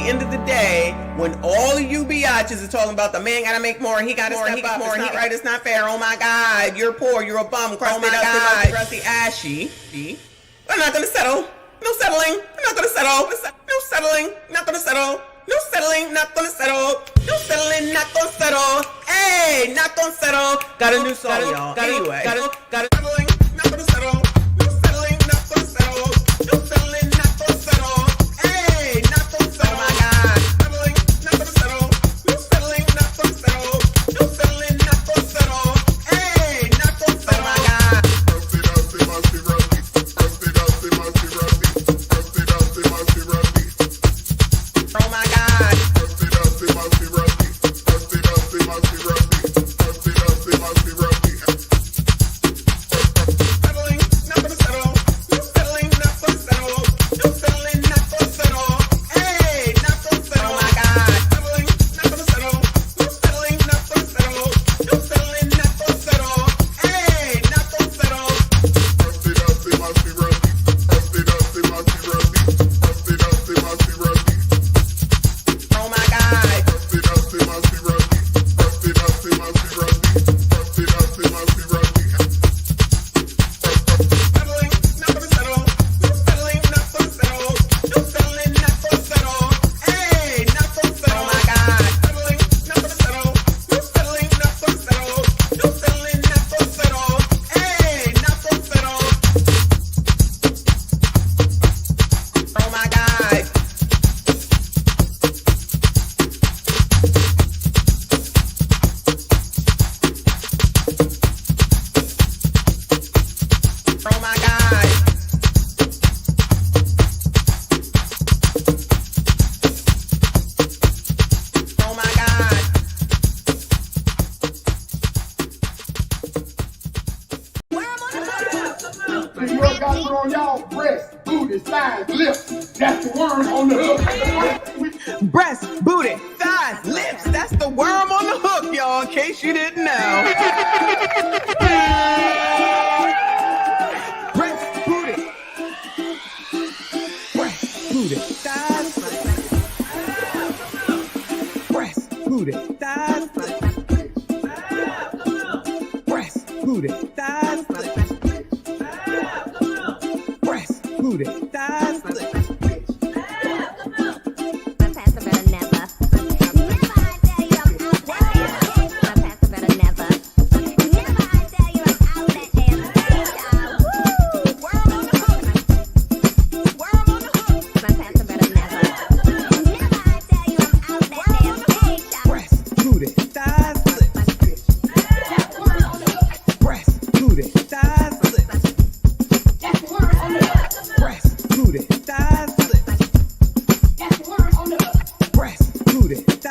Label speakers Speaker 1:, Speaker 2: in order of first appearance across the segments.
Speaker 1: the end of the day, when all of you biatches are talking about the man gotta make more, he gotta step up, it's not right, it's not fair, oh my God, you're poor, you're a bum, crusty, dusty, rusty, ashy. We're not gonna settle. No settling. We're not gonna settle. No settling. Not gonna settle. No settling. Not gonna settle. No settling. Not gonna settle. Hey, not gonna settle. Got a new song, y'all. Anyway, got it. Settling. Not gonna settle. No settling. Not gonna settle. No settling. Not gonna settle. Hey, not gonna settle. Oh my God. Settling. Not gonna settle. No settling. Not gonna settle. No settling. Not gonna settle. Hey, not gonna settle. Oh my God. Oh my God. Settling, not gonna settle. No settling, not gonna settle. No settling, not gonna settle. Hey, not gonna settle. Oh my God. Settling, not gonna settle. No settling, not gonna settle. No settling, not gonna settle. Hey, not gonna settle. Oh my God. Settling, not gonna settle. No settling, not gonna settle. No settling, not gonna settle. Hey, not gonna settle. Oh my God. Settling, not gonna settle. No settling, not gonna settle. No settling, not gonna settle. Hey, not gonna settle. Oh my God. Oh my God. Oh my God.
Speaker 2: You got on y'all breast, booty, thighs, lips. That's the worm on the hook.
Speaker 1: Breast, booty, thighs, lips. That's the worm on the hook, y'all, in case you didn't know. Breast, booty. Breast, booty, thighs. Breast, booty, thighs. Breast, booty, thighs. Breast, booty, thighs. Breast, booty, thighs. Breast, booty, thighs. Breast, booty, thighs. Breast, booty, thighs. Booty, thighs,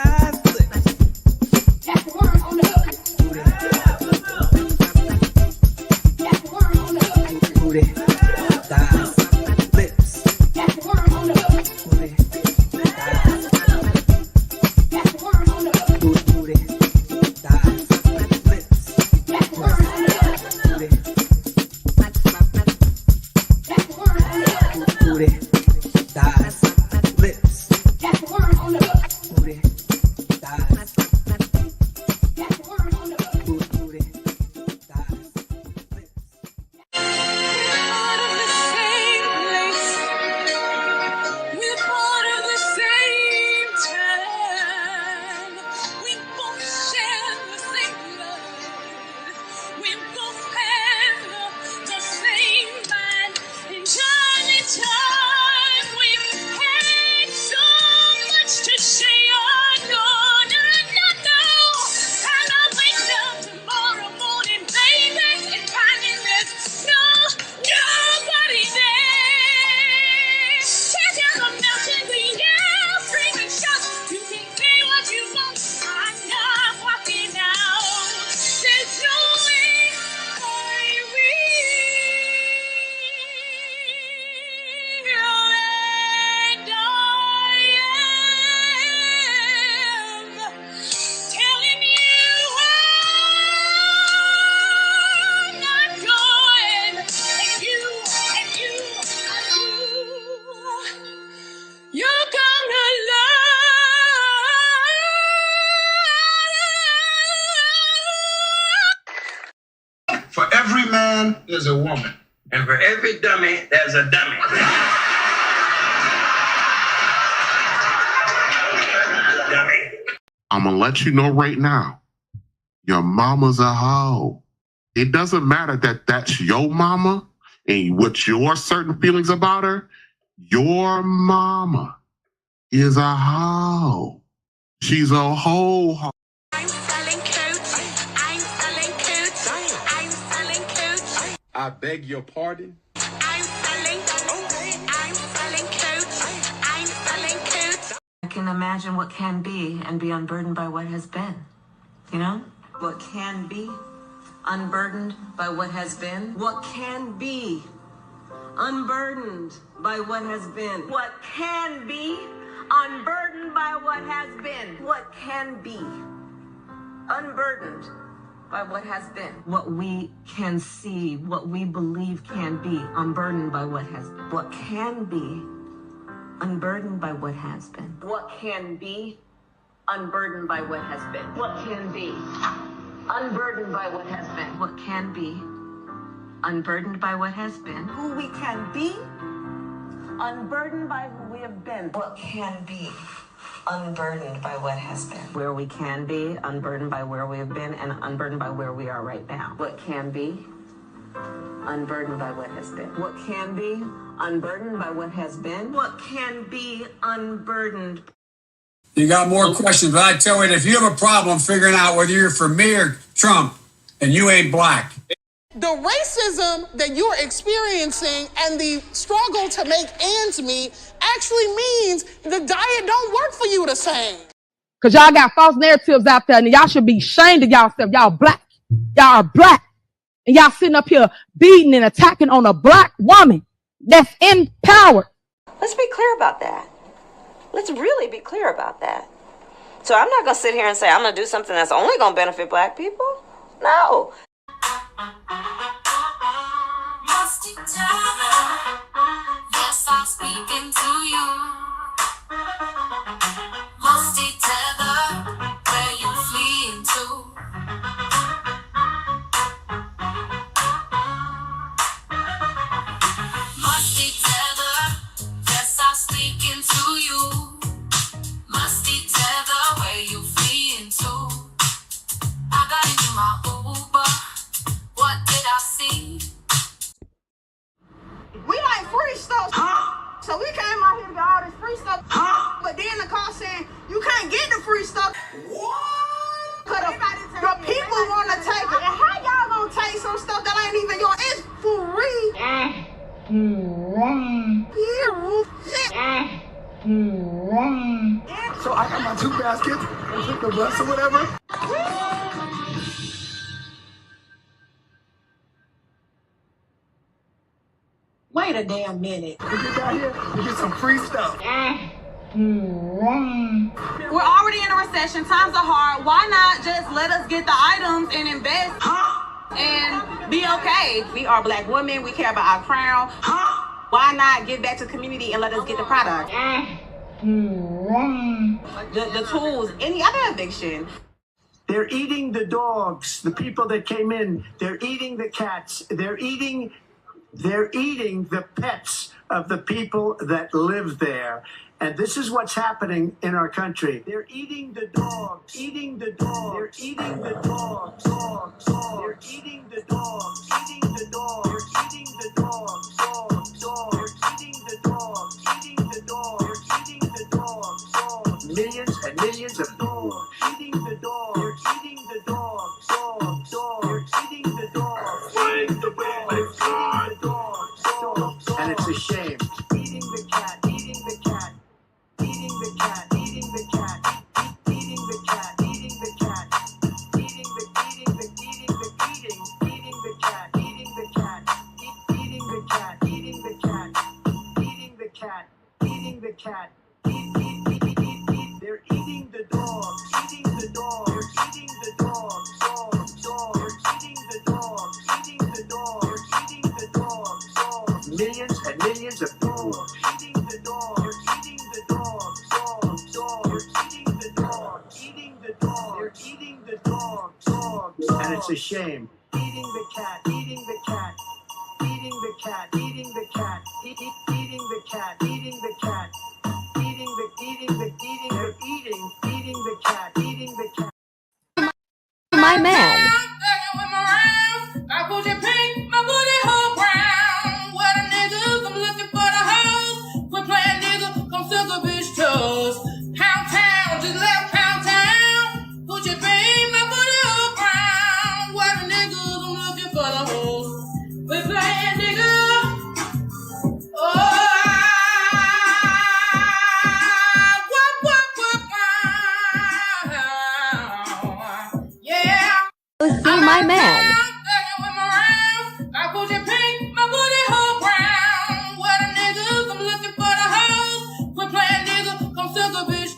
Speaker 1: lips. Booty, thighs. Booty, thighs, lips. Booty, booty, thighs, lips. Booty, thighs, booty, thighs, lips.
Speaker 3: Part of the same place. We're part of the same time. We both share the same blood. We both have the same mind. And Johnny time we've had so much to say. Oh no, no, no, no. And I wake up tomorrow morning, baby, and finding there's nobody there. Tear down the mountain, we yell, scream and shout. You can say what you want, I'm not walking out. There's no way I will.
Speaker 4: there's a woman. And for every dummy, there's a dummy. Dummy.
Speaker 5: I'm going to let you know right now, your mama's a hoe. It doesn't matter that that's your mama and what your certain feelings about her. Your mama is a hoe. She's a hoe.
Speaker 3: I'm selling coats. I'm selling coats. I'm selling coats.
Speaker 6: I beg your pardon?
Speaker 3: I'm selling coats. I'm selling coats. I'm selling coats.
Speaker 7: I can imagine what can be and be unburdened by what has been. You know? What can be unburdened by what has been. What can be unburdened by what has been. What can be unburdened by what has been. What can be unburdened by what has been. What we can see, what we believe can be unburdened by what has been. What can be unburdened by what has been. What can be unburdened by what has been. What can be unburdened by what has been. What can be unburdened by what has been. Who we can be unburdened by who we have been. What can be unburdened by what has been. Where we can be unburdened by where we have been and unburdened by where we are right now. What can be unburdened by what has been. What can be unburdened by what has been. What can be unburdened.
Speaker 8: You got more questions, but I tell you, if you have a problem figuring out whether you're for me or Trump, and you ain't black.
Speaker 9: The racism that you're experiencing and the struggle to make ends meet actually means the diet don't work for you the same.
Speaker 10: Because y'all got false narratives out there, and y'all should be ashamed of y'allself. Y'all black. Y'all are black. And y'all sitting up here beating and attacking on a black woman that's in power.
Speaker 7: Let's be clear about that. Let's really be clear about that. So I'm not going to sit here and say I'm going to do something that's only going to benefit black people. No.
Speaker 3: Yes, I'm speaking to you. Musty tether, where you fleeing to? Musty tether, yes, I'm speaking to you. Musty tether, where you fleeing to? I got into my Uber. What did I see?
Speaker 9: We like free stuff. So we came out here to get all this free stuff. But then the car saying, you can't get the free stuff. What? Because the people want to take it. And how y'all going to take some stuff that ain't even yours? It's free.
Speaker 2: So I got my 2 baskets and took the bus or whatever.
Speaker 9: Wait a damn minute.
Speaker 2: We get down here, we get some free stuff.
Speaker 9: We're already in a recession. Times are hard. Why not just let us get the items and invest and be okay? We are black women. We care about our crown. Why not give back to the community and let us get the product? The tools, any other eviction.
Speaker 11: They're eating the dogs, the people that came in. They're eating the cats. They're eating the pets of the people that live there. And this is what's happening in our country. They're eating the dogs, eating the dogs. They're eating the dogs, dogs, dogs. They're eating the dogs, eating the dogs. They're eating the dogs, dogs, dogs. They're eating the dogs, eating the dogs. They're eating the dogs, dogs. Millions and millions of dogs, eating the dogs. They're eating the dogs, dogs, dogs. They're eating the dogs, eating the dogs. They're eating the dogs, dogs, dogs. And it's a shame. Eating the cat, eating the cat. Eating the cat, eating the cat, eating the cat, eating the cat, eating the cat, eating the cat, eating the cat, eating the cat, eating the cat, eating the cat. They're eating the dog, eating the dog, they're eating the dog, dog, dog, they're eating the dog, eating the dog, they're eating the dog, dog. Millions and millions of dogs eating the dog, they're eating the dog, dog, dog, they're eating the dog, eating the dog, they're eating the dog, dog, dog. And it's a shame. Eating the cat, eating the cat, eating the cat, eating the cat, eating the cat, eating the cat, eating the cat, eating the cat.
Speaker 6: My man.
Speaker 3: My booty pink, my booty hole brown. What a niggas, I'm looking for the hoes. Quit playing nigga, come suck a bitch toes. Pound town, just left pound town. Booty pink, my booty hole brown. What a niggas, I'm looking for the hoes. Quit playing nigga. Oh, yeah.
Speaker 6: See my man.
Speaker 3: My booty pink, my booty hole brown. What a niggas, I'm looking for the hoes. Quit playing nigga, come suck a bitch.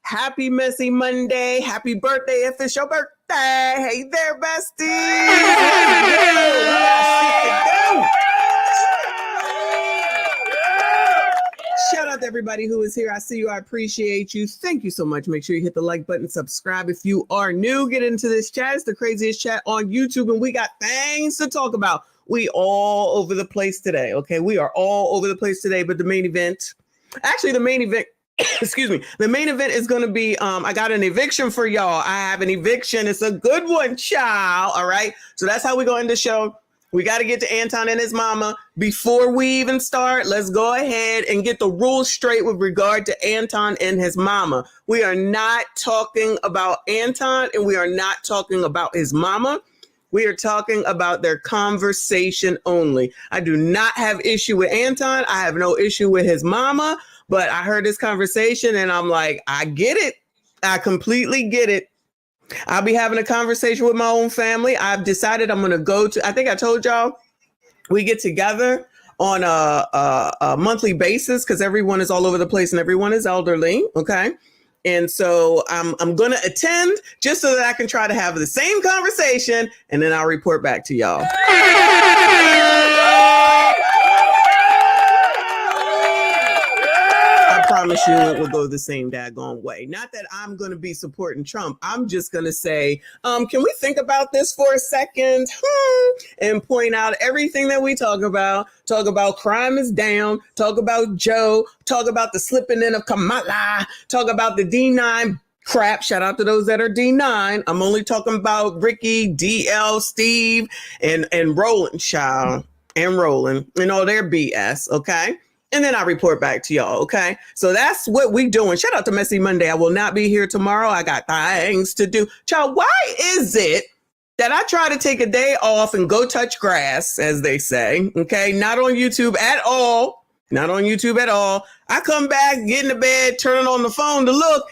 Speaker 1: Happy Messy Monday. Happy birthday if it's your birthday. Hey there, bestie. Shout out to everybody who is here. I see you. I appreciate you. Thank you so much. Make sure you hit the like button, subscribe if you are new. Get into this chat. It's the craziest chat on YouTube, and we got things to talk about. We all over the place today, okay? We are all over the place today, but the main event, excuse me, the main event is going to be, I got an eviction for y'all. I have an eviction. It's a good one, child, all right? So that's how we go into the show. We got to get to Anton and his mama. Before we even start, let's go ahead and get the rules straight with regard to Anton and his mama. We are not talking about Anton, and we are not talking about his mama. We are talking about their conversation only. I do not have issue with Anton. I have no issue with his mama, but I heard this conversation and I'm like, I get it. I completely get it. I'll be having a conversation with my own family. I've decided I'm going to go to, I think I told y'all, we get together on a monthly basis because everyone is all over the place and everyone is elderly. Okay. And so I'm going to attend just so that I can try to have the same conversation and then I'll report back to y'all. I promise you it will go the same daggone way. Not that I'm going to be supporting Trump. I'm just going to say, can we think about this for a second? And point out everything that we talk about. Talk about crime is down. Talk about Joe. Talk about the slipping in of Kamala. Talk about the D9 crap. Shout out to those that are D9. I'm only talking about Ricky, DL, Steve, and Roland, child, and Roland, and all their BS, okay? And then I report back to y'all, okay? So that's what we doing. Shout out to Messy Monday. I will not be here tomorrow. I got things to do. Child, why is it that I try to take a day off and go touch grass, as they say, okay? Not on YouTube at all. Not on YouTube at all. I come back, get in the bed, turn on the phone to look.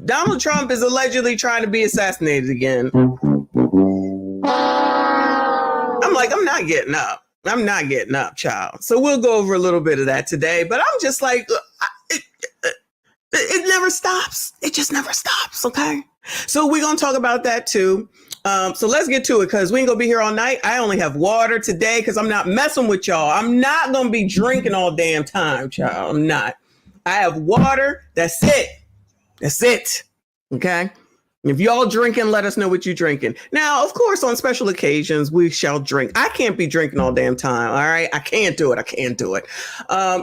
Speaker 1: Donald Trump is allegedly trying to be assassinated again. I'm like, I'm not getting up. I'm not getting up, child. So we'll go over a little bit of that today. But I'm just like, it never stops. It just never stops, okay? So we're going to talk about that too. So let's get to it because we ain't going to be here all night. I only have water today because I'm not messing with y'all. I'm not going to be drinking all damn time, child. I'm not. I have water. That's it. That's it. Okay? If y'all drinking, let us know what you're drinking. Now, of course, on special occasions, we shall drink. I can't be drinking all damn time. All right. I can't do it. I can't do it.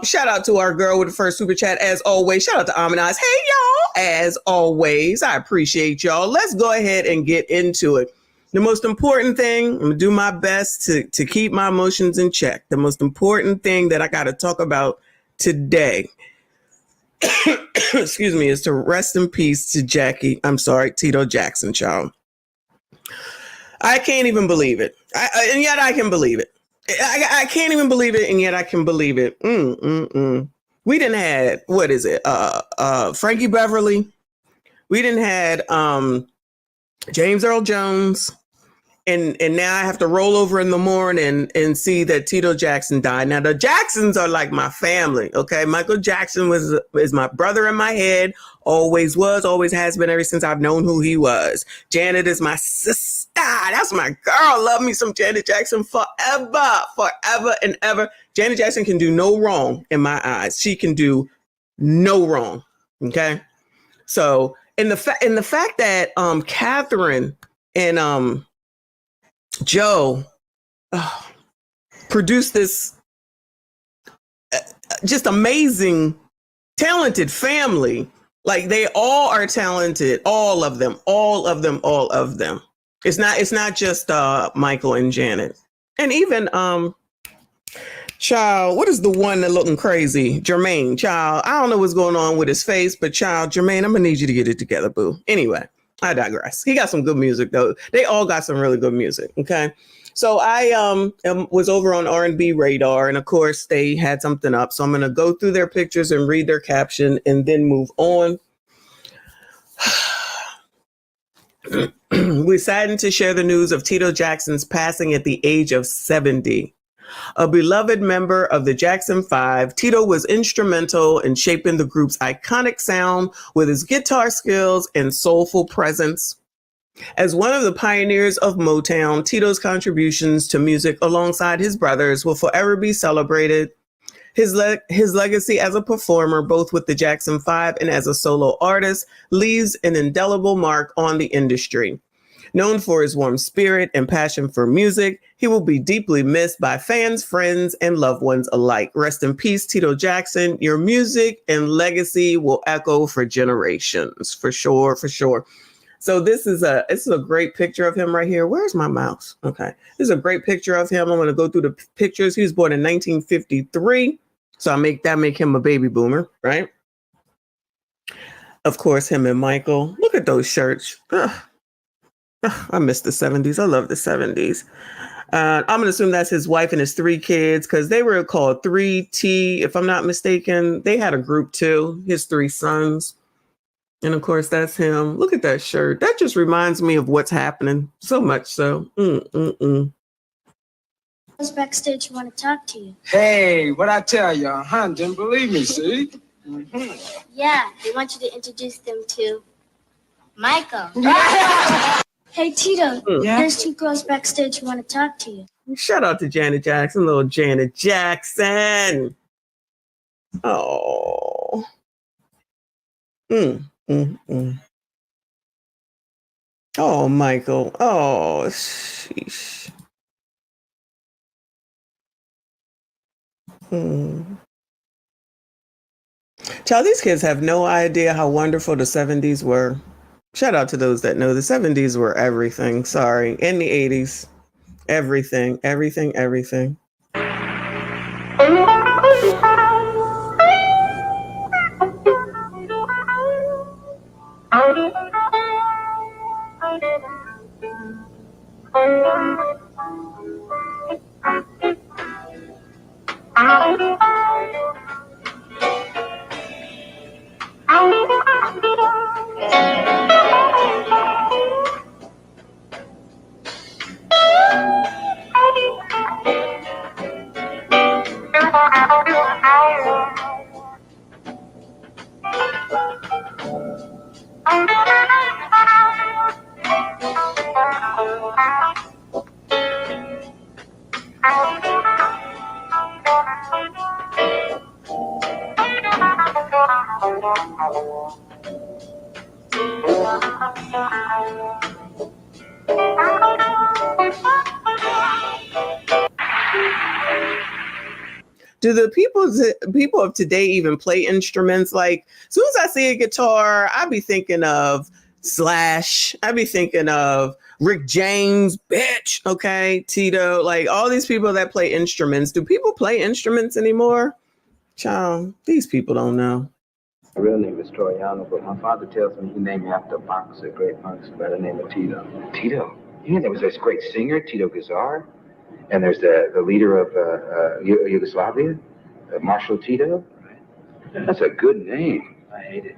Speaker 1: Shout out to our girl with the first super chat. As always, shout out to MICHONDENYSE. Hey, y'all. As always, I appreciate y'all. Let's go ahead and get into it. The most important thing, I'm going to do my best to keep my emotions in check. The most important thing that I got to talk about today excuse me, is to rest in peace to Tito Jackson, child. I can't even believe it. And yet I can believe it. I can't even believe it, and yet I can believe it. We didn't had, what is it? Frankie Beverly. We didn't had James Earl Jones. And now I have to roll over in the morning and see that Tito Jackson died. Now the Jacksons are like my family, okay? Michael Jackson is my brother in my head, always was, always has been ever since I've known who he was. Janet is my sister. That's my girl. Love me some Janet Jackson forever and ever. Janet Jackson can do no wrong in my eyes. She can do no wrong, okay? So in the fact that Catherine and Joe produced this just amazing, talented family. Like they all are talented, all of them. It's not just Michael and Janet, and even child. What is the one that looking crazy? Jermaine, child. I don't know what's going on with his face, but child, Jermaine, I'm gonna need you to get it together, boo. Anyway. I digress. He got some good music though. They all got some really good music. Okay. So I was over on R&B Radar, and of course they had something up. So I'm going to go through their pictures and read their caption and then move on. We're saddened to share the news of Tito Jackson's passing at the age of 70. A beloved member of the Jackson 5, Tito was instrumental in shaping the group's iconic sound with his guitar skills and soulful presence. As one of the pioneers of Motown, Tito's contributions to music alongside his brothers will forever be celebrated. His legacy as a performer, both with the Jackson 5 and as a solo artist, leaves an indelible mark on the industry. Known for his warm spirit and passion for music, he will be deeply missed by fans, friends, and loved ones alike. Rest in peace, Tito Jackson. Your music and legacy will echo for generations, for sure, for sure. So this is a great picture of him right here. Where's my mouse? Okay, this is a great picture of him. I'm going to go through the pictures. He was born in 1953, so make him a baby boomer, right? Of course, him and Michael. Look at those shirts. Ugh. I miss the 70s. I love the 70s. I'm going to assume that's his wife and his 3 kids because they were called 3T, if I'm not mistaken. They had a group too, his 3 sons. And of course, that's him. Look at that shirt. That just reminds me of what's happening so much so.
Speaker 12: Who's backstage want to talk to you?
Speaker 13: Hey, what I tell you, didn't believe me, see?
Speaker 12: Yeah, they want you to introduce them to Michael. Hey, Tito, there's 2 girls backstage who want to talk to you.
Speaker 1: Shout out to Janet Jackson, little Janet Jackson. Oh. Oh, Michael. Oh, sheesh. Child, these kids have no idea how wonderful the 70s were. Shout out to those that know the 70s were everything. Sorry. In the 80s. Everything. Do the people of today even play instruments? Like, as soon as I see a guitar, I be thinking of Slash. I be thinking of Rick James, bitch. Okay, Tito. Like all these people that play instruments. Do people play instruments anymore? Child, these people don't know.
Speaker 14: My real name is Troyano, but my father tells me he named me after a boxer, a great boxer by the name of Tito. Tito? You know there was this great singer, Tito Gazar? And there's the leader of Yugoslavia, Marshal Tito. That's a good name. I hate it.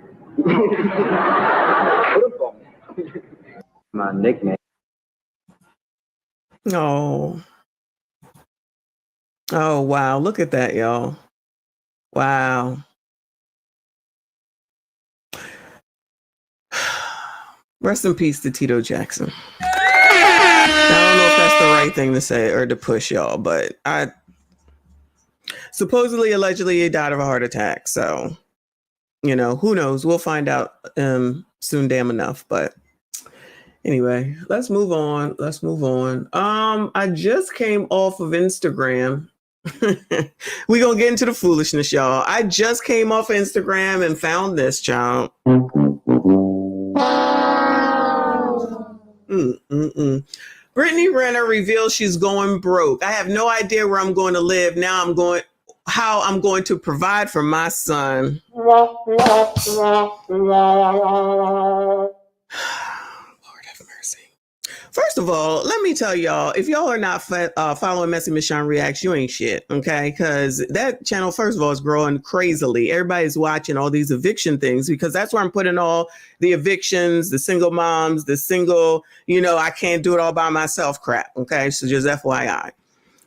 Speaker 14: My nickname.
Speaker 1: Oh. Oh, wow. Look at that, y'all. Wow. Rest in peace to Tito Jackson. I don't know if that's the right thing to say or to push y'all, but supposedly, allegedly, he died of a heart attack. So, you know, who knows? We'll find out soon damn enough. But anyway, let's move on. I just came off of Instagram. We're going to get into the foolishness, y'all. I just came off of Instagram and found this, child. Brittany Renner reveals she's going broke. I have no idea where I'm going to live. Now how I'm going to provide for my son. Lord have mercy. First of all, let me tell y'all, if y'all are not following Messy Michonne Reacts, you ain't shit, okay? Because that channel, first of all, is growing crazily. Everybody's watching all these eviction things because that's where I'm putting all the evictions, the single moms, the single, I can't do it all by myself crap, okay? So just FYI.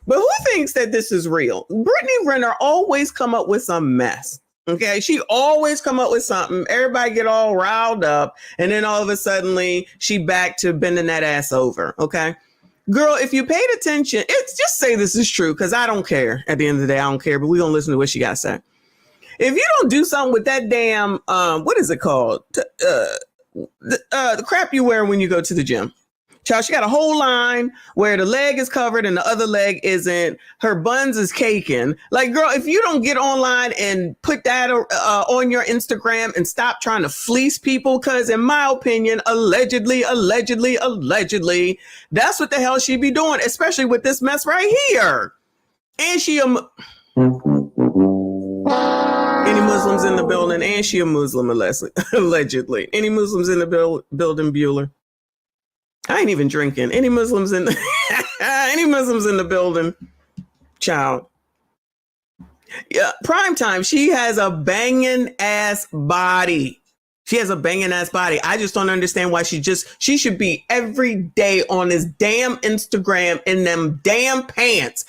Speaker 1: But who thinks that this is real? Brittany Renner always come up with some mess. Okay, she always come up with something. Everybody get all riled up, and then all of a sudden, she back to bending that ass over. Okay, girl, if you paid attention, it's just say this is true because I don't care. At the end of the day, I don't care. But we gonna listen to what she got to say. If you don't do something with that damn what is it called? The crap you wear when you go to the gym. Child, she got a whole line where the leg is covered and the other leg isn't. Her buns is caking. Like, girl, if you don't get online and put that on your Instagram and stop trying to fleece people, because in my opinion, allegedly, that's what the hell she be doing, especially with this mess right here. And she any Muslims in the building, and she a Muslim, allegedly. Any Muslims in the building, Bueller? I ain't even drinking. Any Muslims in the building? Child. Yeah, prime time. She has a banging ass body. I just don't understand why she should be every day on this damn Instagram in them damn pants.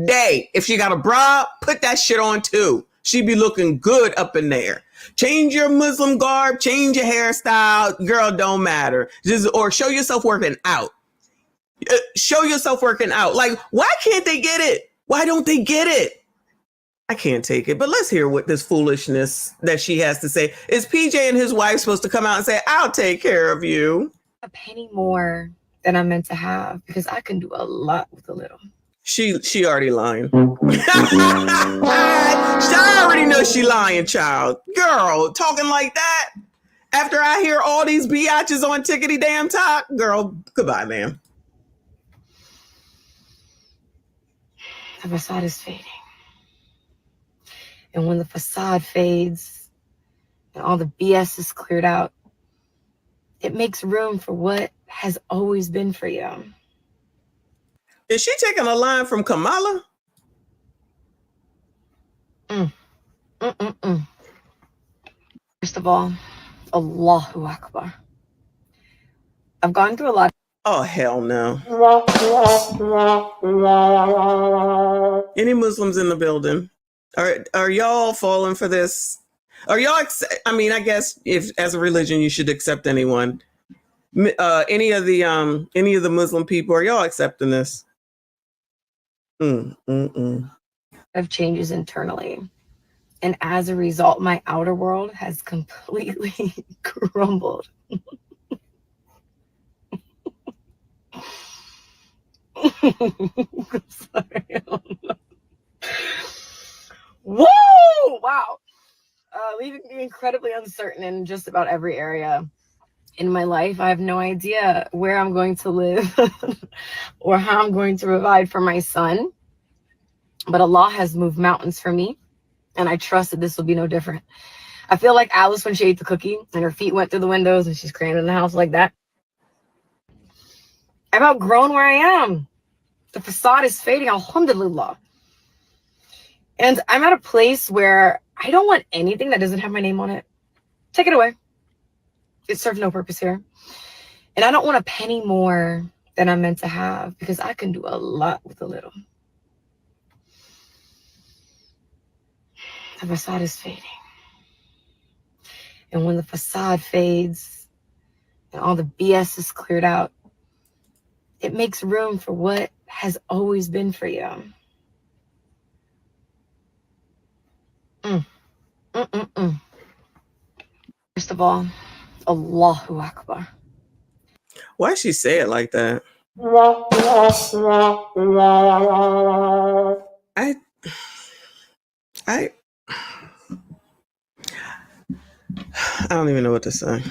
Speaker 1: Day. If she got a bra, put that shit on too. She be looking good up in there. Change your Muslim garb, change your hairstyle, girl, don't matter. Or show yourself working out. Like, why can't they get it? Why don't they get it? I can't take it. But let's hear what this foolishness that she has to say. Is PJ and his wife supposed to come out and say, I'll take care of you?
Speaker 15: A penny more than I'm meant to have because I can do a lot with a little.
Speaker 1: She already lying. I already know she lying, child. Girl, talking like that after I hear all these biatches on tickety damn talk, girl, goodbye, ma'am.
Speaker 15: The facade is fading. And when the facade fades and all the BS is cleared out, it makes room for what has always been for you.
Speaker 1: Is she taking a line from Kamala?
Speaker 15: First of all, Allahu Akbar. I've gone through a lot.
Speaker 1: Oh, hell no. Any Muslims in the building? Are y'all falling for this? Are y'all, I guess if as a religion, you should accept anyone. Any of the Muslim people, are y'all accepting this?
Speaker 15: Of changes internally. And as a result, my outer world has completely crumbled. Sorry. Whoa! Wow. Leaving me incredibly uncertain in just about every area in my life. I have no idea where I'm going to live or how I'm going to provide for my son. But Allah has moved mountains for me, and I trust that this will be no different. I feel like Alice when she ate the cookie and her feet went through the windows and she's crammed in the house like that. I've outgrown where I am. The facade is fading, alhamdulillah. And I'm at a place where I don't want anything that doesn't have my name on it. Take it away. It serves no purpose here. And I don't want a penny more that I'm meant to have, because I can do a lot with a little. The facade is fading. And when the facade fades and all the BS is cleared out, it makes room for what has always been for you. First of all, Allahu Akbar.
Speaker 1: Why she say it like that? I don't even know what to say.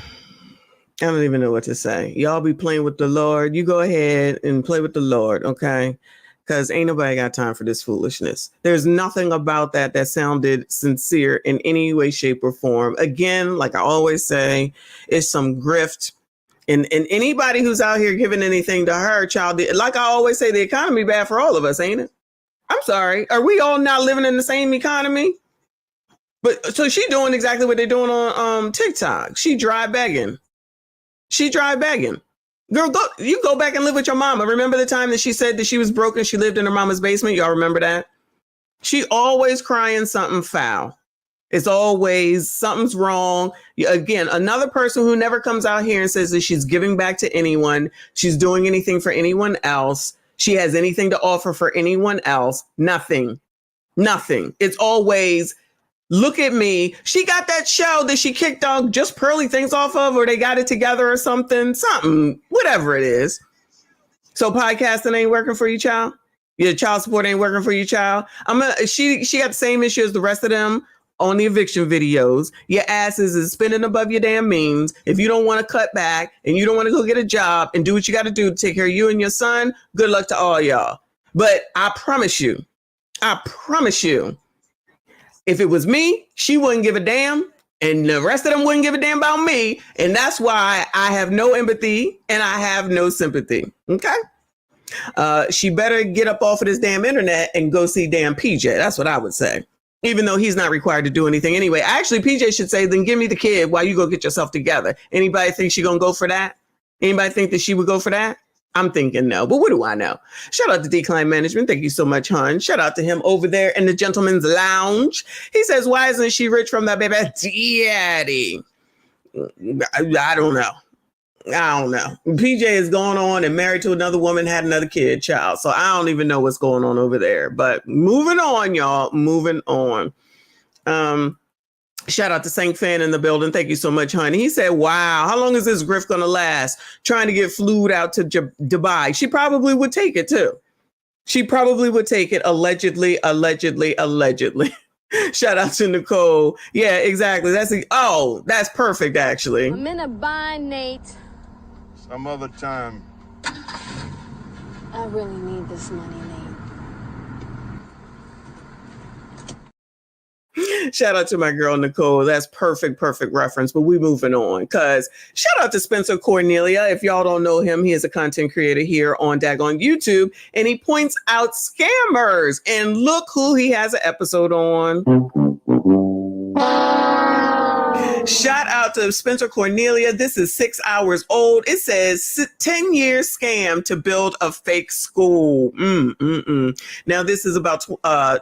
Speaker 1: I don't even know what to say. Y'all be playing with the Lord. You go ahead and play with the Lord, okay? Because ain't nobody got time for this foolishness. There's nothing about that sounded sincere in any way, shape, or form. Again, like I always say, it's some grift. And anybody who's out here giving anything to her child, like I always say, the economy bad for all of us, ain't it? I'm sorry. Are we all not living in the same economy? But so she doing exactly what they're doing on TikTok. She dry begging. Girl, you go back and live with your mama. Remember the time that she said that she was broke and she lived in her mama's basement? Y'all remember that? She always crying something foul. It's always something's wrong. Again, another person who never comes out here and says that she's giving back to anyone. She's doing anything for anyone else. She has anything to offer for anyone else. Nothing. It's always, look at me. She got that show that she kicked off just pearly things off of, or they got it together or something, whatever it is. So podcasting ain't working for you, child. Your child support ain't working for you, child. She got the same issue as the rest of them on the eviction videos. Your asses is spending above your damn means. If you don't want to cut back and you don't want to go get a job and do what you got to do to take care of you and your son, good luck to all y'all. But I promise you, if it was me, she wouldn't give a damn, and the rest of them wouldn't give a damn about me. And that's why I have no empathy and I have no sympathy. Okay? She better get up off of this damn internet and go see damn PJ. That's what I would say. Even though he's not required to do anything anyway. Actually, PJ should say, then give me the kid while you go get yourself together. Anybody think she gonna go for that? Anybody think that she would go for that? I'm thinking no, but what do I know? Shout out to Decline Management. Thank you so much, hon. Shout out to him over there in the Gentleman's Lounge. He says, why isn't she rich from that baby daddy? I don't know. PJ is going on and married to another woman, had another kid, child. So I don't even know what's going on over there. But moving on, y'all. Moving on. Shout out to Saint Fan in the building. Thank you so much, honey. He said, wow, how long is this grift going to last? Trying to get flued out to Dubai. She probably would take it, too. She probably would take it. Allegedly. Shout out to Nicole. Yeah, exactly. That's perfect, actually.
Speaker 16: I'm in a bind, Nate.
Speaker 17: Some other time.
Speaker 16: I really need this money, Nate.
Speaker 1: Shout out to my girl, Nicole. That's perfect reference. But we moving on, because shout out to Spencer Cornelia. If y'all don't know him, he is a content creator here on Daggone YouTube, and he points out scammers. And look who he has an episode on. Shout out to Spencer Cornelia. This is 6 hours old. It says 10-year scam to build a fake school. Now, this is about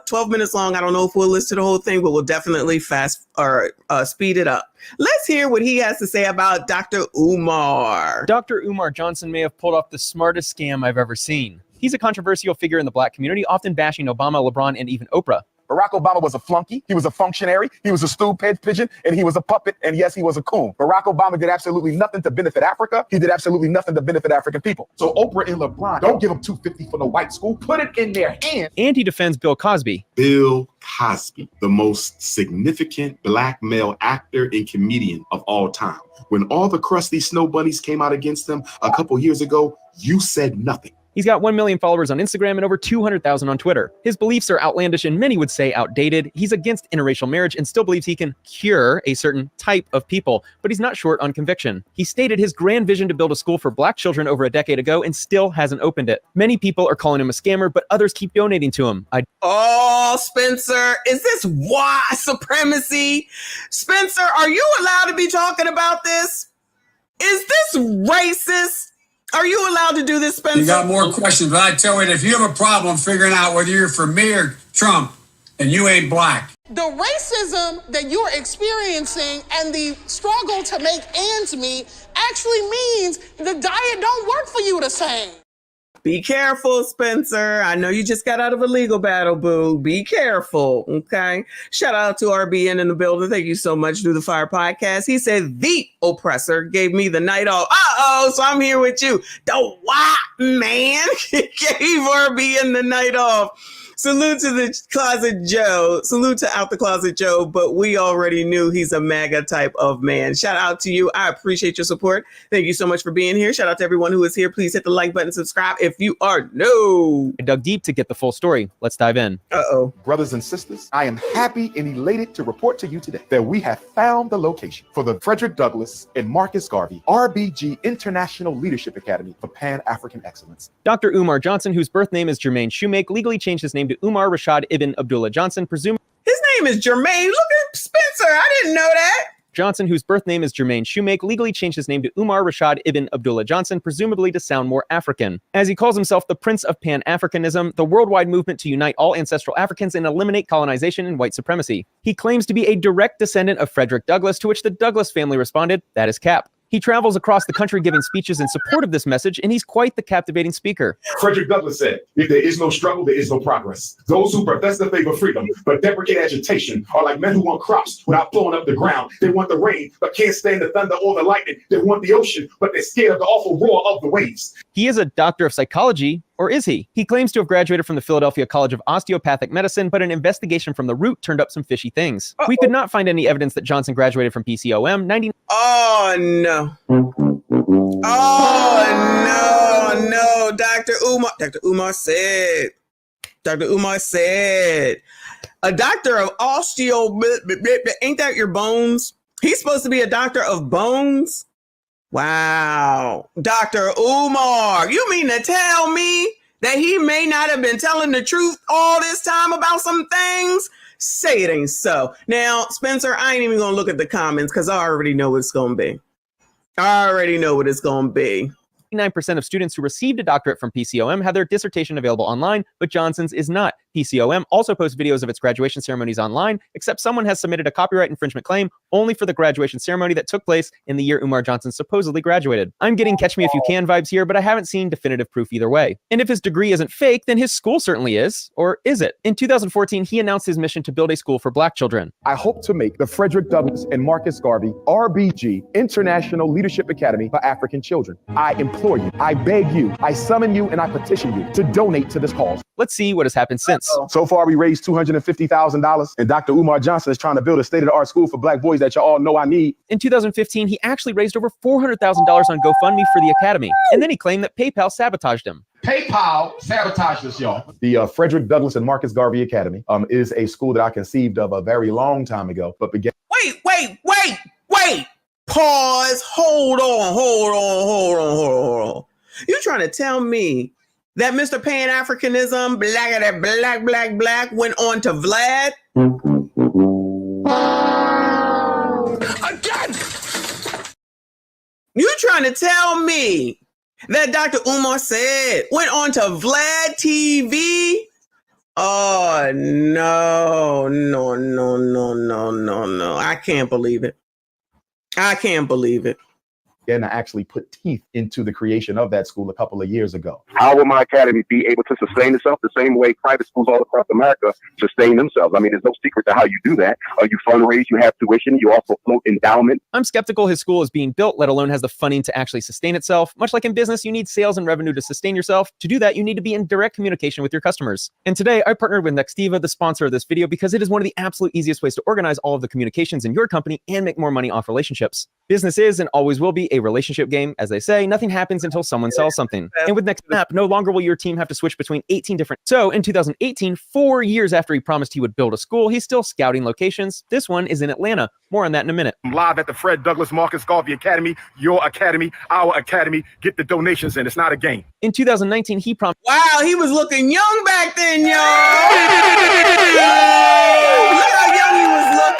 Speaker 1: 12 minutes long. I don't know if we'll listen to the whole thing, but we'll definitely speed it up. Let's hear what he has to say about Dr. Umar.
Speaker 18: Dr. Umar Johnson may have pulled off the smartest scam I've ever seen. He's a controversial figure in the Black community, often bashing Obama, LeBron, and even Oprah.
Speaker 19: Barack Obama was a flunky, he was a functionary, he was a stool pigeon, and he was a puppet, and yes, he was a coon. Barack Obama did absolutely nothing to benefit Africa. He did absolutely nothing to benefit African people. So Oprah and LeBron, don't give them $250 for no white school. Put it in their hands.
Speaker 18: And he defends Bill Cosby.
Speaker 20: Bill Cosby, the most significant Black male actor and comedian of all time. When all the crusty snow bunnies came out against him a couple years ago, you said nothing.
Speaker 18: He's got 1 million followers on Instagram and over 200,000 on Twitter. His beliefs are outlandish and many would say outdated. He's against interracial marriage and still believes he can cure a certain type of people, but he's not short on conviction. He stated his grand vision to build a school for Black children over a decade ago and still hasn't opened it. Many people are calling him a scammer, but others keep donating to him.
Speaker 1: Oh, Spencer, is this white supremacy? Spencer, are you allowed to be talking about this? Is this racist? Are you allowed to do this, Spencer?
Speaker 8: You got more questions, but I tell you, if you have a problem figuring out whether you're for me or Trump, and you ain't black.
Speaker 21: The racism that you're experiencing and the struggle to make ends meet actually means the diet don't work for you the same.
Speaker 1: Be careful, Spencer. I know you just got out of a legal battle, boo. Be careful, okay? Shout out to RBN in the building. Thank you so much. Do the Fire Podcast. He said the oppressor gave me the night off. So I'm here with you. The white man gave RBN the night off. Salute to the Closet Joe. Salute to Out the Closet Joe, but we already knew he's a MAGA type of man. Shout out to you. I appreciate your support. Thank you so much for being here. Shout out to everyone who is here. Please hit the like button, subscribe if you are new.
Speaker 18: I dug deep to get the full story. Let's dive in.
Speaker 19: Brothers and sisters, I am happy and elated to report to you today that we have found the location for the Frederick Douglass and Marcus Garvey RBG International Leadership Academy for Pan-African Excellence.
Speaker 18: Dr. Umar Johnson, whose birth name is Jermaine Shoemake, legally changed his name to Umar Rashad Ibn Abdullah Johnson, presumably.
Speaker 1: His name is Jermaine. Look at Spencer. I didn't know that.
Speaker 18: Johnson, whose birth name is Jermaine Shoemake, legally changed his name to Umar Rashad Ibn Abdullah Johnson, presumably to sound more African. As he calls himself the Prince of Pan-Africanism, the worldwide movement to unite all ancestral Africans and eliminate colonization and white supremacy. He claims to be a direct descendant of Frederick Douglass, to which the Douglass family responded, "That is cap." He travels across the country giving speeches in support of this message, and he's quite the captivating speaker.
Speaker 20: Frederick Douglass said, if there is no struggle, there is no progress. Those who profess the faith of freedom but deprecate agitation are like men who want crops without blowing up the ground. They want the rain but can't stand the thunder or the lightning. They want the ocean but they're scared of the awful roar of the waves.
Speaker 18: He is a doctor of psychology, or is he? He claims to have graduated from the Philadelphia College of Osteopathic Medicine, but an investigation from the root turned up some fishy things. We could not find any evidence that Johnson graduated from PCOM.
Speaker 1: Oh, no. Oh, no. Dr. Umar said, a doctor of ain't that your bones? He's supposed to be a doctor of bones? Wow. Dr. Umar, you mean to tell me that he may not have been telling the truth all this time about some things? Say it ain't so. Now, Spencer, I ain't even going to look at the comments because I already know what it's going to be.
Speaker 18: 99% of students who received a doctorate from PCOM had their dissertation available online, but Johnson's is not. PCOM also posts videos of its graduation ceremonies online, except someone has submitted a copyright infringement claim only for the graduation ceremony that took place in the year Umar Johnson supposedly graduated. I'm getting catch me if you can vibes here, but I haven't seen definitive proof either way. And if his degree isn't fake, then his school certainly is. Or is it? In 2014, he announced his mission to build a school for black children.
Speaker 19: I hope to make the Frederick Douglass and Marcus Garvey RBG International Leadership Academy for African Children. I implore you, I beg you, I summon you, and I petition you to donate to this cause.
Speaker 18: Let's see what has happened since.
Speaker 19: So far, we raised $250,000, and Dr. Umar Johnson is trying to build a state-of-the-art school for black boys that you all know I need.
Speaker 18: In 2015, he actually raised over $400,000 on GoFundMe for the academy, and then he claimed that PayPal sabotaged him.
Speaker 19: PayPal sabotaged us, y'all. The Frederick Douglass and Marcus Garvey Academy is a school that I conceived of a very long time ago, but began.
Speaker 1: Wait. Pause. Hold on. You trying to tell me that Mr. Pan-Africanism, black went on to Vlad? Again! You trying to tell me that Dr. Umar said went on to Vlad TV? Oh, no. I can't believe it.
Speaker 19: And I actually put teeth into the creation of that school a couple of years ago.
Speaker 22: How will my academy be able to sustain itself the same way private schools all across America sustain themselves? I mean, there's no secret to how you do that. You fundraise, you have tuition, you also float endowment.
Speaker 18: I'm skeptical his school is being built, let alone has the funding to actually sustain itself. Much like in business, you need sales and revenue to sustain yourself. To do that, you need to be in direct communication with your customers. And today, I partnered with Nextiva, the sponsor of this video, because it is one of the absolute easiest ways to organize all of the communications in your company and make more money off relationships. Business is and always will be a relationship game. As they say, nothing happens until someone sells something. And with Nextiva, no longer will your team have to switch between 18 different. So in 2018, 4 years after he promised he would build a school, he's still scouting locations. This one is in Atlanta. More on that in a minute.
Speaker 19: I'm live at the Fred Douglass Marcus Garvey Academy, your academy, our academy. Get the donations in. It's not a game.
Speaker 18: In 2019, he promised.
Speaker 1: Wow, he was looking young back then, y'all. Look how young he was looking.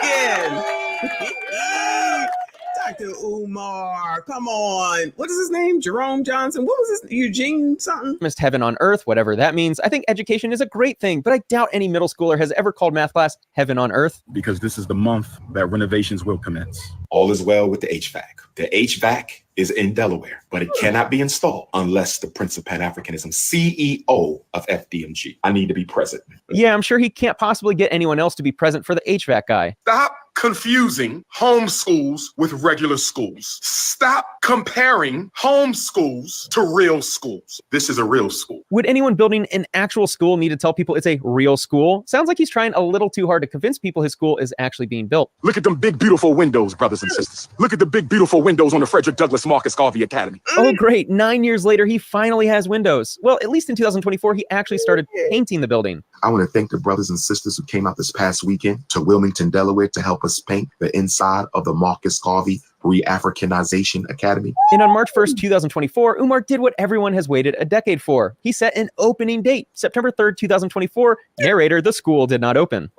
Speaker 1: Dr. Umar. Come on. What is his name? Jerome Johnson? What was his? Eugene something?
Speaker 18: Missed heaven on earth, whatever that means. I think education is a great thing, but I doubt any middle schooler has ever called math class heaven on earth.
Speaker 19: Because this is the month that renovations will commence.
Speaker 4: All is well with the HVAC. The HVAC is in Delaware, but it cannot be installed unless the Prince of Pan-Africanism, CEO of FDMG. I need to be present.
Speaker 18: Yeah, I'm sure he can't possibly get anyone else to be present for the HVAC guy.
Speaker 20: Stop confusing homeschools with regular schools. Stop comparing homeschools to real schools. This is a real school.
Speaker 18: Would anyone building an actual school need to tell people it's a real school? Sounds like he's trying a little too hard to convince people his school is actually being built.
Speaker 19: Look at them big, beautiful windows, brothers and sisters. Look at the big, beautiful windows on the Frederick Douglass Marcus Garvey Academy.
Speaker 18: Oh, great. 9 years later, he finally has windows. Well, at least in 2024, he actually started painting the building.
Speaker 5: I want to thank the brothers and sisters who came out this past weekend to Wilmington, Delaware to help us paint the inside of the Marcus Garvey Re-Africanization Academy.
Speaker 18: And on March 1st, 2024, Umar did what everyone has waited a decade for. He set an opening date, September 3rd, 2024. Narrator, the school did not open.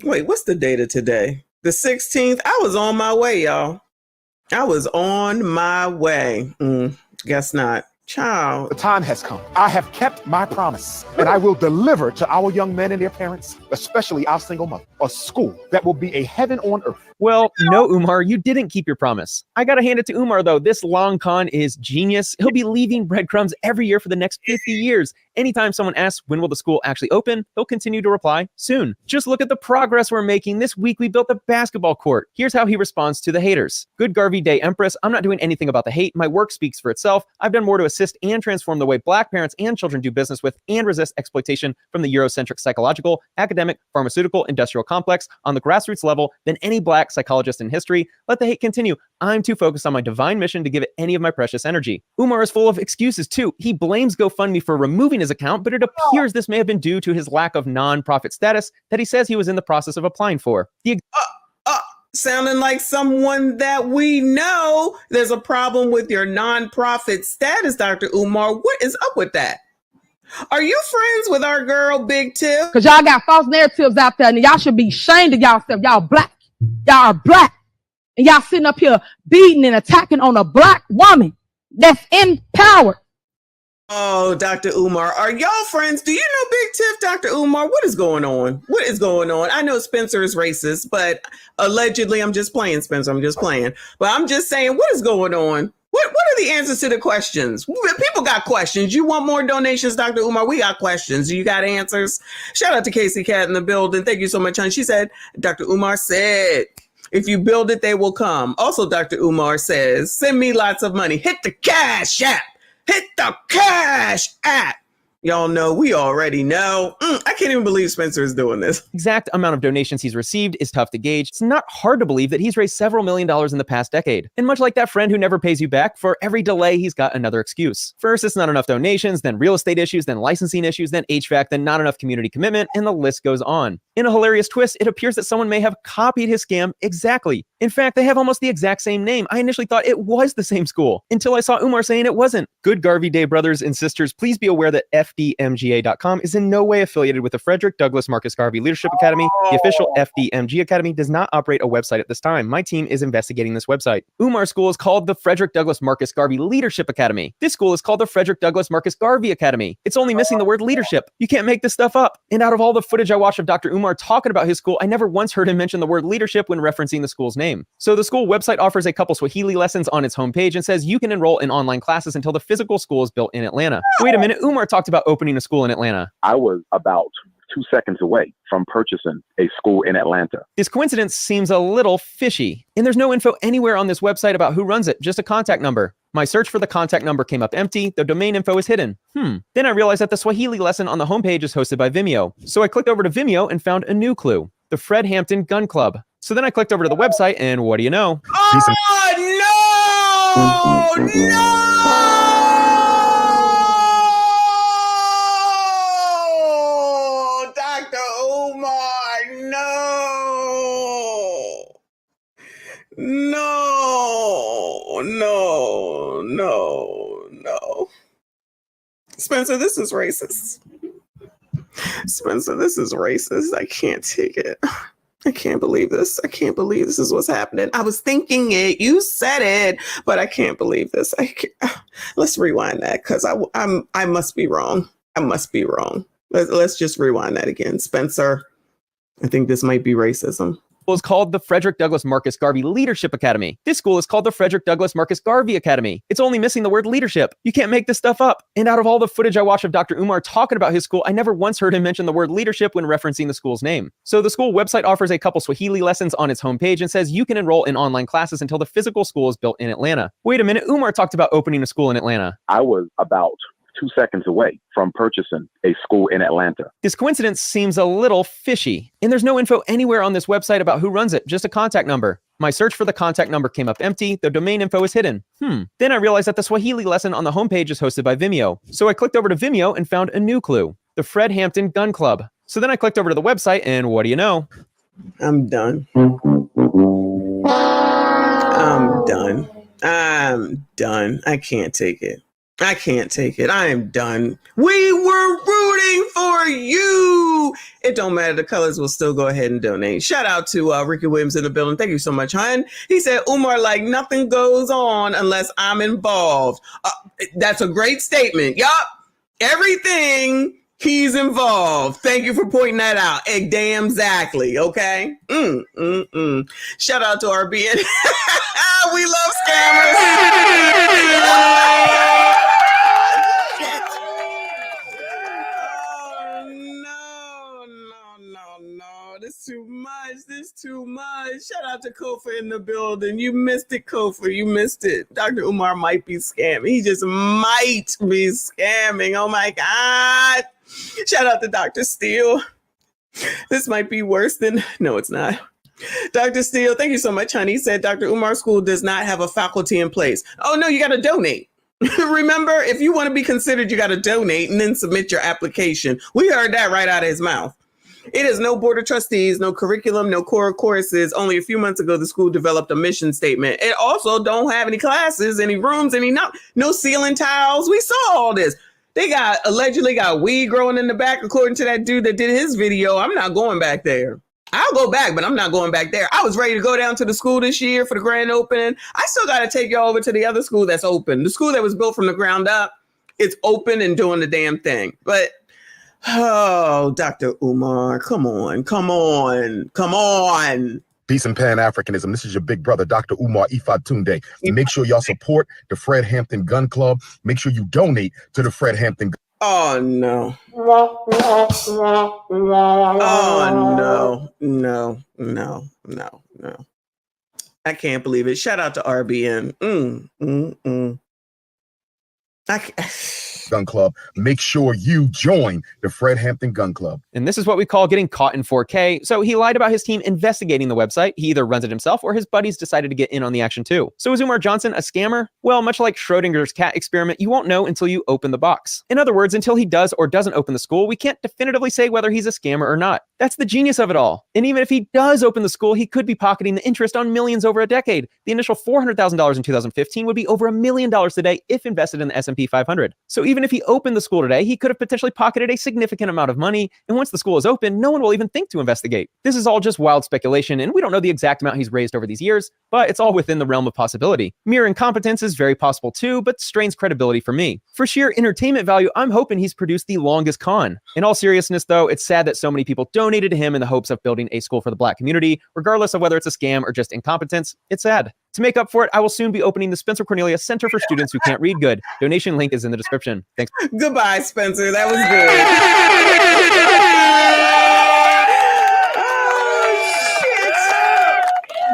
Speaker 1: Wait, what's the date of today? The 16th? I was on my way, y'all. I was on my way. Guess not. Child.
Speaker 19: The time has come. I have kept my promise, and I will deliver to our young men and their parents, especially our single mother, a school that will be a heaven on earth.
Speaker 18: Well, no, Umar, you didn't keep your promise. I gotta hand it to Umar, though. This long con is genius. He'll be leaving breadcrumbs every year for the next 50 years. Anytime someone asks, when will the school actually open, he'll continue to reply, soon. Just look at the progress we're making. This week, we built a basketball court. Here's how he responds to the haters. Good Garvey Day, Empress. I'm not doing anything about the hate. My work speaks for itself. I've done more to assist and transform the way Black parents and children do business with and resist exploitation from the Eurocentric psychological, academic, pharmaceutical, industrial complex on the grassroots level than any Black psychologist in history. Let the hate continue. I'm too focused on my divine mission to give it any of my precious energy. Umar is full of excuses too. He blames GoFundMe for removing his account, but it appears this may have been due to his lack of non-profit status that he says he was in the process of applying for.
Speaker 1: Sounding like someone that we know. There's a problem with your non-profit status, Dr. Umar. What is up with that? Are you friends with our girl, Big Tip?
Speaker 10: Because y'all got false narratives out there, and y'all should be ashamed of y'allself. Y'all black. Y'all are black. And y'all sitting up here beating and attacking on a Black woman that's in power.
Speaker 1: Oh, Dr. Umar, are y'all friends? Do you know Big Tiff, Dr. Umar? What is going on? What is going on? I know Spencer is racist, but allegedly, I'm just playing, Spencer. I'm just playing. But I'm just saying, what is going on? What are the answers to the questions? People got questions. You want more donations, Dr. Umar? We got questions. You got answers? Shout out to Casey Cat in the building. Thank you so much, hon. She said, Dr. Umar said, if you build it, they will come. Also, Dr. Umar says, send me lots of money. Hit the Cash App. Hit the Cash App. Y'all know, we already know. I can't even believe Spencer is doing this.
Speaker 18: Exact amount of donations he's received is tough to gauge. It's not hard to believe that he's raised several $1 million in the past decade. And much like that friend who never pays you back, for every delay, he's got another excuse. First, it's not enough donations, then real estate issues, then licensing issues, then HVAC, then not enough community commitment, and the list goes on. In a hilarious twist, it appears that someone may have copied his scam exactly. In fact, they have almost the exact same name. I initially thought it was the same school, until I saw Umar saying it wasn't. Good Garvey Day, brothers and sisters, please be aware that FDMGA.com is in no way affiliated with the Frederick Douglass Marcus Garvey Leadership Academy. The official FDMG Academy does not operate a website at this time. My team is investigating this website. Umar's school is called the Frederick Douglass Marcus Garvey Leadership Academy. This school is called the Frederick Douglass Marcus Garvey Academy. It's only missing the word leadership. You can't make this stuff up. And out of all the footage I watched of Dr. Umar talking about his school, I never once heard him mention the word leadership when referencing the school's name. So the school website offers a couple Swahili lessons on its homepage and says you can enroll in online classes until the physical school is built in Atlanta. Wait a minute, Umar talked about opening a school in Atlanta.
Speaker 22: I was about 2 seconds away from purchasing a school in Atlanta.
Speaker 18: This coincidence seems a little fishy, and there's no info anywhere on this website about who runs it, just a contact number. My search for the contact number came up empty. The domain info is hidden. Then I realized that the Swahili lesson on the homepage is hosted by Vimeo. So I clicked over to Vimeo and found a new clue, the Fred Hampton Gun Club. So then I clicked over to the website, and what do you know?
Speaker 1: Oh, no! No! Dr. Umar, no! No. Spencer, this is racist. Spencer, this is racist. I can't take it. I can't believe this. I can't believe this is what's happening. I was thinking it. You said it, but I can't believe this. Let's rewind that because I must be wrong. I must be wrong. Let's just rewind that again. Spencer, I think this might be racism.
Speaker 18: Is called the Frederick Douglass Marcus Garvey Leadership Academy. This school is called the Frederick Douglass Marcus Garvey Academy. It's only missing the word leadership. You can't make this stuff up. And out of all the footage I watched of Dr. Umar talking about his school, I never once heard him mention the word leadership when referencing the school's name. So the school website offers a couple Swahili lessons on its homepage and says you can enroll in online classes until the physical school is built in Atlanta. Wait a minute, Umar talked about opening a school in Atlanta.
Speaker 22: I was about 2 seconds away from purchasing a school in Atlanta.
Speaker 18: This coincidence seems a little fishy, and there's no info anywhere on this website about who runs it, just a contact number. My search for the contact number came up empty, the domain info is hidden. Then I realized that the Swahili lesson on the homepage is hosted by Vimeo. So I clicked over to Vimeo and found a new clue, the Fred Hampton Gun Club. So then I clicked over to the website, and what do you know?
Speaker 1: I'm done. I'm done. I can't take it. I can't take it. I am done. We were rooting for you. It don't matter. The colors will still go ahead and donate. Shout out to Ricky Williams in the building. Thank you so much, hon. He said, Umar, like nothing goes on unless I'm involved. That's a great statement. Yup. Everything he's involved. Thank you for pointing that out. Damn exactly. Okay. Shout out to RBN. We love scammers. This too much. Shout out to Kofa in the building. You missed it, Kofa. You missed it. Dr. Umar might be scamming. He just might be scamming. Oh my God. Shout out to Dr. Steele. This might be worse than... No, it's not. Dr. Steele, thank you so much, honey. He said Dr. Umar's school does not have a faculty in place. Oh, no, you got to donate. Remember, if you want to be considered, you got to donate and then submit your application. We heard that right out of his mouth. It is no board of trustees, no curriculum, no core courses. Only a few months ago, the school developed a mission statement. It also don't have any classes, any rooms, no ceiling tiles. We saw all this. They allegedly got weed growing in the back, according to that dude that did his video. I'm not going back there. I'll go back, but I'm not going back there. I was ready to go down to the school this year for the grand opening. I still got to take y'all over to the other school that's open. The school that was built from the ground up, it's open and doing the damn thing. But oh, Dr. Umar, come on.
Speaker 19: Peace and Pan-Africanism. This is your big brother, Dr. Umar Ifatunde. Make sure y'all support the Fred Hampton Gun Club. Make sure you donate to the Fred Hampton Gun Club.
Speaker 1: Oh, no. Oh, no. I can't believe it. Shout out to RBN.
Speaker 19: Gun Club. Make sure you join the Fred Hampton Gun Club.
Speaker 18: And this is what we call getting caught in 4K. So he lied about his team investigating the website. He either runs it himself or his buddies decided to get in on the action too. So is Umar Johnson a scammer? Well, much like Schrodinger's cat experiment, you won't know until you open the box. In other words, until he does or doesn't open the school, we can't definitively say whether he's a scammer or not. That's the genius of it all. And even if he does open the school, he could be pocketing the interest on millions over a decade. The initial $400,000 in 2015 would be over $1 million today if invested in the S&P 500. So even if he opened the school today, he could have potentially pocketed a significant amount of money. And once the school is open, no one will even think to investigate. This is all just wild speculation, and we don't know the exact amount he's raised over these years, but it's all within the realm of possibility. Mere incompetence is very possible too, but strains credibility for me. For sheer entertainment value, I'm hoping he's produced the longest con. In all seriousness though, it's sad that so many people donated to him in the hopes of building a school for the Black community, regardless of whether it's a scam or just incompetence. It's sad. To make up for it, I will soon be opening the Spencer Cornelia Center for Students Who Can't Read Good. Donation link is in the description. Thanks.
Speaker 1: Goodbye, Spencer. That was good.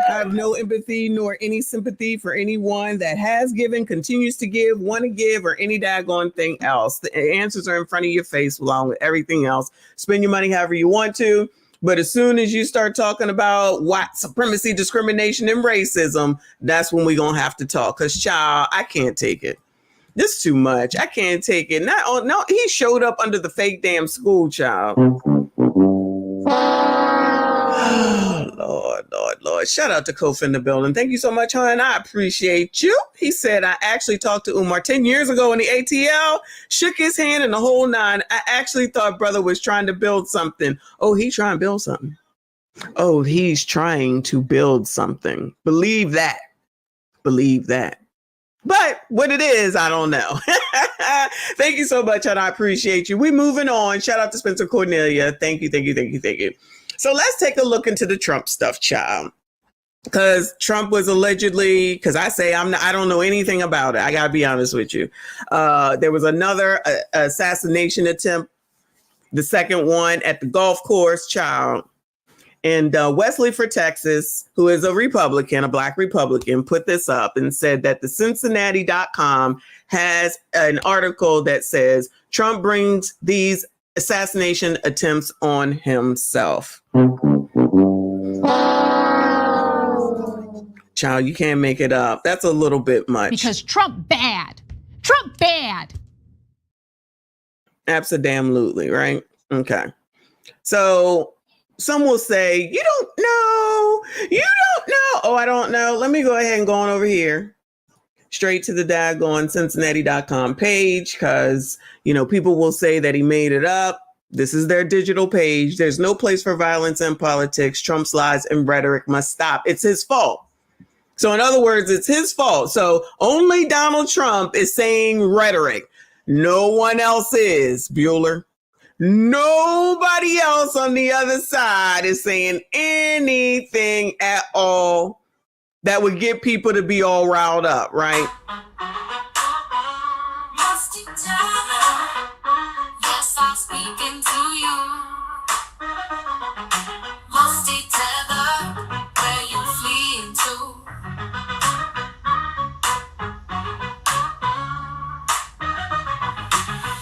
Speaker 1: I have no empathy nor any sympathy for anyone that has given, continues to give, want to give, or any daggone thing else. The answers are in front of your face along with everything else. Spend your money however you want to. But as soon as you start talking about white supremacy, discrimination, and racism, that's when we're going to have to talk. Because, child, I can't take it. This is too much. I can't take it. No, he showed up under the fake damn school, child. Lord. Lord. Shout out to Kofi in the building. Thank you so much, hon. I appreciate you. He said, I actually talked to Umar 10 years ago in the ATL, shook his hand and the whole nine. I actually thought brother was trying to build something. Oh, he's trying to build something. Oh, he's trying to build something. Believe that. Believe that. But what it is, I don't know. Thank you so much, and I appreciate you. We moving on. Shout out to Spencer Cornelia. Thank you, thank you, thank you, thank you. So let's take a look into the Trump stuff, child. Because Trump was allegedly, because I don't know anything about it. I gotta be honest with you. There was another assassination attempt, the second one at the golf course, child. And Wesley for Texas, who is a Republican, a Black Republican, put this up and said that the Cincinnati.com has an article that says Trump brings these assassination attempts on himself. Child, you can't make it up. That's a little bit much.
Speaker 2: Because Trump bad. Trump bad.
Speaker 1: Absolutely, right? Okay. So some will say, you don't know. You don't know. Oh, I don't know. Let me go ahead and go on over here. Straight to the daggone Cincinnati.com page, because, people will say that he made it up. This is their digital page. There's no place for violence in politics. Trump's lies and rhetoric must stop. It's his fault. So in other words, it's his fault. So only Donald Trump is saying rhetoric. No one else is, Bueller. Nobody else on the other side is saying anything at all that would get people to be all riled up, right?
Speaker 3: Yes, I'm speaking to you. Musty tether, where you fleeing to?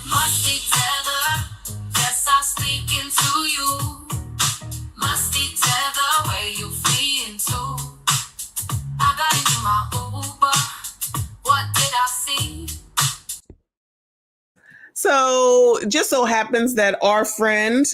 Speaker 3: Musty tether, yes, I'm speaking to you. Musty tether, where you fleeing to? I got into my Uber. What did I see?
Speaker 1: So just so happens that our friend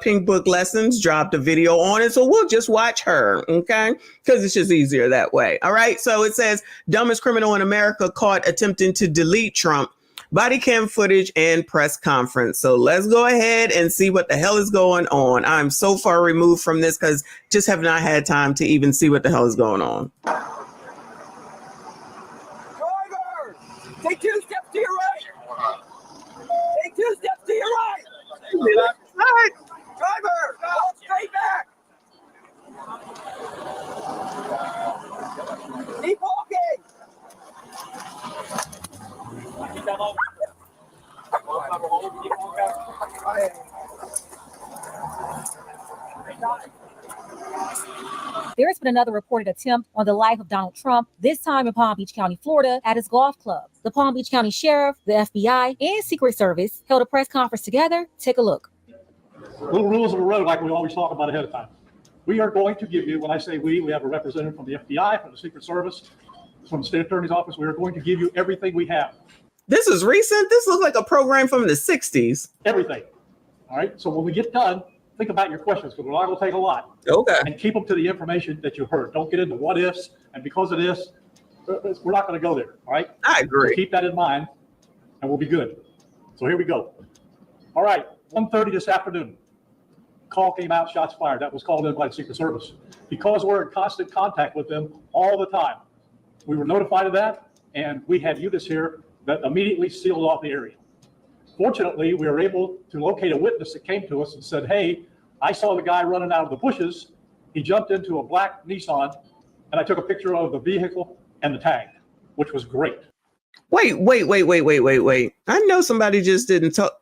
Speaker 1: Pink Book Lessons dropped a video on it. So we'll just watch her, okay? Because it's just easier that way. All right. So it says, dumbest criminal in America caught attempting to delete Trump. Body cam footage and press conference. So let's go ahead and see what the hell is going on. I'm so far removed from this because just have not had time to even see what the hell is going on.
Speaker 13: Driver, take 2 steps to your right. Take 2 steps to your right. Right. Driver, walk straight back. Keep walking.
Speaker 7: There has been another reported attempt on the life of Donald Trump, this time in Palm Beach County, Florida, at his golf club. The Palm Beach County Sheriff, the FBI, and Secret Service held a press conference together. Take a look.
Speaker 23: Little rules of the road, like we always talk about ahead of time. We are going to give you, when I say we have a representative from the FBI, from the Secret Service, from the State Attorney's Office. We are going to give you everything we have.
Speaker 1: This is recent. This looks like a program from the 60s.
Speaker 23: Everything. All right. So when we get done, think about your questions, because we're not going to take a lot.
Speaker 1: Okay.
Speaker 23: And keep them to the information that you heard. Don't get into what ifs. And because of this, we're not going to go there. All right.
Speaker 1: I agree.
Speaker 23: So keep that in mind and we'll be good. So here we go. All right. 1:30 this afternoon. Call came out, shots fired. That was called in by the Secret Service. Because we're in constant contact with them all the time. We were notified of that, and we had units here that immediately sealed off the area. Fortunately, we were able to locate a witness that came to us and said, hey, I saw the guy running out of the bushes. He jumped into a black Nissan, and I took a picture of the vehicle and the tag, which was great.
Speaker 1: Wait. I know somebody just didn't talk.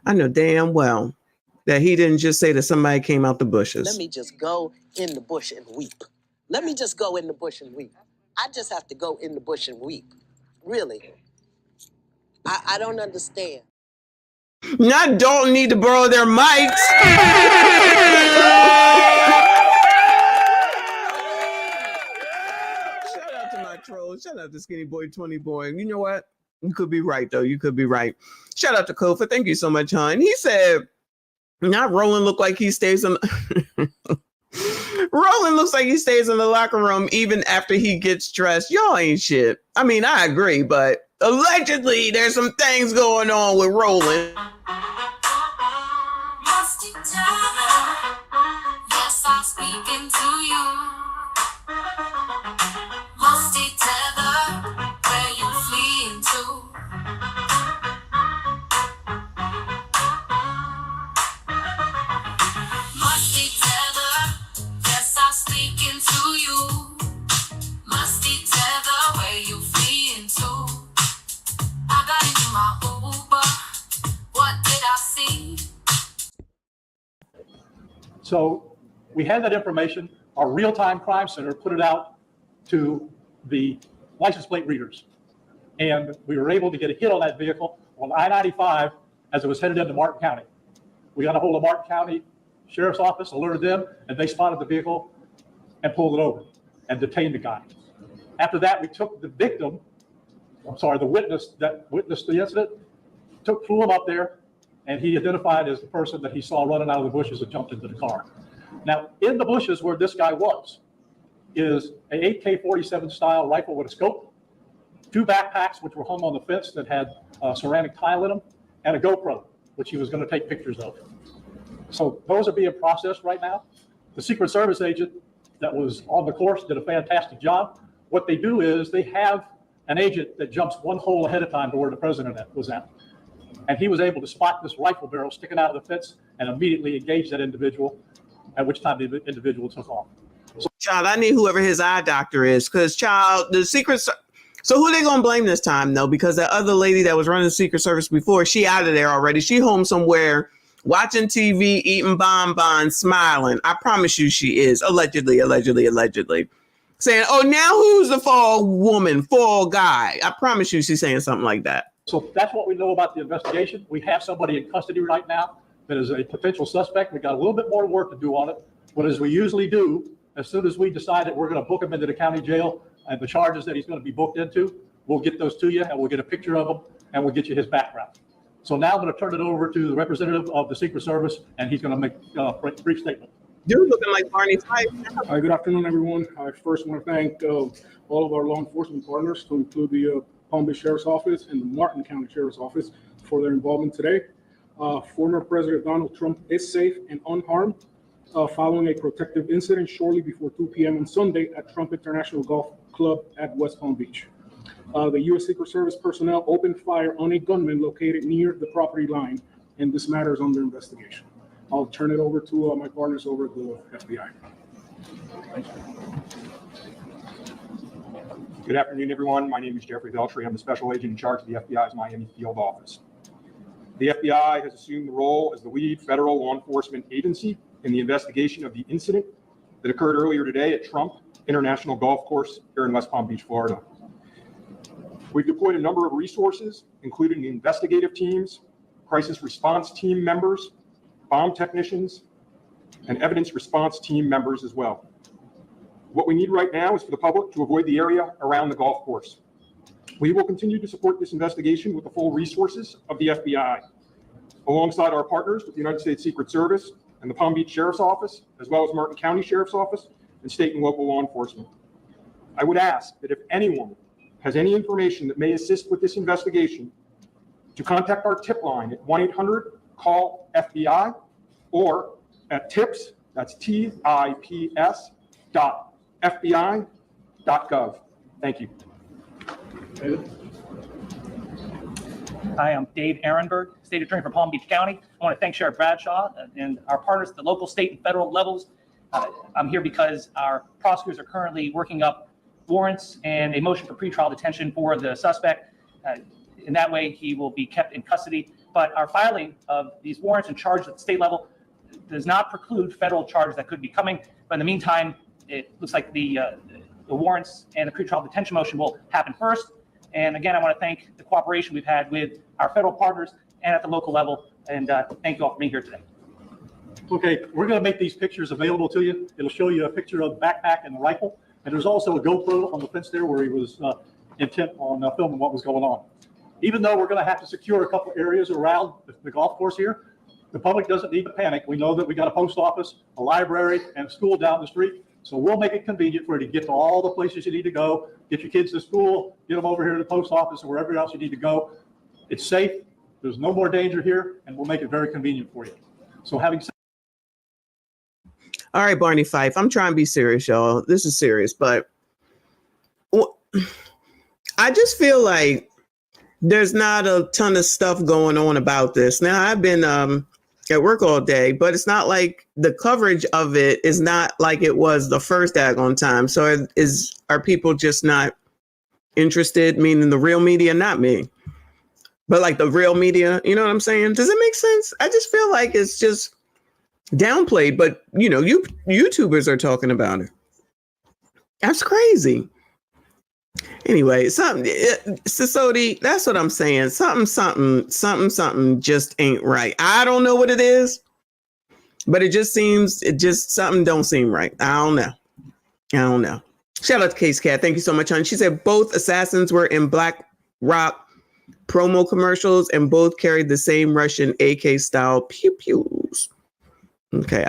Speaker 1: I know damn well that he didn't just say that somebody came out the bushes.
Speaker 24: Let me just go in the bush and weep. Let me just go in the bush and weep. I just have to go in the bush and weep. Really. I don't understand.
Speaker 1: I don't need to borrow their mics. Shout out to my trolls. Shout out to Skinny Boy 20 Boy. You know what? You could be right, though. You could be right. Shout out to Kofa. Thank you so much, hon. He said, not Roland look like he stays on. Roland looks like he stays in the locker room even after he gets dressed. Y'all ain't shit. I mean, I agree, but allegedly there's some things going on with Roland.
Speaker 3: Yes, I'm speaking to you. Musty tether, where you fleeing to? Musty tether, yes, I'm speaking to you. Musty tether, where you fleeing to? I got into my Uber. What did I see?
Speaker 23: So we had that information. Our real-time crime center put it out to the license plate readers. And we were able to get a hit on that vehicle on I-95 as it was headed into Martin County. We got a hold of Martin County Sheriff's Office, alerted them, and they spotted the vehicle and pulled it over and detained the guy. After that, we took the victim, the witness that witnessed the incident, flew him up there, and he identified as the person that he saw running out of the bushes and jumped into the car. Now, in the bushes where this guy was is a AK-47 style rifle with a scope, 2 backpacks which were hung on the fence that had ceramic tile in them, and a GoPro, which he was going to take pictures of. So those are being processed right now. The Secret Service agent that was on the course did a fantastic job. What they do is they have an agent that jumps one hole ahead of time to where the president was at. And he was able to spot this rifle barrel sticking out of the fence and immediately engage that individual, at which time the individual took off.
Speaker 1: Child, I need whoever his eye doctor is, because, child, the Secret Service. So who they gonna blame this time, though? Because that other lady that was running the Secret Service before, she out of there already. She home somewhere watching TV, eating bonbons, smiling. I promise you she is. Allegedly. Saying, oh, now who's the fall woman, fall guy? I promise you she's saying something like that.
Speaker 23: So that's what we know about the investigation. We have somebody in custody right now that is a potential suspect. We got a little bit more work to do on it. But as we usually do, as soon as we decide that we're going to book him into the county jail and the charges that he's going to be booked into, we'll get those to you and we'll get a picture of him and we'll get you his background. So now I'm going to turn it over to the representative of the Secret Service, and he's going to make a brief statement.
Speaker 1: Dude looking like Barney Fife.
Speaker 6: Hi, good afternoon, everyone. I first want to thank all of our law enforcement partners, to include the Palm Beach Sheriff's Office and the Martin County Sheriff's Office, for their involvement today. Former President Donald Trump is safe and unharmed following a protective incident shortly before 2 p.m. on Sunday at Trump International Golf Club at West Palm Beach. The U.S. Secret Service personnel opened fire on a gunman located near the property line, and this matter is under investigation. I'll turn it over to my partners over at the FBI.
Speaker 9: Good afternoon, everyone. My name is Jeffrey Veltri. I'm the special agent in charge of the FBI's Miami field office. The FBI has assumed the role as the lead federal law enforcement agency in the investigation of the incident that occurred earlier today at Trump International Golf Course here in West Palm Beach, Florida. We've deployed a number of resources, including investigative teams, crisis response team members, bomb technicians, and evidence response team members as well. What we need right now is for the public to avoid the area around the golf course. We will continue to support this investigation with the full resources of the FBI, alongside our partners with the United States Secret Service and the Palm Beach Sheriff's Office, as well as Martin County Sheriff's Office and state and local law enforcement. I would ask that if anyone has any information that may assist with this investigation, to contact our tip line at 1-800-CALL-FBI or at tips, that's tips.fbi.gov. Thank you.
Speaker 11: Hi, I'm Dave Ehrenberg, State Attorney for Palm Beach County. I want to thank Sheriff Bradshaw and our partners at the local, state, and federal levels. I'm here because our prosecutors are currently working up warrants and a motion for pretrial detention for the suspect. In that way, he will be kept in custody. But our filing of these warrants and charges at the state level does not preclude federal charges that could be coming. But in the meantime, it looks like the warrants and the pretrial detention motion will happen first. And again, I want to thank the cooperation we've had with our federal partners and at the local level. And thank you all for being here today.
Speaker 23: Okay, we're going to make these pictures available to you. It'll show you a picture of the backpack and the rifle. And there's also a GoPro on the fence there where he was intent on filming what was going on. Even though we're going to have to secure a couple areas around the golf course here, The public doesn't need to panic. We know that we got a post office, a library, and a school down the street. So we'll make it convenient for you to get to all the places you need to go, get your kids to school, get them over here to the post office or wherever else you need to go. It's safe. There's no more danger here, and we'll make it very convenient for you. So having said,
Speaker 1: All right, Barney Fife, I'm trying to be serious, y'all. This is serious, but I just feel like there's not a ton of stuff going on about this. Now, I've been at work all day, but it's not like the coverage of it is not like it was the first daggone time. So are people just not interested, meaning the real media, not me, but like the real media, you know what I'm saying? Does it make sense? I just feel like it's just downplayed, but you know, YouTubers are talking about it. That's crazy. Anyway, Sisodi, that's what I'm saying. Something just ain't right. I don't know what it is, but it just something don't seem right. I don't know. Shout out to Case Cat. Thank you so much, hon. She said both assassins were in Black Rock promo commercials and both carried the same Russian AK style pew pews. Okay,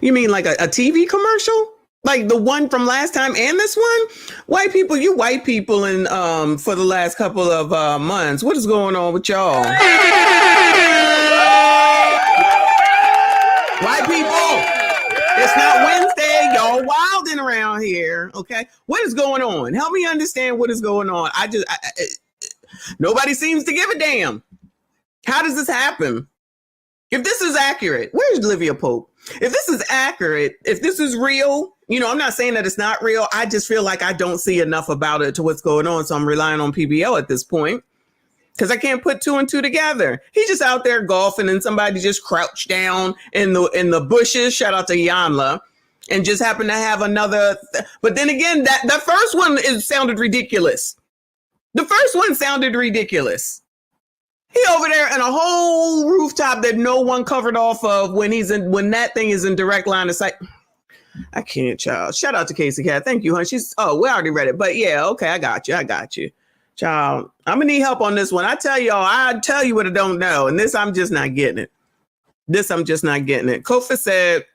Speaker 1: you mean like a TV commercial? Like the one from last time and this one? White people, and for the last couple of months, what is going on with y'all? White people, it's not Wednesday. Y'all wilding around here. Okay, what is going on? Help me understand what is going on. Nobody seems to give a damn. How does this happen? If this is accurate, where's Olivia Pope? If this is accurate, if this is real, you know, I'm not saying that it's not real. I just feel like I don't see enough about it to what's going on. So I'm relying on PBL at this point because I can't put two and two together. He's just out there golfing and somebody just crouched down in the bushes. Shout out to Yanla. And just happened to have another. But then again, that first one sounded ridiculous. The first one sounded ridiculous. He over there in a whole rooftop that no one covered off of when that thing is in direct line of sight. I can't, child. Shout out to Casey Cat. Thank you, hon. We already read it. But yeah, okay, I got you. Child, I'm gonna need help on this one. I tell you what I don't know. And this, I'm just not getting it. Kofa said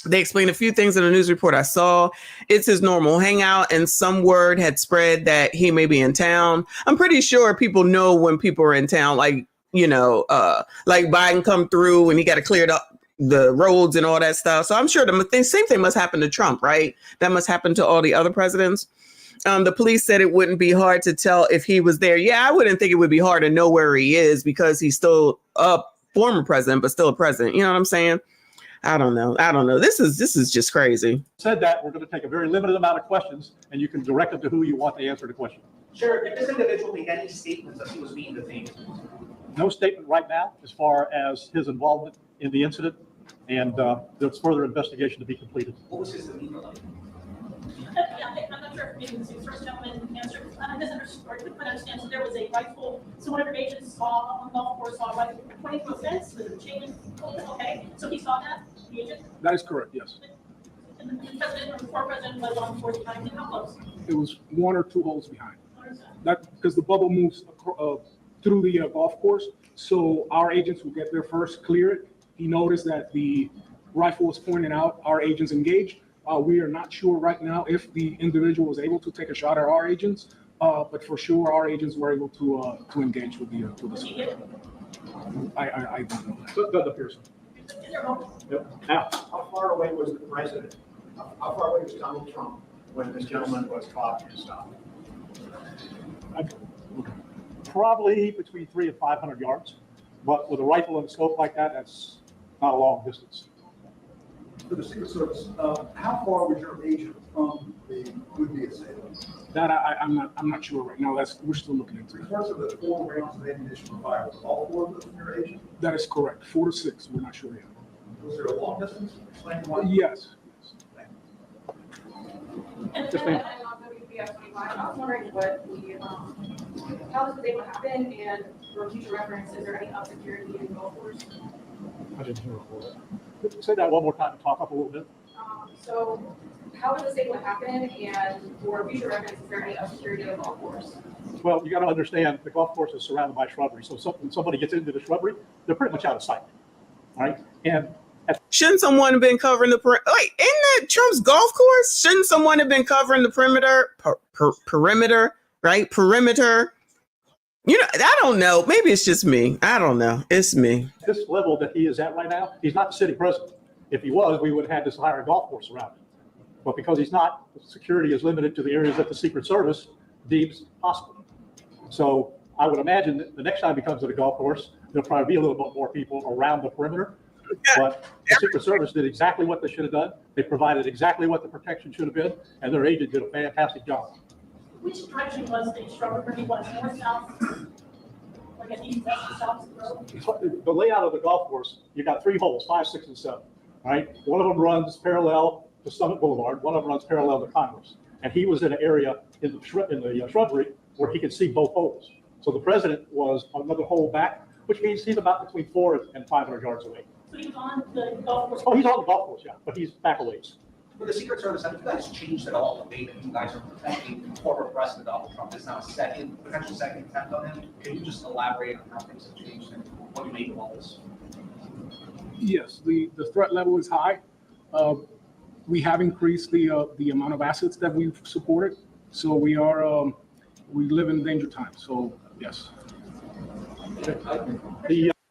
Speaker 1: they explained a few things in a news report I saw. It's his normal hangout, and some word had spread that he may be in town. I'm pretty sure people know when people are in town, like, you know, like Biden come through and he got to clear up the roads and all that stuff. So I'm sure the same thing must happen to Trump, right? That must happen to all the other presidents. The police said it wouldn't be hard to tell if he was there. Yeah, I wouldn't think it would be hard to know where he is because he's still a former president, but still a president. You know what I'm saying? I don't know. This is just crazy.
Speaker 23: Said that, we're going to take a very limited amount of questions, and you can direct them to who you want to answer the question.
Speaker 11: Sure, if this individual made any statements that he was being detained?
Speaker 23: No statement right now as far as his involvement in the incident, and there's further investigation to be completed.
Speaker 11: What was his demeanor like?
Speaker 12: I'm not sure if maybe the first gentleman answered. I misunderstood, or couldn't understand. So there was a rifle. So one of your agents saw on the golf course saw a rifle pointing to a fence with a chain. Okay, so he saw that. The agent.
Speaker 6: That is correct. Yes.
Speaker 12: And the president or the former president was on course behind him. How close?
Speaker 6: It was 1 or 2 holes behind. That because the bubble moves through the golf course. So our agents will get there first, clear it. He noticed that the rifle was pointing out. Our agents engaged. We are not sure right now if the individual was able to take a shot at our agents, but for sure our agents were able to engage with the I don't know that.
Speaker 23: Doesn't appear so.
Speaker 12: Yep.
Speaker 23: Now,
Speaker 14: how far away was the president? How far away was Donald Trump when this gentleman was caught and stopped?
Speaker 23: Probably between 300 and 500 yards, but with a rifle and a scope like that, that's not a long distance.
Speaker 14: For the Secret Service, how far was your agent from the would-be assailant?
Speaker 6: That I'm not sure right now. We're still looking into it.
Speaker 14: In terms of the 4 rounds of ammunition fired, was all 4 of them from your agent?
Speaker 6: That is correct. 4 to 6. We're not sure yet.
Speaker 14: Was there a long distance? Explain why.
Speaker 6: Yes.
Speaker 12: And
Speaker 6: Yes, ma'am.
Speaker 12: I was wondering what how this was able to happen, and for future reference, is there any up security in golf course?
Speaker 23: I didn't hear a whole lot. Say that one more time and talk up a little bit.
Speaker 12: So
Speaker 8: how was this able to happen? And for future reference, is there any obscurity of the golf course?
Speaker 23: Well, you got to understand the golf course is surrounded by shrubbery. So when somebody gets into the shrubbery, they're pretty much out of sight. All right. And
Speaker 1: shouldn't someone have been covering the perimeter? Wait, isn't that Trump's golf course? Shouldn't someone have been covering the perimeter? Perimeter, right? Perimeter. You know, I don't know. Maybe it's just me. I don't know. It's me.
Speaker 23: This level that he is at right now, he's not the city president. If he was, we would have had this entire golf course around him. But because he's not, security is limited to the areas that the Secret Service deems possible. So I would imagine that the next time he comes to the golf course, there'll probably be a little bit more people around the perimeter. But the Secret Service did exactly what they should have done. They provided exactly what the protection should have been, and their agent did a fantastic job.
Speaker 12: Which direction was the shrubbery? Was north, south, like an east, west, south road?
Speaker 23: The layout of the golf course, you got 3 holes, 5, 6, and 7. Right? One of them runs parallel to Summit Boulevard. One of them runs parallel to Congress. And he was in an area in the shrubbery where he could see both holes. So the president was another hole back, which means he's about between 400 and 500 yards away.
Speaker 12: So he was on the golf course?
Speaker 23: Oh, he's on the golf course, yeah, but he's back a ways.
Speaker 15: For the Secret Service, have you guys changed at all the way that you guys are protecting former President Donald Trump? There's now a potential second attempt on him. Can you just elaborate on how things have changed and what you make of all this?
Speaker 6: Yes, the threat level is high. We have increased the amount of assets that we've supported. So we live in danger times. So yes.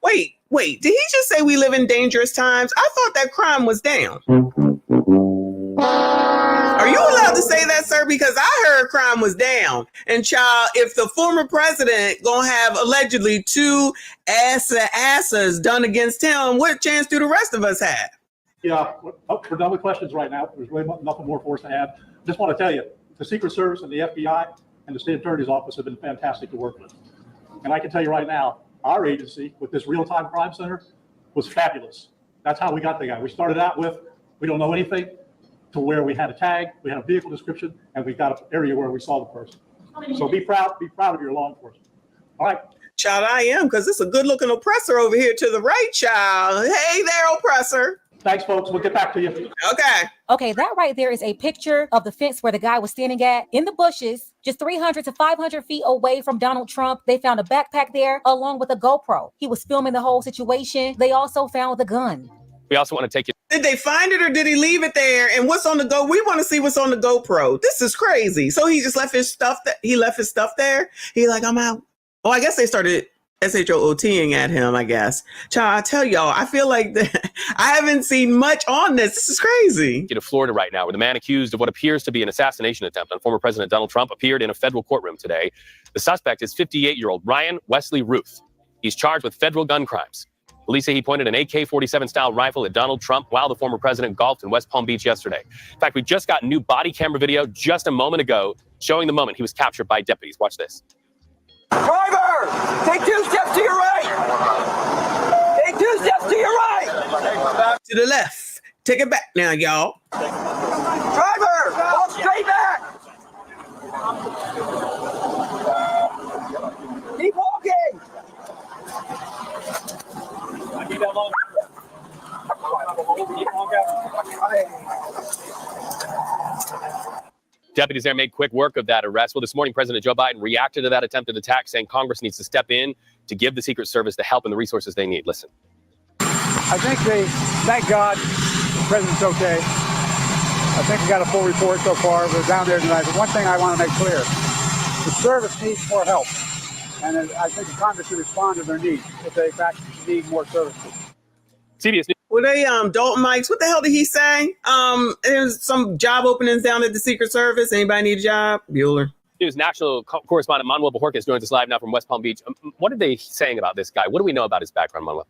Speaker 1: Wait, did he just say we live in dangerous times? I thought that crime was down. Are you allowed to say that, sir? Because I heard crime was down. And child, if the former president gonna have allegedly 2 asses done against him, what chance do the rest of us have?
Speaker 23: Yeah, we're done with questions right now. There's really nothing more for us to add. Just want to tell you, the Secret Service and the FBI and the State Attorney's Office have been fantastic to work with. And I can tell you right now, our agency with this real-time crime center was fabulous. That's how we got the guy. We started out with, we don't know anything, to where we had a tag, we had a vehicle description, and we got an area where we saw the person. So be proud of your law enforcement. All right.
Speaker 1: Child, I am, because it's a good-looking oppressor over here to the right, child. Hey there, oppressor.
Speaker 23: Thanks, folks. We'll get back to you.
Speaker 1: Okay.
Speaker 7: Okay, that right there is a picture of the fence where the guy was standing at in the bushes, just 300 to 500 feet away from Donald Trump. They found a backpack there along with a GoPro. He was filming the whole situation. They also found the gun.
Speaker 18: We also want to take you.
Speaker 1: Did they find it or did he leave it there? And what's on the go? We want to see what's on the GoPro. This is crazy. So he just left his stuff. He left his stuff there. He like, I'm out. Oh, I guess they started SHOOTing at him, I guess. Child, I tell y'all, I feel like I haven't seen much on this. This is crazy.
Speaker 18: To Florida right now, where the man accused of what appears to be an assassination attempt on former President Donald Trump appeared in a federal courtroom today. The suspect is 58-year-old Ryan Wesley Ruth. He's charged with federal gun crimes. Police say he pointed an AK-47 style rifle at Donald Trump while the former president golfed in West Palm Beach yesterday. In fact, we just got new body camera video just a moment ago showing the moment he was captured by deputies. Watch this.
Speaker 13: Driver, take 2 steps to your right. Take 2 steps to your right.
Speaker 1: To the left. Take it back now, y'all.
Speaker 13: Driver, walk straight back. Keep walking.
Speaker 15: I need that long.
Speaker 18: Deputies there made quick work of that arrest. Well, this morning, President Joe Biden reacted to that attempted attack, saying Congress needs to step in to give the Secret Service the help and the resources they need. Listen.
Speaker 16: I think thank God, the president's okay. I think we got a full report so far. We're down there tonight. But one thing I want to make clear, the service needs more help. And I think the Congress should respond to their needs if they in fact need more services.
Speaker 18: CBS News.
Speaker 1: Were they Dalton Mikes? What the hell did he say? There's some job openings down at the Secret Service. Anybody need a job? Bueller.
Speaker 18: News national correspondent Manuel Bojorquez joins us live now from West Palm Beach. What are they saying about this guy? What do we know about his background, Manuel?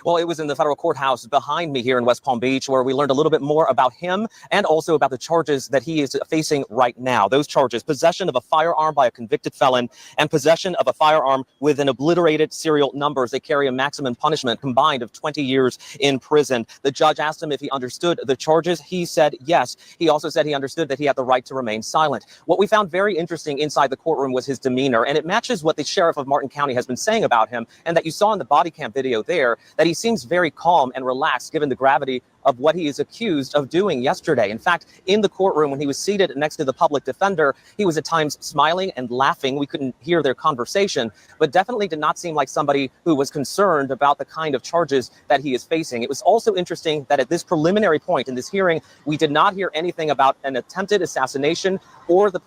Speaker 17: Well, it was in the federal courthouse behind me here in West Palm Beach where we learned a little bit more about him and also about the charges that he is facing right now. Those charges: possession of a firearm by a convicted felon and possession of a firearm with an obliterated serial numbers. They carry a maximum punishment combined of 20 years in prison. The judge asked him if he understood the charges. He said yes. He also said he understood that he had the right to remain silent. What we found very interesting inside the courtroom was his demeanor, and it matches what the sheriff of Martin County has been saying about him and that you saw in the body cam video there, that he seems very calm and relaxed given the gravity of what he is accused of doing yesterday. In fact, in the courtroom, when he was seated next to the public defender, he was at times smiling and laughing. We couldn't hear their conversation, but definitely did not seem like somebody who was concerned about the kind of charges that he is facing. It was also interesting that at this preliminary point in this hearing, we did not hear anything about an attempted assassination or the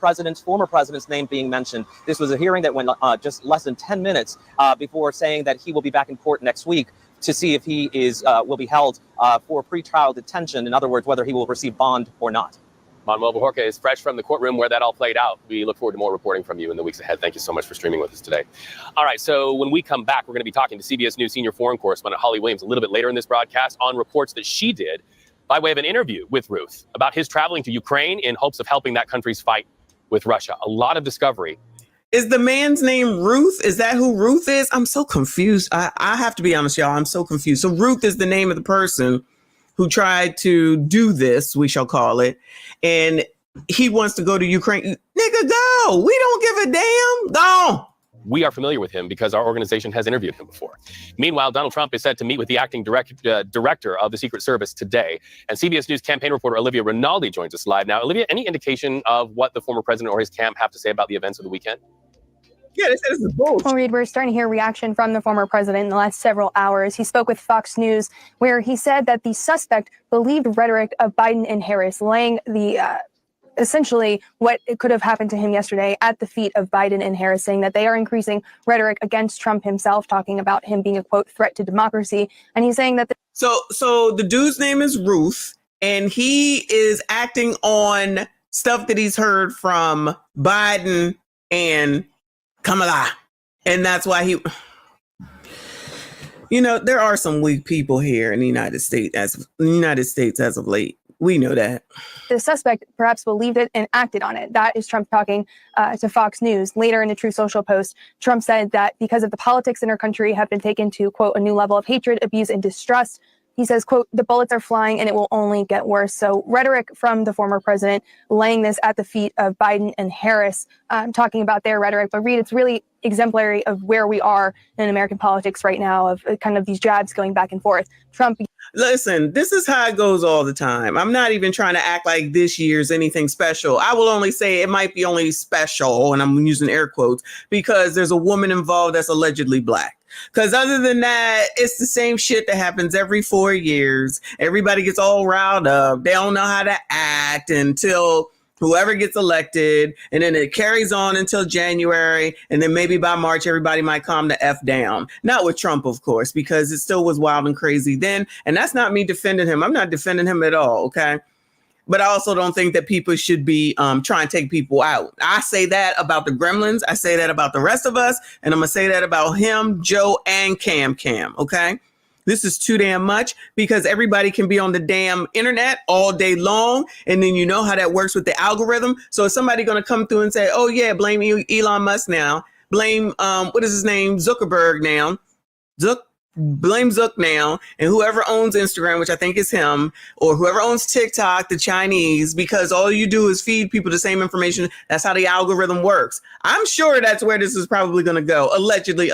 Speaker 17: former president's name being mentioned. This was a hearing that went just less than 10 minutes before saying that he will be back in court next week to see if he will be held for pretrial detention. In other words, whether he will receive bond or not.
Speaker 4: Manuel Bojorquez is fresh from the courtroom where that all played out. We look forward to more reporting from you in the weeks ahead. Thank you so much for streaming with us today. All right, so when we come back, we're going to be talking to CBS News senior foreign correspondent Holly Williams a little bit later in this broadcast on reports that she did by way of an interview with Ruth about his traveling to Ukraine in hopes of helping that country's fight with Russia. A lot of discovery.
Speaker 1: Is the man's name Ruth? Is that who Ruth is? I'm so confused. I have to be honest, y'all. I'm so confused. So Ruth is the name of the person who tried to do this, we shall call it. And he wants to go to Ukraine. Nigga, go. We don't give a damn. Go.
Speaker 4: We are familiar with him because our organization has interviewed him before. Meanwhile, Donald Trump is set to meet with the acting director of the Secret Service today. And CBS News campaign reporter Olivia Rinaldi joins us live now. Olivia, any indication of what the former president or his camp have to say about the events of the weekend?
Speaker 1: Yeah, they said it's a bullshit.
Speaker 5: Well, Reed, we're starting to hear reaction from the former president in the last several hours. He spoke with Fox News, where he said that the suspect believed rhetoric of Biden and Harris, laying the essentially what could have happened to him yesterday at the feet of Biden and Harris, saying that they are increasing rhetoric against Trump himself, talking about him being a, quote, threat to democracy. And he's saying that
Speaker 1: So the dude's name is Ruth, and he is acting on stuff that he's heard from Biden and Kamala. And that's why there are some weak people here in the United States as of late. We know that.
Speaker 5: The suspect perhaps believed it and acted on it. That is Trump talking to Fox News. Later in a Truth Social post, Trump said that because of the politics in our country have been taken to, quote, a new level of hatred, abuse, and distrust. He says, quote, the bullets are flying and it will only get worse. So rhetoric from the former president laying this at the feet of Biden and Harris, talking about their rhetoric. But Reed, it's really exemplary of where we are in American politics right now, of kind of these jabs going back and forth. Trump.
Speaker 1: Listen, this is how it goes all the time. I'm not even trying to act like this year's anything special. I will only say it might be only special, and I'm using air quotes, because there's a woman involved that's allegedly black. Because other than that, it's the same shit that happens every 4 years. Everybody gets all riled up. They don't know how to act until whoever gets elected. And then it carries on until January. And then maybe by March, everybody might calm the F down. Not with Trump, of course, because it still was wild and crazy then. And that's not me defending him. I'm not defending him at all. OK. But I also don't think that people should be trying to take people out. I say that about the Gremlins. I say that about the rest of us. And I'm going to say that about him, Joe, and Cam. OK, this is too damn much because everybody can be on the damn internet all day long. And then you know how that works with the algorithm. So is somebody going to come through and say, oh, yeah, blame Elon Musk now. Blame what is his name? Zuckerberg now. Blame Zuck now, and whoever owns Instagram, which I think is him, or whoever owns TikTok, the Chinese, because all you do is feed people the same information. That's how the algorithm works. I'm sure that's where this is probably going to go. Allegedly.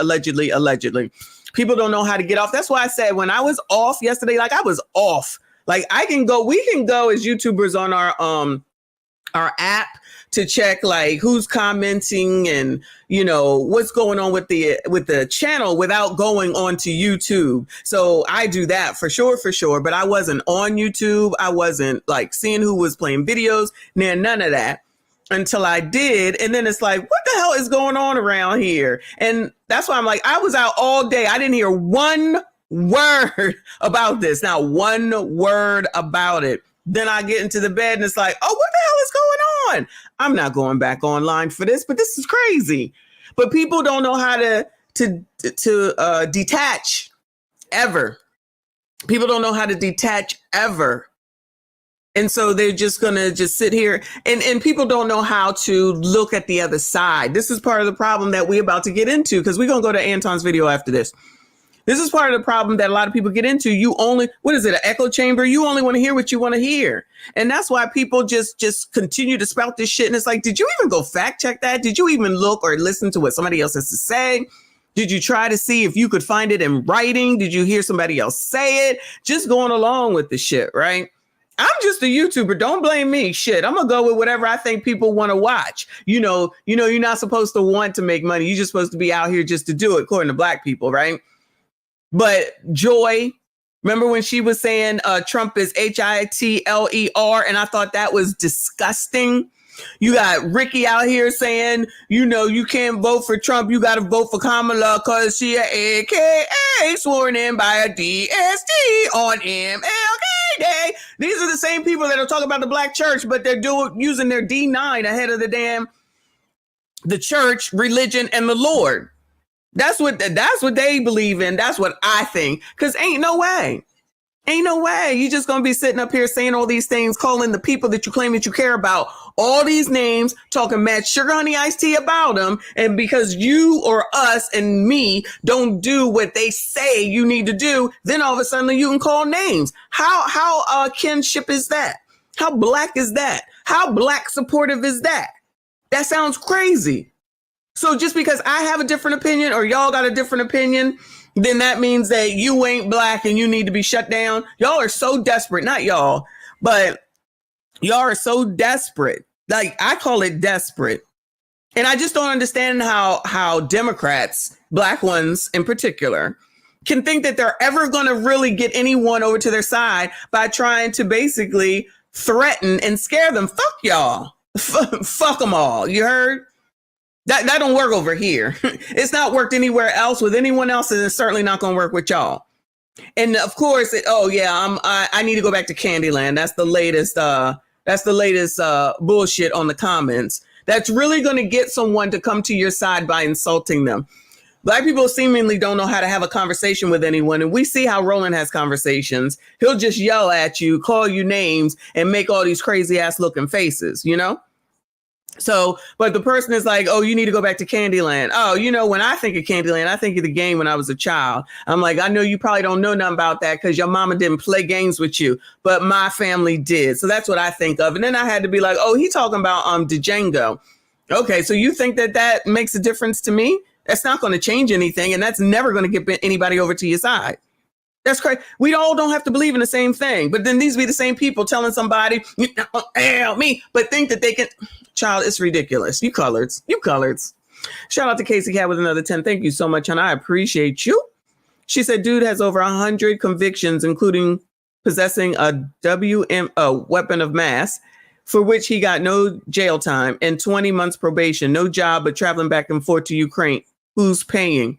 Speaker 1: People don't know how to get off. That's why I said when I was off yesterday, like I was off. Like we can go as YouTubers on our app to check like who's commenting and what's going on with the channel without going onto YouTube. So I do that for sure. But I wasn't on YouTube. I wasn't like seeing who was playing videos. None of that until I did. And then it's like, what the hell is going on around here? And that's why I'm like, I was out all day. I didn't hear one word about this. Not one word about it. Then I get into the bed and it's like, oh, what the hell is going on? I'm not going back online for this, but this is crazy. But people don't know how to detach ever. People don't know how to detach ever. And so they're just going to just sit here and people don't know how to look at the other side. This is part of the problem that we're about to get into because we're going to go to Anton's video after this. This is part of the problem that a lot of people get into. You only, what is it, an echo chamber? You only want to hear what you want to hear. And that's why people just continue to spout this shit. And it's like, did you even go fact check that? Did you even look or listen to what somebody else has to say? Did you try to see if you could find it in writing? Did you hear somebody else say it? Just going along with the shit, right? I'm just a YouTuber. Don't blame me. Shit, I'm gonna go with whatever I think people want to watch. You know, you're not supposed to want to make money. You're just supposed to be out here just to do it, according to Black people, right? But Joy, remember when she was saying Trump is HITLER, and I thought that was disgusting. You got Ricky out here saying, you can't vote for Trump. You got to vote for Kamala because she a AKA sworn in by a DST on MLK Day. These are the same people that are talking about the Black church, but they're using their D9 ahead of the church, religion, and the Lord. That's what they believe in. That's what I think. Because ain't no way. You just going to be sitting up here saying all these things, calling the people that you claim that you care about all these names, talking mad sugar honey iced tea about them. And because you or us and me don't do what they say you need to do, then all of a sudden you can call names. How kinship is that? How Black is that? How Black supportive is that? That sounds crazy. So just because I have a different opinion or y'all got a different opinion, then that means that you ain't Black and you need to be shut down. Y'all are so desperate. Not y'all, but y'all are so desperate. Like, I call it desperate. And I just don't understand how Democrats, Black ones in particular, can think that they're ever going to really get anyone over to their side by trying to basically threaten and scare them. Fuck y'all. Fuck them all. You heard? That don't work over here. It's not worked anywhere else with anyone else, and it's certainly not going to work with y'all. And of course, I need to go back to Candyland. That's the latest. Bullshit on the comments. That's really going to get someone to come to your side by insulting them. Black people seemingly don't know how to have a conversation with anyone, and we see how Roland has conversations. He'll just yell at you, call you names, and make all these crazy ass looking faces. So, but the person is like, oh, you need to go back to Candyland. Oh, when I think of Candyland, I think of the game when I was a child. I'm like, I know you probably don't know nothing about that because your mama didn't play games with you, but my family did. So that's what I think of. And then I had to be like, oh, he talking about Django. Okay, so you think that makes a difference to me? That's not going to change anything. And that's never going to get anybody over to your side. That's crazy. We all don't have to believe in the same thing. But then these be the same people telling somebody, help me, but think that they can. Child, it's ridiculous. You coloreds. Shout out to Casey Cat with another 10. Thank you so much, and I appreciate you. She said, dude has over 100 convictions, including possessing a weapon of mass, for which he got no jail time and 20 months probation, no job, but traveling back and forth to Ukraine. Who's paying?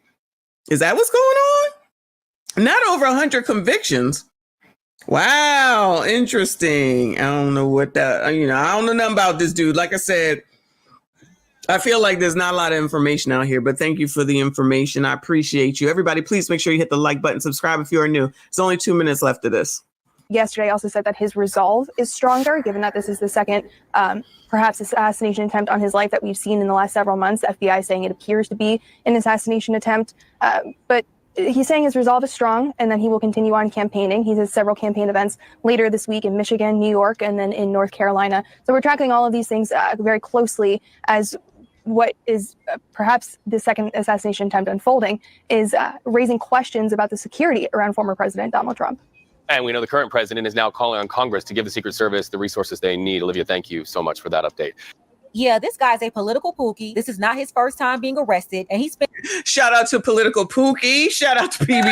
Speaker 1: Is that what's going on? Not over 100 convictions. Wow, interesting. I don't know what that, I don't know nothing about this dude. Like I said, I feel like there's not a lot of information out here, but thank you for the information. I appreciate you. Everybody, please make sure you hit the like button, subscribe if you are new. There's only 2 minutes left of this.
Speaker 5: Yesterday also said that his resolve is stronger, given that this is the second, perhaps assassination attempt on his life that we've seen in the last several months. The FBI saying it appears to be an assassination attempt, but he's saying his resolve is strong and that he will continue on campaigning. He has several campaign events later this week in Michigan, New York, and then in North Carolina. So we're tracking all of these things very closely as what is perhaps the second assassination attempt unfolding is raising questions about the security around former President Donald Trump.
Speaker 4: And we know the current president is now calling on Congress to give the Secret Service the resources they need. Olivia, thank you so much for that update.
Speaker 7: Yeah, this guy's a political pookie. This is not his first time being arrested. And he's been.
Speaker 1: Shout out to political pookie. Shout out to PBL.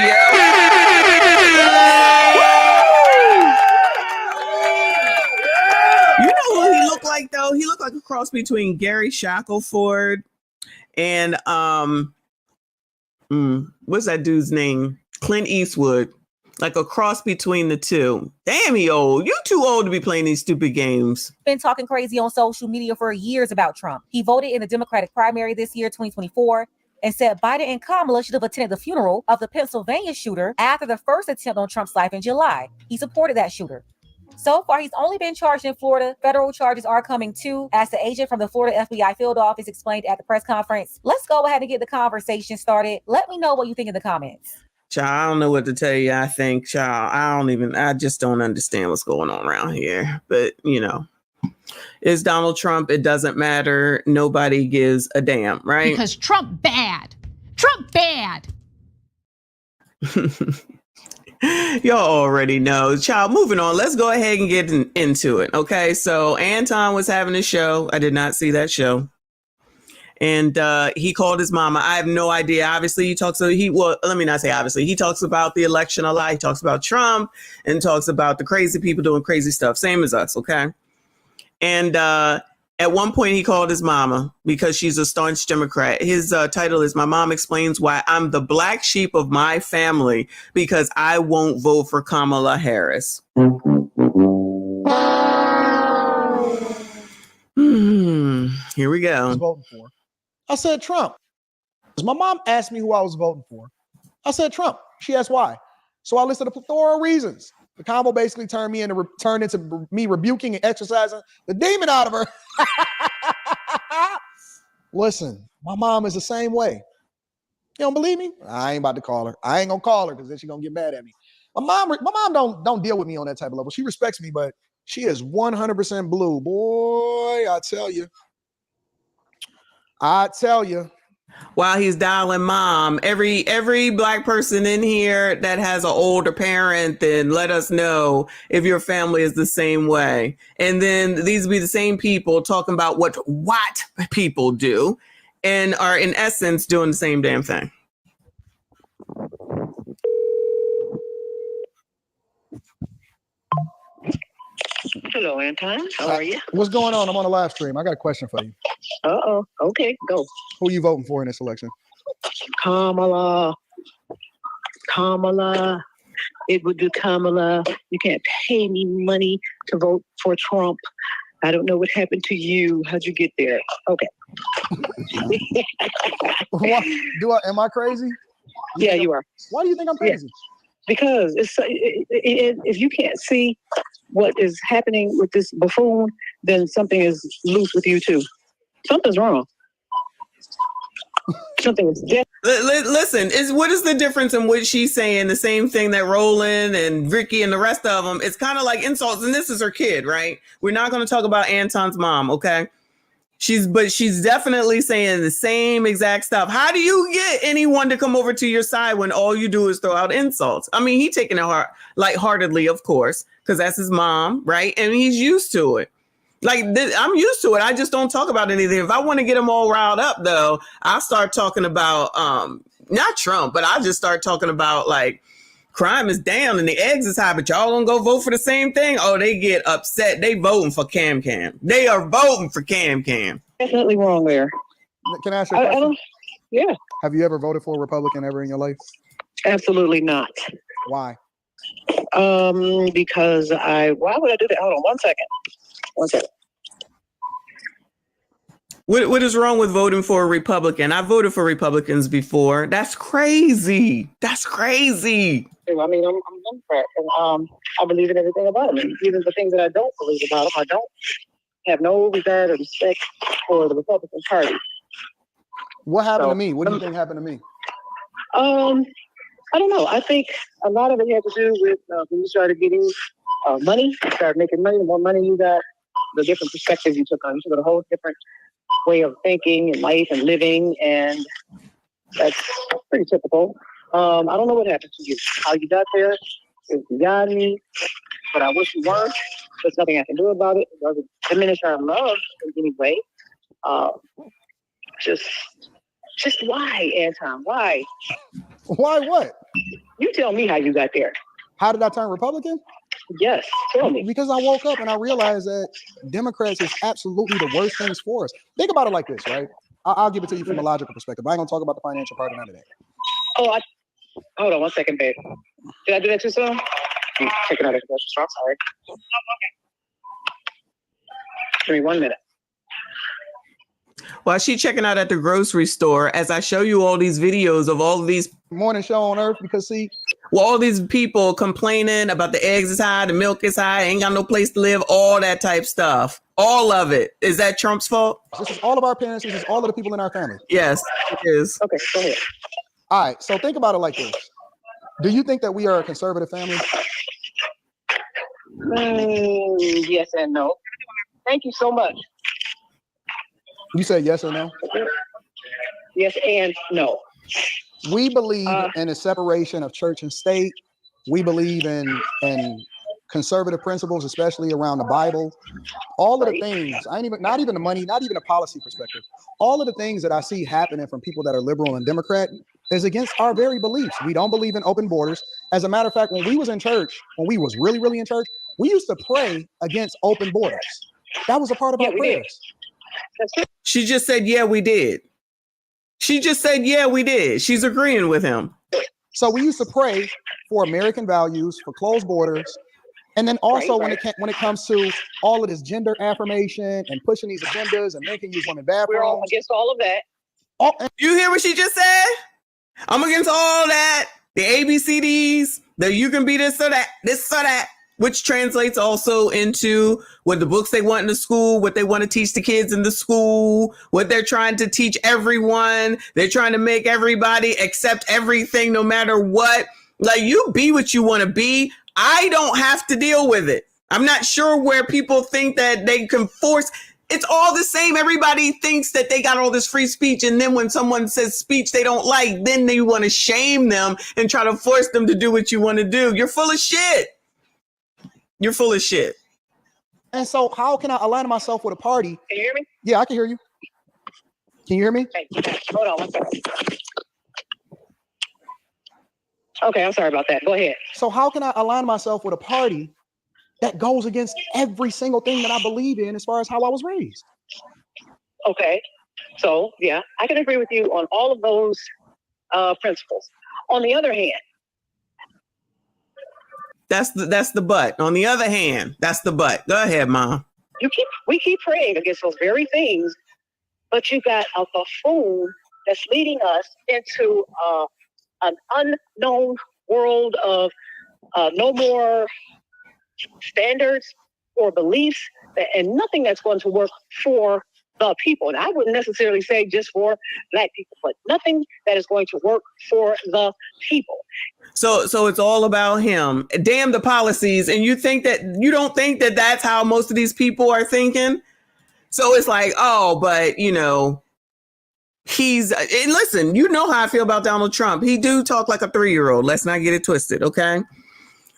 Speaker 1: You know who he looked like, though? He looked like a cross between Gary Shackelford and what's that dude's name? Clint Eastwood. Like a cross between the two. Damn, he old. You too old to be playing these stupid games.
Speaker 7: Been talking crazy on social media for years about Trump. He voted in the Democratic primary this year, 2024, and said Biden and Kamala should have attended the funeral of the Pennsylvania shooter after the first attempt on Trump's life in July. He supported that shooter. So far, he's only been charged in Florida. Federal charges are coming too, as the agent from the Florida FBI field office explained at the press conference. Let's go ahead and get the conversation started. Let me know what you think in the comments.
Speaker 1: Child, I don't know what to tell you. I think, child, I just don't understand what's going on around here. But, it's Donald Trump. It doesn't matter. Nobody gives a damn, right?
Speaker 2: Because Trump bad. Trump bad.
Speaker 1: Y'all already know. Child, moving on. Let's go ahead and get into it. Okay, so Anton was having a show. I did not see that show. And he called his mama. I have no idea. Obviously, he talks. Let me not say obviously. He talks about the election a lot. He talks about Trump and talks about the crazy people doing crazy stuff. Same as us, okay? And at one point, he called his mama because she's a staunch Democrat. His title is "My Mom Explains Why I'm the Black Sheep of My Family Because I Won't Vote for Kamala Harris." Here we go.
Speaker 10: Voting for. I said Trump. Because my mom asked me who I was voting for. I said Trump. She asked why. So I listed a plethora of reasons. The combo basically turned into me rebuking and exercising the demon out of her. Listen, my mom is the same way. You don't believe me? I ain't about to call her. I ain't gonna call her because then she's gonna get mad at me. My mom don't deal with me on that type of level. She respects me, but she is 100% blue. Boy, I tell you.
Speaker 1: While he's dialing mom, every Black person in here that has an older parent, then let us know if your family is the same way. And then these be the same people talking about what people do and are in essence doing the same damn thing.
Speaker 20: Hello, Anton. How are you?
Speaker 10: What's going on? I'm on a live stream. I got a question for you.
Speaker 20: Uh-oh. Okay, go.
Speaker 10: Who are you voting for in this election?
Speaker 20: Kamala. It would be Kamala. You can't pay me money to vote for Trump. I don't know what happened to you. How'd you get there? Okay.
Speaker 10: Am I crazy?
Speaker 20: Yeah, you are.
Speaker 10: Why do you think I'm crazy?
Speaker 20: Yeah. Because if you can't see what is happening with this buffoon, then something is loose with you too. Something's wrong. Something is dead.
Speaker 1: Listen, what is the difference in what she's saying? The same thing that Roland and Ricky and the rest of them. It's kind of like insults, and this is her kid, right? We're not going to talk about Anton's mom, okay? She's definitely saying the same exact stuff. How do you get anyone to come over to your side when all you do is throw out insults? I mean, he's taking it lightheartedly, of course, because that's his mom, right? And he's used to it. I'm used to it. I just don't talk about anything. If I want to get them all riled up, though, I'll start talking about not Trump, but I'll just start talking about like crime is down and the eggs is high, but y'all gonna go vote for the same thing? Oh, they get upset. They voting for Cam. They are voting for Cam.
Speaker 20: Definitely wrong there.
Speaker 10: Can I ask you a question?
Speaker 20: Yeah.
Speaker 10: Have you ever voted for a Republican ever in your life?
Speaker 20: Absolutely not.
Speaker 10: Why?
Speaker 20: Because why would I do that? Hold on one second.
Speaker 1: What is wrong with voting for a Republican? I voted for Republicans before. That's crazy.
Speaker 20: I mean, I'm a Democrat, and I believe in everything about them. And even the things that I don't believe about them, I don't have no regard or respect for the Republican Party.
Speaker 10: What happened to me? What do you think happened to me?
Speaker 20: I don't know. I think a lot of it had to do with when you started getting money, started making money. The more money you got, the different perspectives you took on. You took a whole different way of thinking and life and living, and that's pretty typical. I don't know what happened to you, how you got there. It's beyond me, but I wish you weren't. There's nothing I can do about it. It doesn't diminish our love in any way. Just why, Anton? Why?
Speaker 10: Why what?
Speaker 20: You tell me how you got there.
Speaker 10: How did I turn Republican?
Speaker 20: Yes, tell me.
Speaker 10: Because I woke up and I realized that Democrats is absolutely the worst things for us. Think about it like this, right? I'll give it to you from a logical perspective. I ain't gonna talk about the financial part of none of that.
Speaker 20: Oh, hold on one second, babe. Did I do that too soon? I'm checking out a commercial, so I'm sorry. Give me 1 minute.
Speaker 1: While she's checking out at the grocery store, as I show you all these videos of all of these
Speaker 10: morning show on earth, because
Speaker 1: all these people complaining about the eggs is high, the milk is high, ain't got no place to live, all that type stuff. All of it. Is that Trump's fault?
Speaker 10: This is all of our parents. This is all of the people in our family.
Speaker 1: Yes, it is.
Speaker 20: Okay, go ahead.
Speaker 10: All right, so think about it like this. Do you think that we are a conservative family?
Speaker 20: Yes and no. Thank you so much.
Speaker 10: You said yes or no?
Speaker 20: Yes and no.
Speaker 10: We believe in a separation of church and state. We believe in conservative principles, especially around the Bible. All of the things, not even the money, not even a policy perspective. All of the things that I see happening from people that are liberal and Democrat is against our very beliefs. We don't believe in open borders. As a matter of fact, when we was in church, when we was really, really in church, we used to pray against open borders. That was a part of our prayers.
Speaker 1: She just said, yeah, we did. She just said, yeah, we did. She's agreeing with him.
Speaker 10: So we used to pray for American values, for closed borders. And then also when it comes to all of this gender affirmation and pushing these agendas and making use women bathrooms.
Speaker 20: We're all against all of that.
Speaker 1: You hear what she just said? I'm against all that. The ABCDs, the you can be this or that, which translates also into what the books they want in the school, what they want to teach the kids in the school, what they're trying to teach everyone. They're trying to make everybody accept everything, no matter what. Like, you be what you want to be. I don't have to deal with it. I'm not sure where people think that they can force. It's all the same. Everybody thinks that they got all this free speech. And then when someone says speech they don't like, then they want to shame them and try to force them to do what you want to do. You're full of shit. You're full of shit.
Speaker 10: And so how can I align myself with a party?
Speaker 20: Can you hear me?
Speaker 10: Yeah, I can hear you. Can you hear me?
Speaker 20: Okay, hold on one second. Okay, I'm sorry about that. Go ahead.
Speaker 10: So how can I align myself with a party that goes against every single thing that I believe in as far as how I was raised?
Speaker 20: Okay, so yeah, I can agree with you on all of those principles. On the other hand,
Speaker 1: that's the but. On the other hand, that's the but. Go ahead, Mom.
Speaker 20: We keep praying against those very things, but you got a buffoon that's leading us into an unknown world of no more standards or beliefs, and nothing that's going to work for the people. And I wouldn't necessarily say just for Black people, but nothing that is going to work for the people.
Speaker 1: So it's all about him. Damn the policies. And you don't think that that's how most of these people are thinking? So it's like, oh, but and listen, you know how I feel about Donald Trump. He do talk like a 3-year-old. Let's not get it twisted, okay?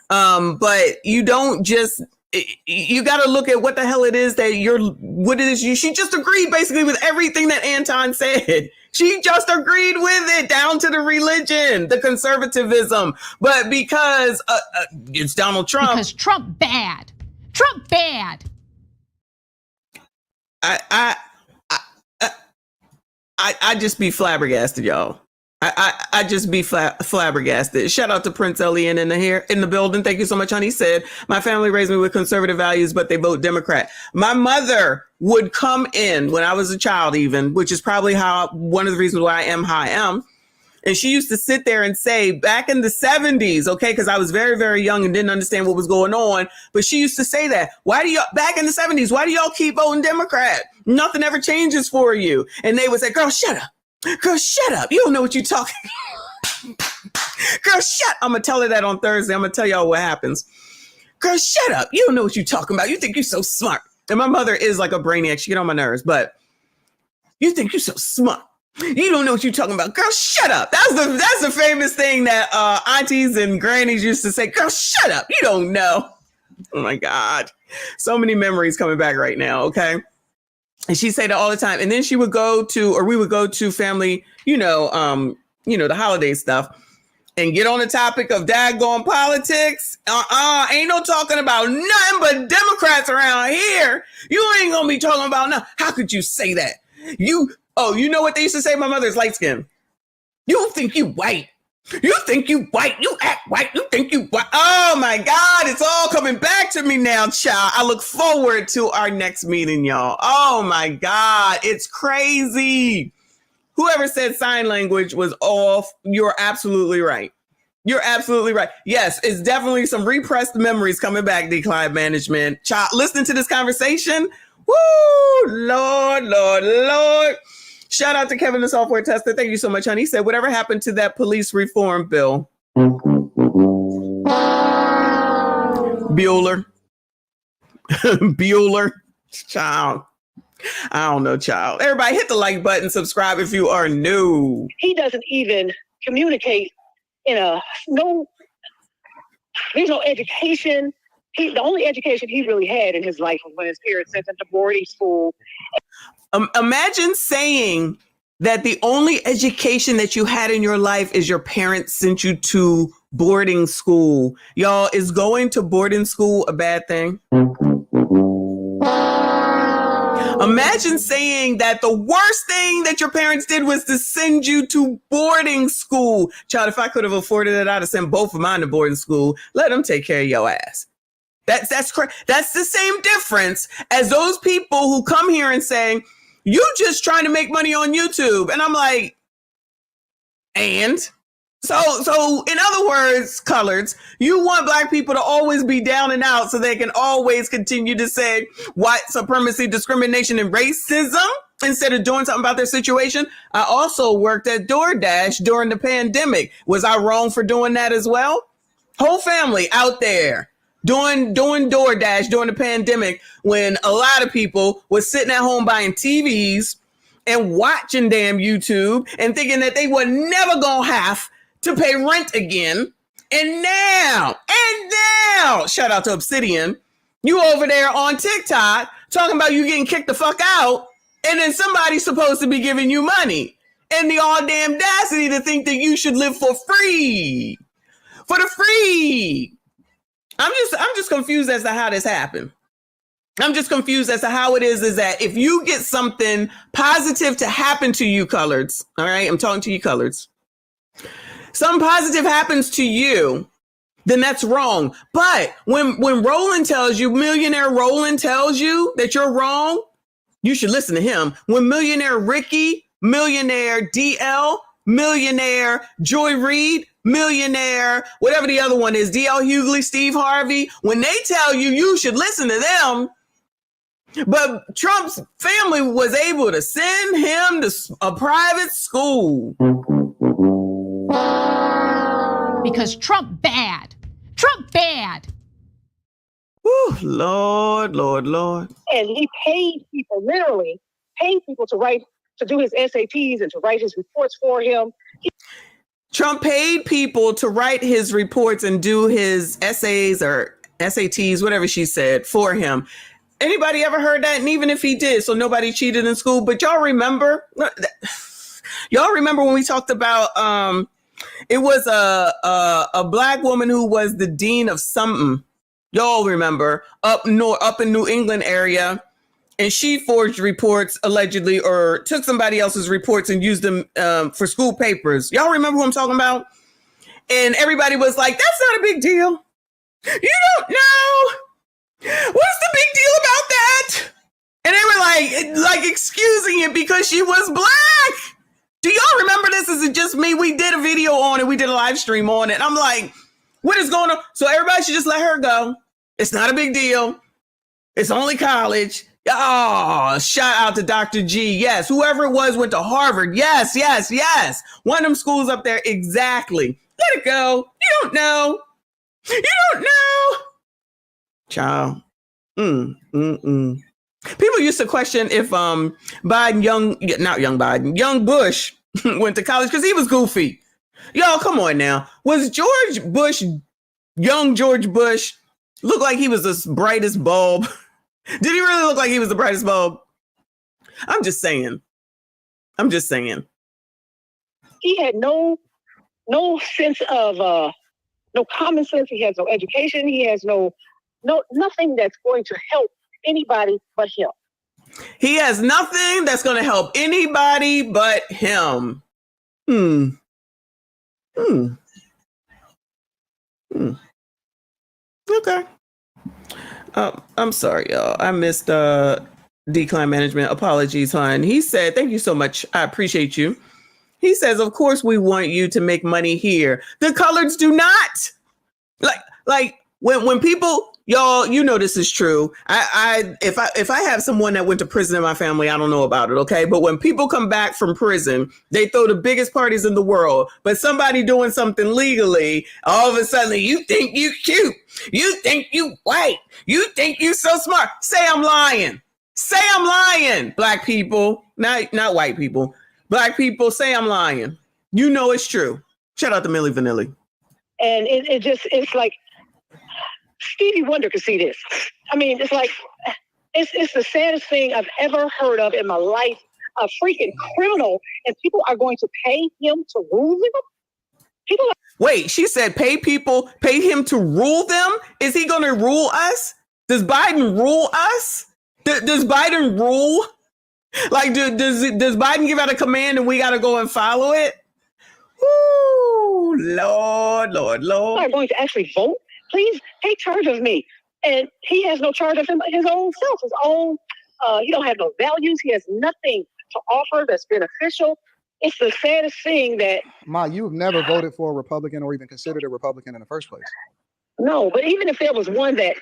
Speaker 1: But you don't just, you got to look at what the hell it is that she just agreed basically with everything that Anton said. She just agreed with it down to the religion, the conservatism. But because it's Donald Trump.
Speaker 2: Because Trump bad. Trump bad.
Speaker 1: I just be flabbergasted, y'all. I just be flabbergasted. Shout out to Prince Elian in the building. Thank you so much, honey. He said, my family raised me with conservative values, but they vote Democrat. My mother would come in when I was a child even, which is probably one of the reasons why I am how I am. And she used to sit there and say, back in the 70s, okay, because I was very, very young and didn't understand what was going on. But she used to say that, back in the 70s, why do y'all keep voting Democrat? Nothing ever changes for you. And they would say, girl, shut up. Girl, shut up. You don't know what you're talking about. Girl, shut. I'm going to tell her that on Thursday. I'm going to tell y'all what happens. Girl, shut up. You don't know what you're talking about. You think you're so smart. And my mother is like a brainiac. She get on my nerves, but you think you're so smart. You don't know what you're talking about. Girl, shut up. That's the famous thing that aunties and grannies used to say. Girl, shut up. You don't know. Oh my God. So many memories coming back right now. Okay. And she said that all the time. And then we would go to family, the holiday stuff and get on the topic of daggone politics. Ain't no talking about nothing but Democrats around here. You ain't gonna be talking about nothing. How could you say that? You know what they used to say? My mother's light skin. You think you white. You think you white. You act white. You think you white. Oh my God. It's all coming back to me now, child. I look forward to our next meeting, y'all. Oh my God. It's crazy. Whoever said sign language was off. You're absolutely right. You're absolutely right. Yes, it's definitely some repressed memories coming back, decline management. Child, listening to this conversation. Woo, Lord, Lord, Lord. Shout out to Kevin, the software tester. Thank you so much, honey. He said, whatever happened to that police reform bill? Bueller. Bueller. Child. I don't know, child. Everybody hit the like button, subscribe if you are new.
Speaker 20: He doesn't even communicate there's no education. The only education he really had in his life was when his parents sent him to boarding school.
Speaker 1: Imagine saying that the only education that you had in your life is your parents sent you to boarding school. Y'all, is going to boarding school a bad thing? Imagine saying that the worst thing that your parents did was to send you to boarding school. Child, if I could have afforded it, I'd have sent both of mine to boarding school. Let them take care of your ass. That's the same difference as those people who come here and say, you just trying to make money on YouTube. And I'm like, and? So in other words, coloreds, you want black people to always be down and out so they can always continue to say white supremacy, discrimination, and racism instead of doing something about their situation. I also worked at DoorDash during the pandemic. Was I wrong for doing that as well? Whole family out there doing DoorDash during the pandemic when a lot of people was sitting at home buying TVs and watching damn YouTube and thinking that they were never gonna have to pay rent again. And now, shout out to Obsidian, you over there on TikTok talking about you getting kicked the fuck out, and then somebody's supposed to be giving you money. And the all damn audacity to think that you should live for free. For the free. I'm just confused as to how this happened. I'm just confused as to how it is that if you get something positive to happen to you, coloreds, all right, I'm talking to you, coloreds. Something positive happens to you, then that's wrong. But when Roland tells you, millionaire Roland tells you that you're wrong, you should listen to him. When millionaire Ricky, millionaire DL, millionaire Joy Reid, millionaire, whatever the other one is, DL Hughley, Steve Harvey, when they tell you, you should listen to them. But Trump's family was able to send him to a private school.
Speaker 2: Because Trump bad. Trump bad.
Speaker 1: Whew, Lord.
Speaker 20: And he paid people, literally paid people to do his SATs and to write his reports for him.
Speaker 1: Trump paid people to write his reports and do his essays or SATs, whatever she said, for him. Anybody ever heard that? And even if he did, so nobody cheated in school. But y'all remember when we talked about it was a black woman who was the dean of something. Y'all remember up in New England area, and she forged reports allegedly, or took somebody else's reports and used them for school papers. Y'all remember who I'm talking about? And everybody was like, "That's not a big deal. You don't know. What's the big deal about that?" And they were like excusing it because she was black. Do y'all remember this? Is it just me? We did a video on it. We did a live stream on it. I'm like, what is going on? So everybody should just let her go. It's not a big deal. It's only college. Oh, shout out to Dr. G. Yes. Whoever it was went to Harvard. Yes. One of them schools up there. Exactly. Let it go. You don't know. Child. People used to question if young Bush went to college because he was goofy. Y'all, come on now. Was young George Bush, look like he was the brightest bulb? Did he really look like he was the brightest bulb? I'm just saying.
Speaker 20: He had no sense of no common sense. He has no education. He has nothing that's going to help anybody but him.
Speaker 1: He has nothing that's going to help anybody but him. Okay. I'm sorry, y'all. I missed decline management. Apologies, hon. He said, thank you so much. I appreciate you. He says, of course we want you to make money here. The coloreds do not. Like when people, y'all, you know this is true. If I have someone that went to prison in my family, I don't know about it, okay? But when people come back from prison, they throw the biggest parties in the world. But somebody doing something legally, all of a sudden, you think you cute. You think you white. You think you so smart. Say I'm lying. Say I'm lying, black people. Not white people. Black people, say I'm lying. You know it's true. Shout out to Milli Vanilli.
Speaker 20: And it's like Stevie Wonder could see this. I mean, it's like, it's the saddest thing I've ever heard of in my life. A freaking criminal, and people are going to pay him to rule them?
Speaker 1: Wait, she said pay him to rule them? Is he going to rule us? Does Biden rule us? Does Biden rule? Like, does Biden give out a command and we got to go and follow it? Ooh, Lord.
Speaker 20: People are going to actually vote? Please take charge of me. And he has no charge of his own self, his own. He don't have no values. He has nothing to offer that's beneficial. It's the saddest thing that...
Speaker 10: Ma, you've never voted for a Republican or even considered a Republican in the first place.
Speaker 20: No, but even if there was one that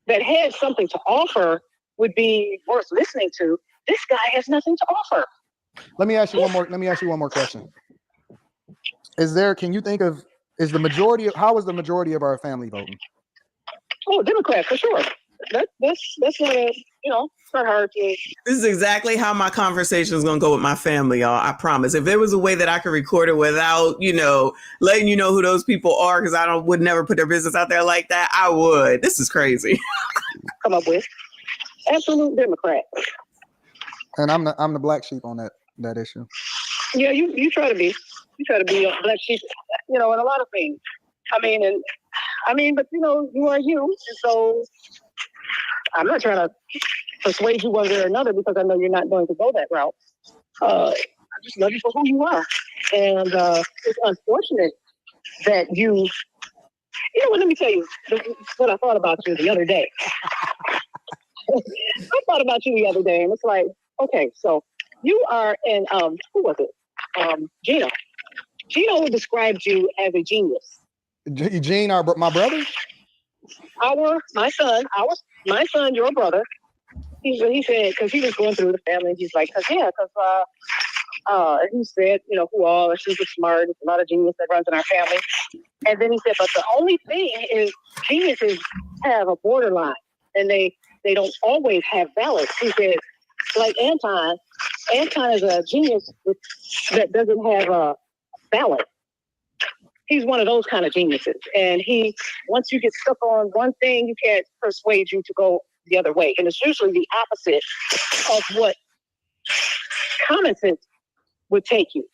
Speaker 20: had something to offer, would be worth listening to, this guy has nothing to offer.
Speaker 10: Let me ask you one more question. Can you think of, how is the majority of our family voting?
Speaker 20: Oh, Democrat, for sure. That's not not hard to.
Speaker 1: This is exactly how my conversation is going to go with my family, y'all. I promise. If there was a way that I could record it without, letting you know who those people are, because I would never put their business out there like that, I would. This is crazy.
Speaker 20: Come up with absolute Democrat.
Speaker 10: And I'm the black sheep on that issue.
Speaker 20: Yeah, you try to be. You try to be a black sheep, in a lot of things. But you are you, and so I'm not trying to persuade you one way or another because I know you're not going to go that route. I just love you for who you are, and it's unfortunate that you. Let me tell you what I thought about you the other day. I thought about you the other day, and it's like, okay, so you are in who was it? Gino. Gino described you as a genius.
Speaker 10: Gene, my brother?
Speaker 20: My son, your brother. He said, because he was going through the family, he's like, he said, who all are super smart, it's a lot of genius that runs in our family. And then he said, but the only thing is geniuses have a borderline, and they don't always have balance. He said, like Anton is a genius that doesn't have a balance. He's one of those kind of geniuses. And once you get stuck on one thing, you can't persuade you to go the other way. And it's usually the opposite of what common sense would take you.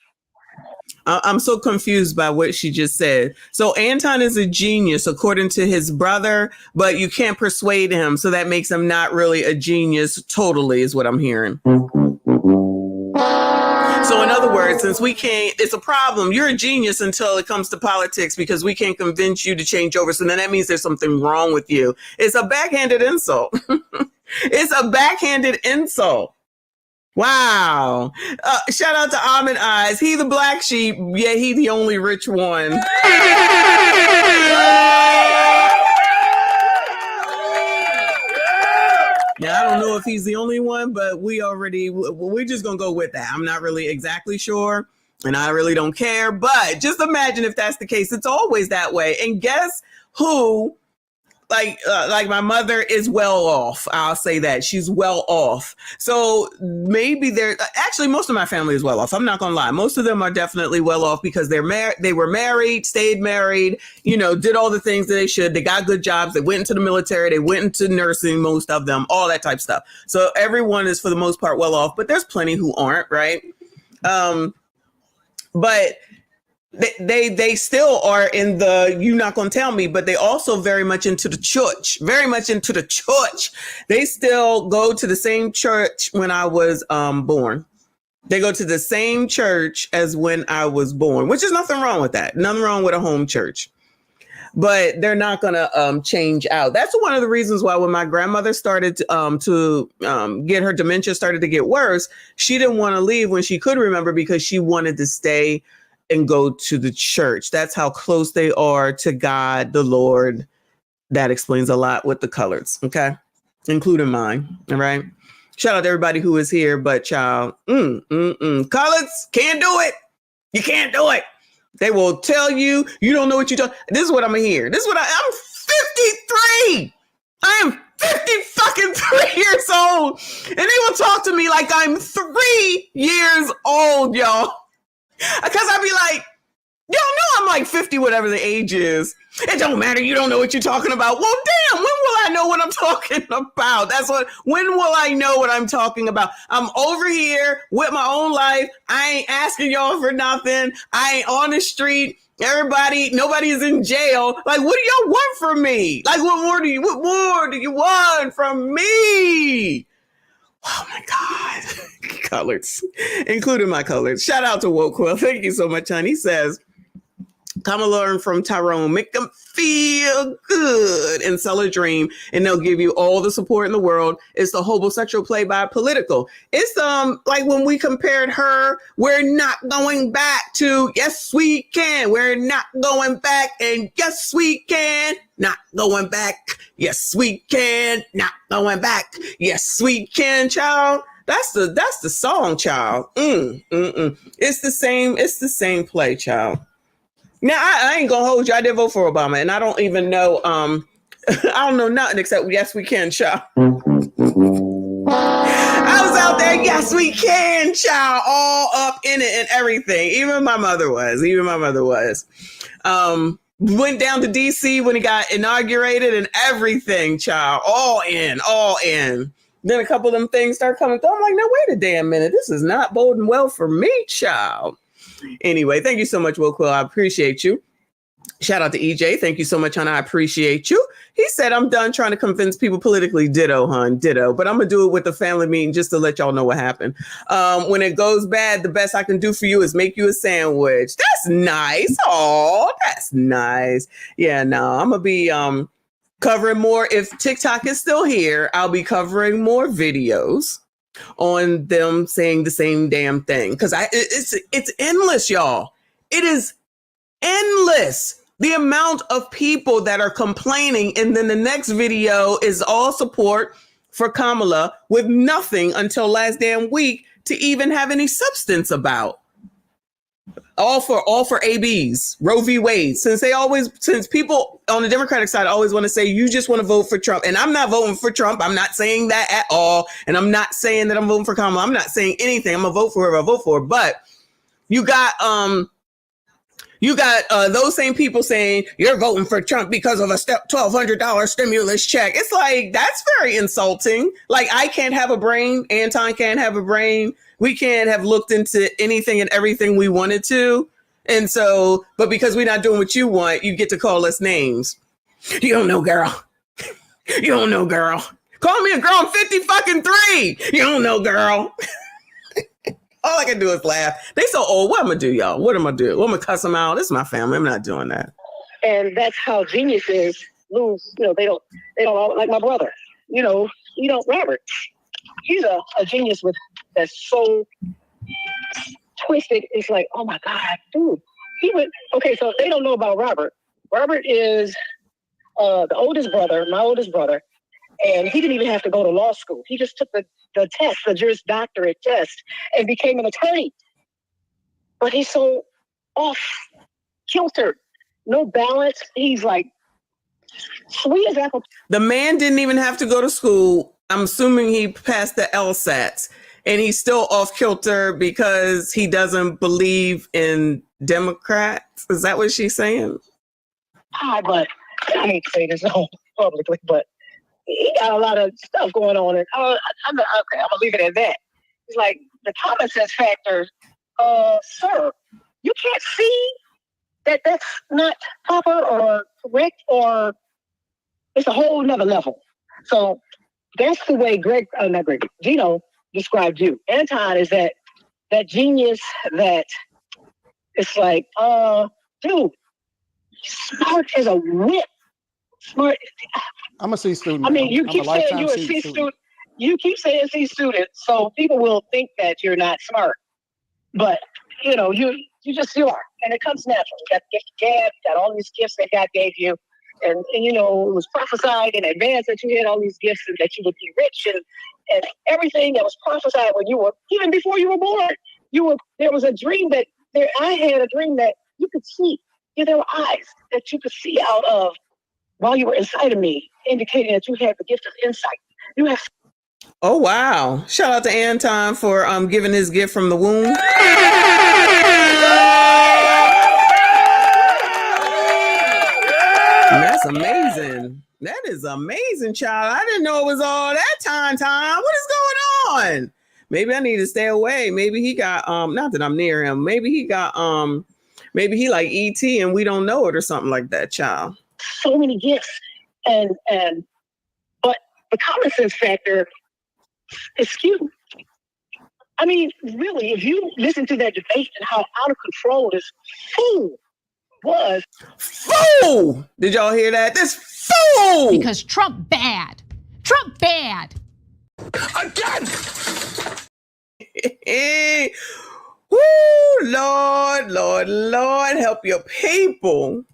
Speaker 1: I'm so confused by what she just said. So Anton is a genius according to his brother, but you can't persuade him. So that makes him not really a genius totally, is what I'm hearing. So in other words, since we can't, it's a problem. You're a genius until it comes to politics because we can't convince you to change over. So then that means there's something wrong with you. It's a backhanded insult. It's a backhanded insult. Wow. Shout out to Almond Eyes. He the black sheep. Yeah, he the only rich one. Now, I don't know if he's the only one, but we're just going to go with that. I'm not really exactly sure, and I really don't care. But just imagine if that's the case. It's always that way. And guess who, like my mother is well off. I'll say that. She's well off. So maybe actually, most of my family is well off. I'm not going to lie. Most of them are definitely well off because they were married, stayed married, did all the things that they should. They got good jobs. They went into the military. They went into nursing, most of them, all that type of stuff. So everyone is for the most part well off, but there's plenty who aren't, right? But they still are in the, you're not going to tell me, but they also very much into the church, They still go to the same church when I was born. They go to the same church as when I was born, which is nothing wrong with that. Nothing wrong with a home church. But they're not going to change out. That's one of the reasons why when my grandmother started to get her dementia started to get worse, she didn't want to leave when she could remember because she wanted to stay and go to the church. That's how close they are to God, the Lord. That explains a lot with the colors, okay? Including mine, all right? Shout out to everybody who is here, but child, colors, can't do it. You can't do it. They will tell you don't know what you're talking. This is what I'm going to hear. I'm 53. I am 50 fucking 3 years old. And they will talk to me like I'm 3 years old, y'all. Because I'd be like, y'all know I'm like 50, whatever the age is. It don't matter. You don't know what you're talking about. Well, damn, when will I know what I'm talking about? When will I know what I'm talking about? I'm over here with my own life. I ain't asking y'all for nothing. I ain't on the street. Nobody is in jail. Like, what do y'all want from me? Like, what more do you want from me? Oh my God. Colors, including my colors. Shout out to Wokewill. Thank you so much, honey. He says, come and learn from Tyrone. Make them feel good and sell a dream, and they'll give you all the support in the world. It's the homosexual play by political. It's like when we compared her, we're not going back to yes we can. We're not going back, and yes we can. Not going back. Yes we can. Not going back. Yes we can, child. That's the song, child. It's the same play, child. Now, I ain't gonna hold you. I did vote for Obama, and I don't even know, I don't know nothing except yes, we can, child. I was out there, yes, we can, child, all up in it and everything. Even my mother was. Went down to D.C. when he got inaugurated and everything, child. All in. Then a couple of them things start coming through. I'm like, no, wait a damn minute. This is not boding well for me, child. Anyway, thank you so much, Will Quill. I appreciate you. Shout out to EJ. Thank you so much, hon. I appreciate you. He said, I'm done trying to convince people politically. Ditto, hon. Ditto. But I'm going to do it with the family meeting just to let y'all know what happened. When it goes bad, the best I can do for you is make you a sandwich. That's nice. Oh, that's nice. Yeah, no, I'm going to be covering more. If TikTok is still here, I'll be covering more videos on them saying the same damn thing, because it's endless, y'all. It is endless, the amount of people that are complaining, and then the next video is all support for Kamala with nothing until last damn week to even have any substance about. All for ABs, Roe v. Wade. Since people on the Democratic side always want to say you just want to vote for Trump, and I'm not voting for Trump. I'm not saying that at all, and I'm not saying that I'm voting for Kamala. I'm not saying anything. I'm gonna vote for whoever I vote for. But you got those same people saying you're voting for Trump because of a $1,200 stimulus check. It's like, that's very insulting. Like, I can't have a brain. Anton can't have a brain. We can't have looked into anything and everything we wanted to. And so, but because we're not doing what you want, you get to call us names. You don't know, girl. You don't know, girl. Call me a girl. I'm 50 fucking 3. You don't know, girl. All I can do is laugh. They so old. What am I gonna do, y'all? What am I do? What am I cuss them out? This is my family. I'm not doing that.
Speaker 20: And that's how geniuses lose. They don't like my brother. Robert. He's a genius that's so twisted. It's like, oh my God, dude. Okay, so they don't know about Robert. Robert is my oldest brother, and he didn't even have to go to law school. He just took the test, the Juris Doctorate test, and became an attorney. But he's so off kilter, no balance. He's like sweet as apple.
Speaker 1: The man didn't even have to go to school. I'm assuming he passed the LSATs, and he's still off kilter because he doesn't believe in Democrats. Is that what she's saying?
Speaker 20: But I hate to say this publicly, but he got a lot of stuff going on, and I'm gonna leave it at that. It's like the common sense factor. Sir, you can't see that that's not proper or correct, or it's a whole nother level. So that's the way Gino described you. Anton is that genius that it's like, dude, smart as a whip. Smart.
Speaker 10: I'm a C student.
Speaker 20: I mean, you keep saying you're a C student. You keep saying C student, so people will think that you're not smart. But you are, and it comes natural. You got the gift of gab, you got all these gifts that God gave you, and it was prophesied in advance that you had all these gifts and that you would be rich and everything that was prophesied when you were, even before you were born. There was a dream I had a dream that you could see. There were eyes that you could see out of while you were inside of me, indicating that you had the gift of insight. You have.
Speaker 1: Oh, wow. Shout out to Anton for giving his gift from the womb. That's amazing. That is amazing, child. I didn't know it was all that time. What is going on? Maybe I need to stay away. Maybe he got not that I'm near him. Maybe he got maybe he like ET and we don't know it or something like that, child.
Speaker 20: So many gifts, but the common sense factor is skewed. I mean, really, if you listen to that debate and how out of control this fool was.
Speaker 1: Fool! Did y'all hear that? This fool!
Speaker 2: Because Trump bad. Trump bad.
Speaker 1: Again! Woo! Lord, help your people.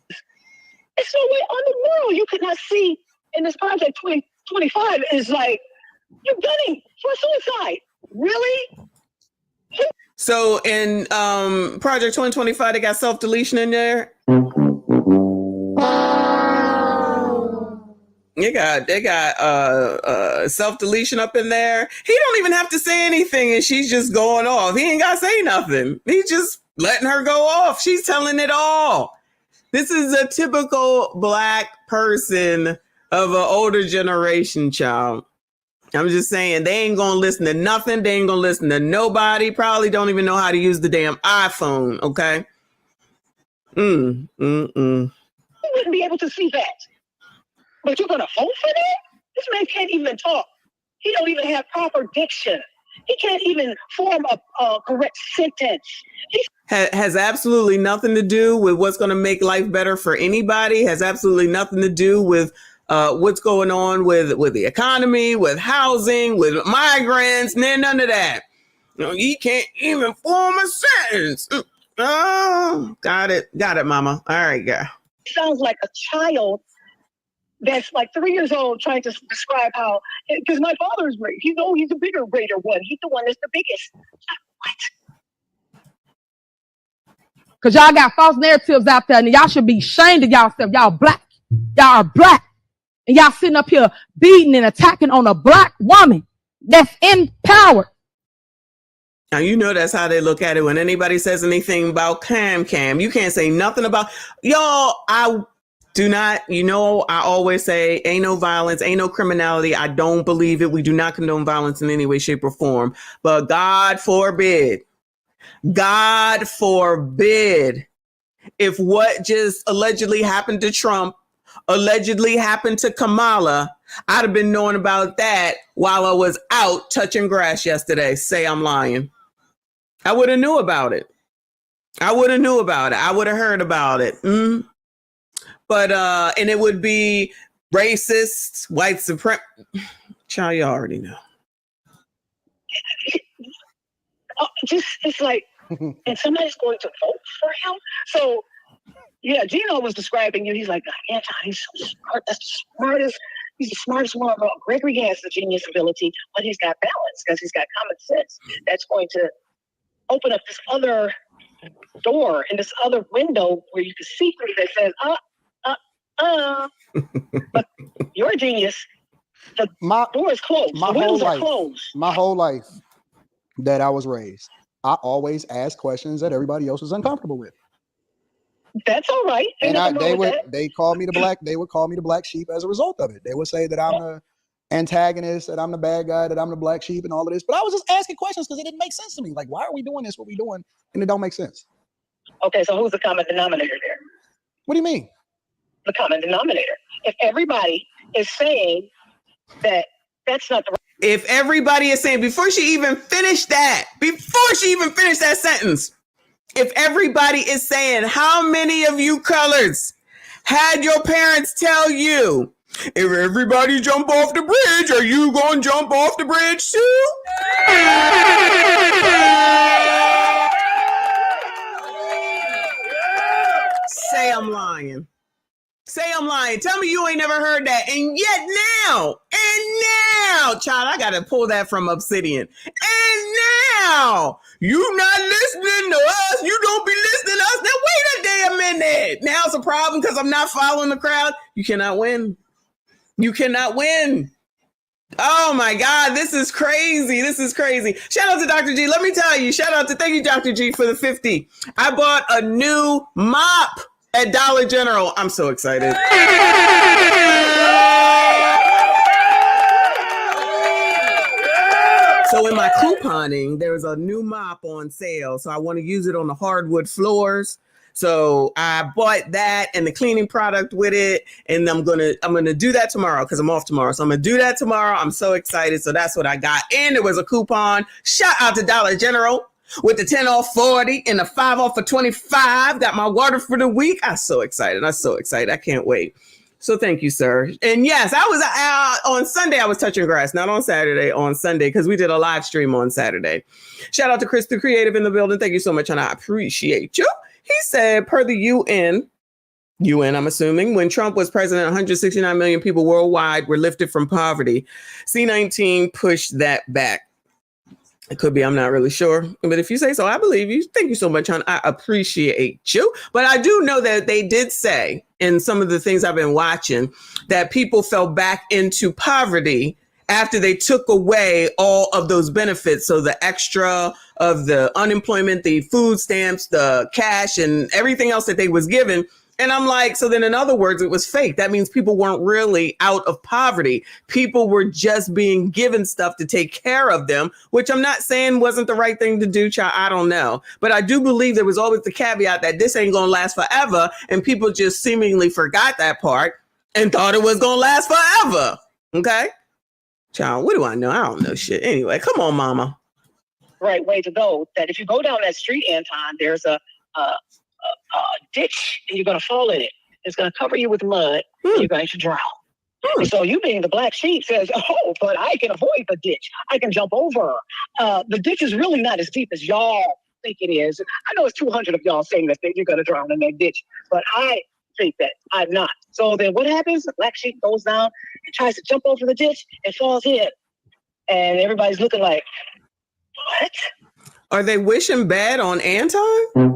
Speaker 20: It's no way on the world you could not see in this project 2025 is like, you're gunning for suicide. Really?
Speaker 1: So in Project 2025, they got self-deletion in there. They got self-deletion up in there. He don't even have to say anything and she's just going off. He ain't gotta say nothing. He's just letting her go off. She's telling it all. This is a typical Black person of an older generation, child. I'm just saying, they ain't gonna listen to nothing. They ain't gonna listen to nobody. Probably don't even know how to use the damn iPhone, okay?
Speaker 20: You wouldn't be able to see that. But you're gonna vote for that? This man can't even talk. He don't even have proper diction. He can't even form a correct sentence.
Speaker 1: Has absolutely nothing to do with what's gonna make life better for anybody. Has absolutely nothing to do with what's going on with the economy, with housing, with migrants, none of that. You know, he can't even form a sentence. Oh, got it, mama. All right, girl.
Speaker 20: Sounds like a child that's like 3 years old trying to describe how, because my father's great. You know, he's a bigger, greater one. He's the one that's the biggest. What?
Speaker 19: Because y'all got false narratives out there and y'all should be ashamed of y'allself. Y'all Black. Y'all are Black. And y'all sitting up here beating and attacking on a Black woman that's in power.
Speaker 1: Now, you know that's how they look at it when anybody says anything about Cam. You can't say nothing about... Y'all, I do not... You know, I always say, ain't no violence, ain't no criminality. I don't believe it. We do not condone violence in any way, shape, or form. But God forbid, if what just allegedly happened to Trump allegedly happened to Kamala, I'd have been knowing about that while I was out touching grass yesterday. Say I'm lying. I would have knew about it. I would have heard about it. But, and it would be racist, white supremacist. Child, you already know.
Speaker 20: It's like, and somebody's going to vote for him? So, yeah, Gino was describing you. He's like, Anton, he's so smart. That's the smartest. He's the smartest one of all. Gregory has the genius ability, but he's got balance because he's got common sense. That's going to open up this other door and this other window where you can see through that says, But your genius, the door is closed. The windows are closed.
Speaker 10: My whole life that I was raised, I always asked questions that everybody else was uncomfortable with.
Speaker 20: That's all right.
Speaker 10: They would call me the black sheep as a result of it. They would say that I'm the antagonist, that I'm the bad guy, that I'm the black sheep and all of this. But I was just asking questions because it didn't make sense to me. Like, why are we doing this, what we doing? And it don't make sense.
Speaker 20: Okay, so who's the common denominator there?
Speaker 10: What do you mean?
Speaker 20: The common denominator. If everybody is saying that that's not the...
Speaker 1: If everybody is saying, before she even finished that sentence, if everybody is saying, how many of you colors had your parents tell you, if everybody jump off the bridge, are you going to jump off the bridge too? Say I'm lying. Tell me you ain't never heard that. And yet now, child, I got to pull that from Obsidian. And now. You not listening to us. You don't be listening to us. Now wait a damn minute. Now it's a problem because I'm not following the crowd. You cannot win. You cannot win. Oh my God, this is crazy. This is crazy. Shout out to Dr. G. Let me tell you, thank you, Dr. G, for the 50. I bought a new mop at Dollar General. I'm so excited. So in my couponing, there was a new mop on sale. So I want to use it on the hardwood floors. So I bought that and the cleaning product with it. And I'm gonna do that tomorrow because I'm off tomorrow. So I'm gonna do that tomorrow. I'm so excited. So that's what I got. And there was a coupon. Shout out to Dollar General with the 10 off 40 and the 5 off for 25. Got my water for the week. I'm so excited. I can't wait. So thank you, sir. And yes, I was on Sunday. I was touching grass, not on Saturday, on Sunday, because we did a live stream on Saturday. Shout out to Chris the Creative in the building. Thank you so much, and I appreciate you. He said, per the UN, I'm assuming, when Trump was president, 169 million people worldwide were lifted from poverty. C-19 pushed that back. It could be, I'm not really sure. But if you say so, I believe you. Thank you so much, hon. I appreciate you. But I do know that they did say in some of the things I've been watching that people fell back into poverty after they took away all of those benefits. So the extra of the unemployment, the food stamps, the cash, and everything else that they was given. And I'm like, so then in other words, it was fake. That means people weren't really out of poverty. People were just being given stuff to take care of them, which I'm not saying wasn't the right thing to do, child. I don't know. But I do believe there was always the caveat that this ain't going to last forever. And people just seemingly forgot that part and thought it was going to last forever. Okay? Child, what do I know? I don't know shit. Anyway, come on, mama.
Speaker 20: Right way to go. That if you go down that street, Anton, there's a ditch and you're going to fall in it. It's going to cover you with mud and you're going to drown. And so you being the black sheep says, oh, but I can avoid the ditch. I can jump over. The ditch is really not as deep as y'all think it is. I know it's 200 of y'all saying that you're going to drown in that ditch, but I think that I'm not. So then what happens? The black sheep goes down and tries to jump over the ditch and falls in. And everybody's looking like, what?
Speaker 1: Are they wishing bad on Anton?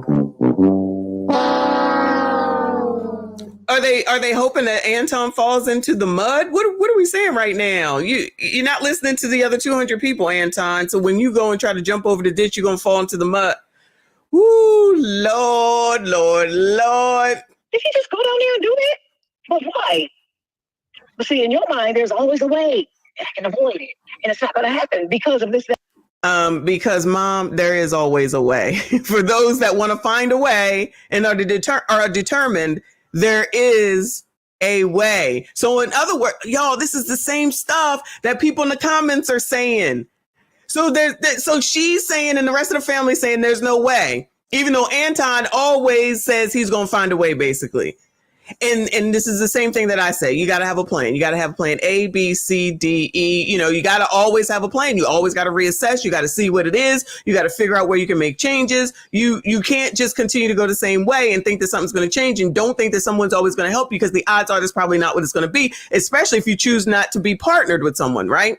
Speaker 1: Are they hoping that Anton falls into the mud? What are we saying right now? You're not listening to the other 200 people, Anton. So when you go and try to jump over the ditch, you're gonna fall into the mud. Ooh, Lord.
Speaker 20: Did you just go down there and do that? But why? But see, in your mind, there's always a way. I can avoid it, and it's not gonna happen because of this.
Speaker 1: Because, Mom, there is always a way. For those that want to find a way and are determined, there is a way. So in other words, y'all, this is the same stuff that people in the comments are saying. So so she's saying, and the rest of the family saying there's no way, even though Anton always says he's going to find a way, basically. And this is the same thing that I say. You got to have a plan. You got to have a plan A, B, C, D, E. You got to always have a plan. You always got to reassess. You got to see what it is. You got to figure out where you can make changes. You can't just continue to go the same way and think that something's going to change, and don't think that someone's always going to help you, because the odds are that's probably not what it's going to be, especially if you choose not to be partnered with someone, right?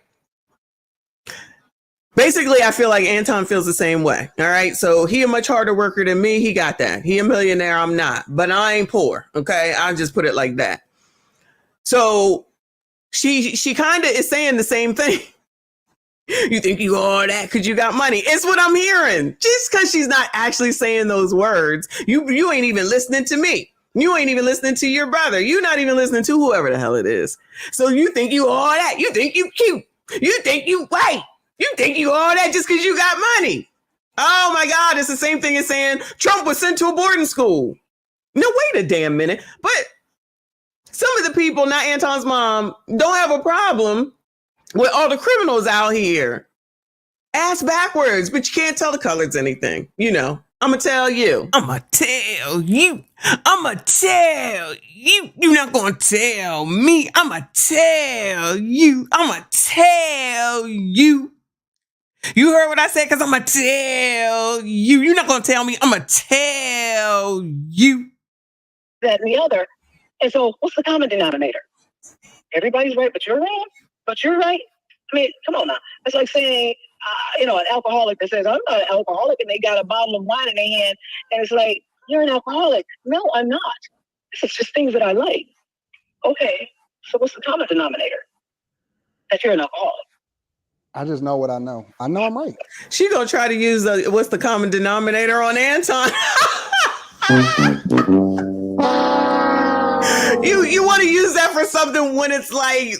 Speaker 1: Basically, I feel like Anton feels the same way. All right. So he a much harder worker than me. He got that. He a millionaire. I'm not, but I ain't poor. Okay. I'll just put it like that. So she kind of is saying the same thing. You think you all that because you got money. It's what I'm hearing. Just because she's not actually saying those words, you ain't even listening to me. You ain't even listening to your brother. You're not even listening to whoever the hell it is. So you think you all that. You think you cute. You think you white. You think you all that just because you got money. Oh, my God. It's the same thing as saying Trump was sent to a boarding school. No, wait a damn minute. But some of the people, not Anton's mom, don't have a problem with all the criminals out here. Ass backwards, but you can't tell the colors anything. I'm going to tell you. I'm going to tell you. I'm going to tell you. You're not going to tell me. I'm going to tell you. I'm going to tell you. You heard what I said? Because I'm going to tell you. You're not going to tell me. I'm going to tell you.
Speaker 20: That and the other. And so what's the common denominator? Everybody's right, but you're wrong. But you're right. I mean, come on now. It's like saying an alcoholic that says, I'm not an alcoholic, and they got a bottle of wine in their hand, and it's like, you're an alcoholic. No, I'm not. It's just things that I like. Okay, so what's the common denominator? That you're an alcoholic.
Speaker 10: I just know what I know. I know I'm right.
Speaker 1: She gonna try to use what's the common denominator on Anton. You want to use that for something when it's like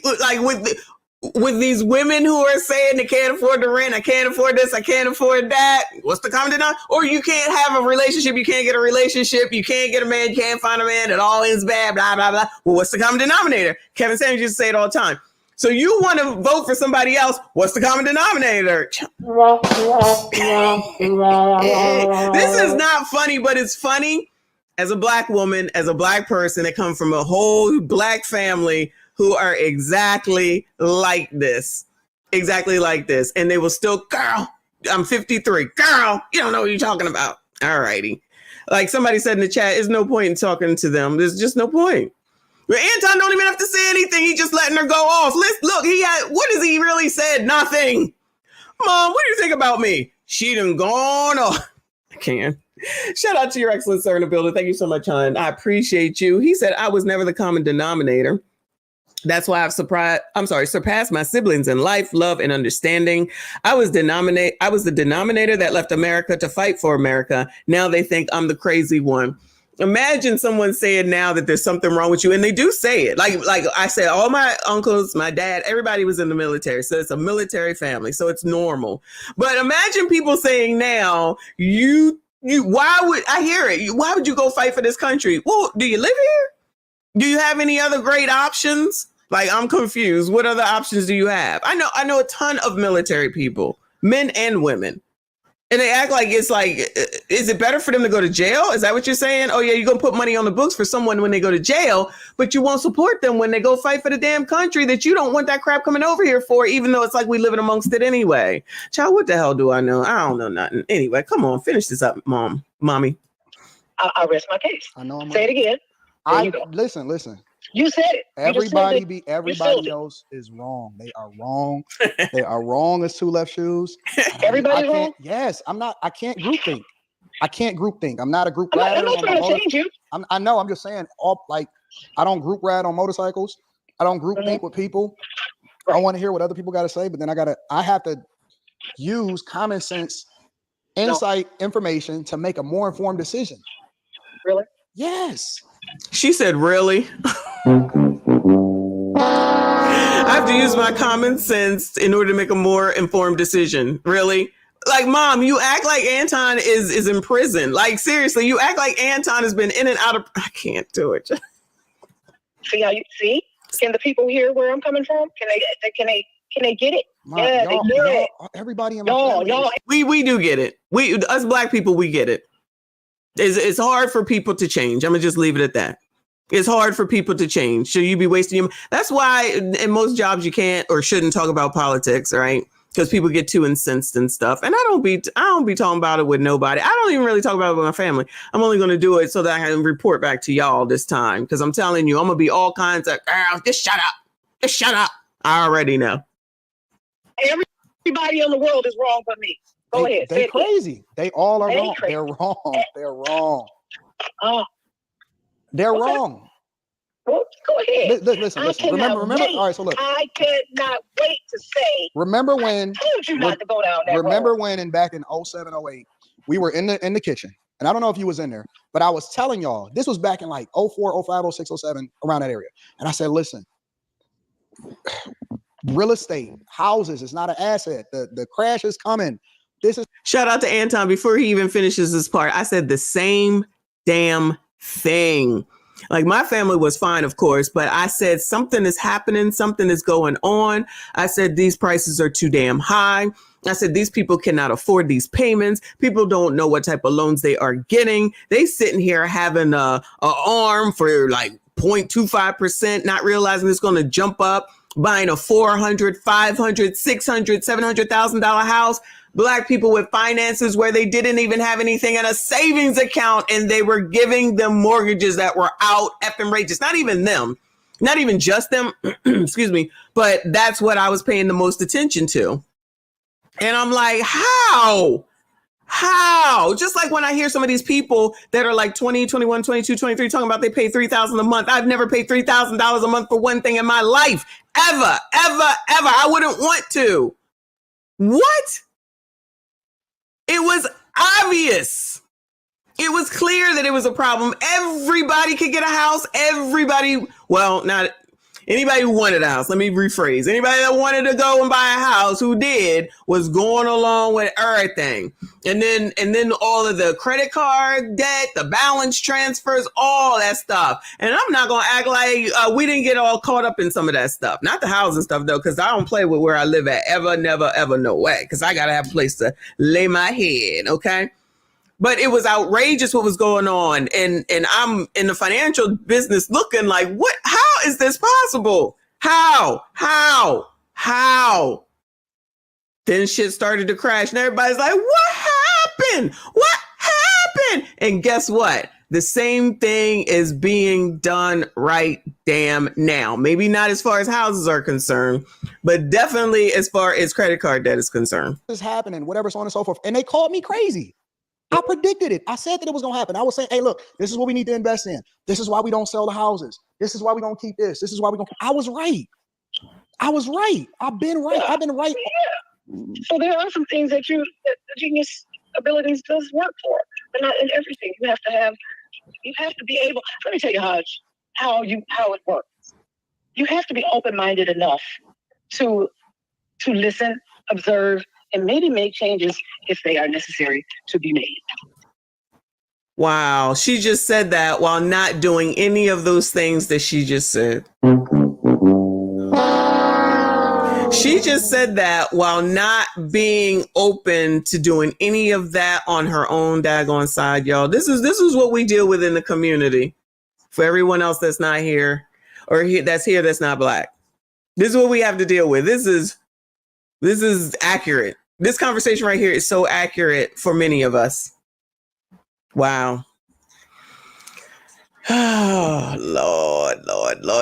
Speaker 1: with these women who are saying they can't afford the rent, I can't afford this, I can't afford that. What's the common denominator? Or you can't have a relationship, you can't get a relationship, you can't get a man, you can't find a man, it all ends bad, blah, blah, blah. Well, what's the common denominator? Kevin Samuels used to say it all the time. So you want to vote for somebody else, what's the common denominator? This is not funny, but it's funny as a Black woman, as a Black person that comes from a whole Black family who are exactly like this. Exactly like this. And they will still, girl, I'm 53. Girl, you don't know what you're talking about. All righty. Like somebody said in the chat, there's no point in talking to them. There's just no point. But Anton don't even have to say anything. He's just letting her go off. Look, what has he really said? Nothing. Mom, what do you think about me? She done gone off. I can't. Shout out to your excellent sir in the building. Thank you so much, hon. I appreciate you. He said, I was never the common denominator. That's why I've surpassed my siblings in life, love, and understanding. I was the denominator that left America to fight for America. Now they think I'm the crazy one. Imagine someone saying now that there's something wrong with you. And they do say it. Like I said, all my uncles, my dad, everybody was in the military. So it's a military family. So it's normal. But imagine people saying now, why would I hear it? Why would you go fight for this country? Well, do you live here? Do you have any other great options? Like, I'm confused. What other options do you have? I know a ton of military people, men and women. And they act like it's like, is it better for them to go to jail? Is that what you're saying? Oh, yeah, you're going to put money on the books for someone when they go to jail, but you won't support them when they go fight for the damn country that you don't want that crap coming over here for, even though it's like we living amongst it anyway. Child, what the hell do I know? I don't know nothing. Anyway, come on, finish this up, mommy.
Speaker 20: I'll rest my case.
Speaker 10: I know I'm
Speaker 20: Say
Speaker 10: right.
Speaker 20: it again.
Speaker 10: Listen.
Speaker 20: You said it.
Speaker 10: Everybody else is wrong. They are wrong. They are wrong as two left shoes.
Speaker 20: Everybody's wrong?
Speaker 10: Yes, I'm not. I can't group think. I'm not a group
Speaker 20: I'm
Speaker 10: rider.
Speaker 20: not trying to change you.
Speaker 10: I know. I'm just saying. I don't group ride on motorcycles. I don't group think with people. I want to hear what other people got to say, but then I have to use common sense, insight, information to make a more informed decision.
Speaker 20: Really?
Speaker 10: Yes.
Speaker 1: She said, really? I have to use my common sense in order to make a more informed decision. Really? Like, Mom, you act like Anton is in prison. Like, seriously, you act like Anton has been in and out of... I can't do it.
Speaker 20: See how you see? Can the people hear where I'm coming from? Can they get it? Yeah, they get it.
Speaker 10: Everybody in my family.
Speaker 1: We do get it. Us Black people, we get it. It's hard for people to change. I'm gonna just leave it at that. It's hard for people to change. Should you be wasting your... That's why in most jobs you can't or shouldn't talk about politics, right? Because people get too incensed and stuff. And I don't be talking about it with nobody. I don't even really talk about it with my family. I'm only going to do it so that I can report back to y'all this time. Because I'm telling you, I'm going to be all kinds of, girl, just shut up. Just shut up. I already know.
Speaker 20: Everybody in the world is wrong but me. Go ahead.
Speaker 10: They're crazy. They all are
Speaker 20: They
Speaker 10: wrong.
Speaker 20: crazy.
Speaker 10: They're wrong. They're wrong.
Speaker 20: Okay.
Speaker 10: They're wrong.
Speaker 20: Well, go ahead.
Speaker 10: Listen. Remember.
Speaker 20: Wait.
Speaker 10: All right, so look.
Speaker 20: I cannot wait to say.
Speaker 10: Remember when?
Speaker 20: I told you not to go down that
Speaker 10: Remember
Speaker 20: road.
Speaker 10: when, and back in 07, 08, we were in the kitchen, and I don't know if you was in there, but I was telling y'all this was back in like 04, 05, 06, 07, around that area, and I said, listen, real estate, houses, is not an asset. The crash is coming. This is...
Speaker 1: Shout out to Anton before he even finishes this part. I said the same damn thing. Like, my family was fine, of course, but I said something is happening, something is going on. I said these prices are too damn high. I said these people cannot afford these payments. People don't know what type of loans they are getting. They sitting here having a arm for like 0.25%, not realizing it's going to jump up, buying a $400,000, $500,000, $600,000, $700,000 house. Black people with finances where they didn't even have anything in a savings account, and they were giving them mortgages that were out effing rates. Not even them, not even just them, excuse me, but that's what I was paying the most attention to. And I'm like, how? How? Just like when I hear some of these people that are like 20, 21, 22, 23 talking about they pay $3,000 a month. I've never paid $3,000 a month for one thing in my life. Ever. I wouldn't want to. What? It was obvious. It was clear that it was a problem. Everybody could get a house. Not anybody who wanted a house. Let me rephrase. Anybody that wanted to go and buy a house who did was going along with everything. And then all of the credit card debt, the balance transfers, all that stuff. And I'm not going to act like we didn't get all caught up in some of that stuff. Not the housing stuff, though, because I don't play with where I live at. Ever, never, ever, no way. Because I got to have a place to lay my head, okay? But it was outrageous what was going on. And I'm in the financial business looking like, what? How is this possible? How? Then shit started to crash and everybody's like, what happened? And guess what? The same thing is being done right damn now. Maybe not as far as houses are concerned, but definitely as far as credit card debt is concerned.
Speaker 10: This is happening, whatever, so on and so forth. And they called me crazy. I predicted it. I said that it was going to happen. I was saying, hey, look, this is what we need to invest in. This is why we don't sell the houses. This is why we're going to keep this. This is why we're going to. I was right. I've been right.
Speaker 20: So there are some things that the genius abilities does work for, but not in everything. You have to be able. Let me tell you how it works. You have to be open-minded enough to listen, observe, and maybe make changes if they are necessary to be made.
Speaker 1: Wow, she just said that while not doing any of those things that she just said. She just said that while not being open to doing any of that on her own daggone side, y'all. This is what we deal with in the community. For everyone else that's not here or that's not Black. This is what we have to deal with. This is accurate. This conversation right here is so accurate for many of us. Wow. Oh, Lord.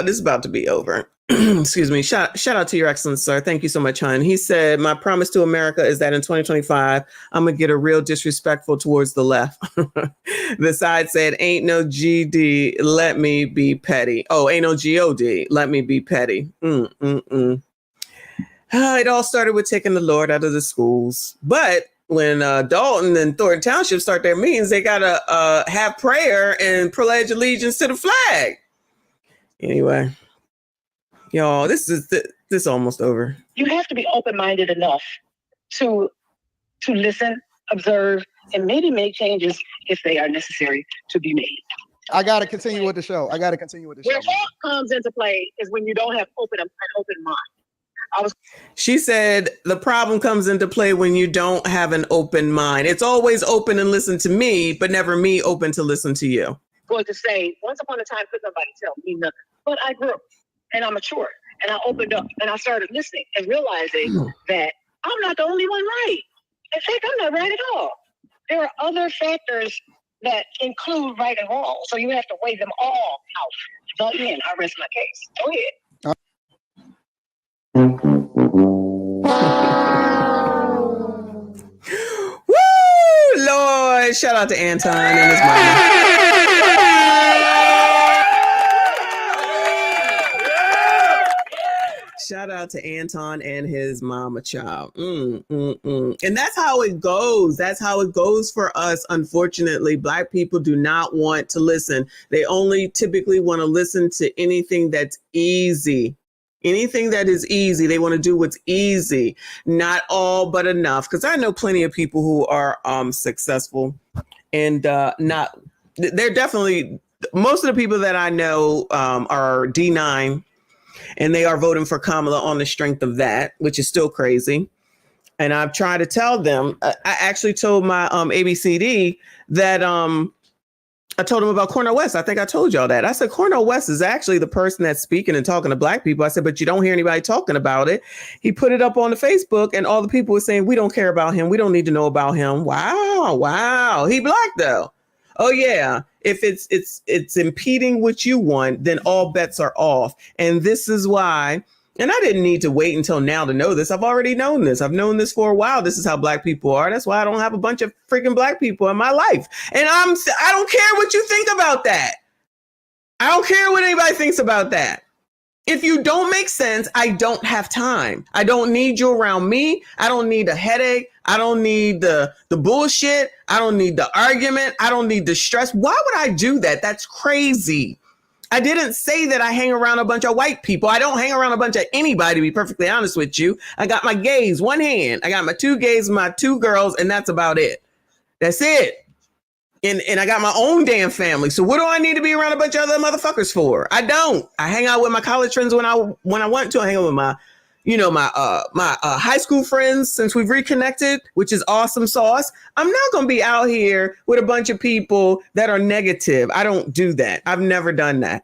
Speaker 1: This is about to be over. Excuse me. Shout out to Your Excellency, sir. Thank you so much, hon. He said, my promise to America is that in 2025, I'm going to get a real disrespectful towards the left. The side said, ain't no GD, let me be petty. Oh, ain't no GOD, let me be petty. It all started with taking the Lord out of the schools. But when Dalton and Thornton Township start their meetings, they got to have prayer and pledge allegiance to the flag. Anyway, y'all, this is almost over.
Speaker 20: You have to be open-minded enough to listen, observe, and maybe make changes if they are necessary to be made.
Speaker 10: I got to continue with the show. Where
Speaker 20: that comes into play is when you don't have an open mind.
Speaker 1: She said the problem comes into play when you don't have an open mind. It's always open and listen to me, but never me open to listen to you.
Speaker 20: Going to say, once upon a time, could nobody tell me nothing. But I grew and I matured and I opened up and I started listening and realizing that I'm not the only one right. In fact, I'm not right at all. There are other factors that include right and wrong. So you have to weigh them all out. But then I rest my case. Go ahead.
Speaker 1: Woo, Lord! Shout out to Anton and his mama. Shout out to Anton and his mama, child. And that's how it goes. That's how it goes for us. Unfortunately, Black people do not want to listen. They only typically want to listen to anything that's easy. Anything that is easy, they want to do what's easy. Not all, but enough. Because I know plenty of people who are successful and they're definitely, most of the people that I know are D9 and they are voting for Kamala on the strength of that, which is still crazy. And I've tried to tell them, I actually told my ABCD that I told him about Cornel West. I think I told y'all that. I said, Cornel West is actually the person that's speaking and talking to Black people. I said, but you don't hear anybody talking about it. He put it up on the Facebook and all the people were saying, we don't care about him. We don't need to know about him. Wow. He Black though. Oh yeah. If it's impeding what you want, then all bets are off. And this is why And I didn't need to wait until now to know this. I've already known this. I've known this for a while. This is how Black people are. That's why I don't have a bunch of freaking Black people in my life. And I don't care what you think about that. I don't care what anybody thinks about that. If you don't make sense, I don't have time. I don't need you around me. I don't need a headache. I don't need the bullshit. I don't need the argument. I don't need the stress. Why would I do that? That's crazy. I didn't say that I hang around a bunch of white people. I don't hang around a bunch of anybody, to be perfectly honest with you. I got my gays, one hand. I got my 2 gays, my 2 girls, and that's about it. That's it. And I got my own damn family. So what do I need to be around a bunch of other motherfuckers for? I don't. I hang out with my college friends when I want to. I hang out with my, my high school friends since we've reconnected, which is awesome sauce. I'm not going to be out here with a bunch of people that are negative. I don't do that. I've never done that.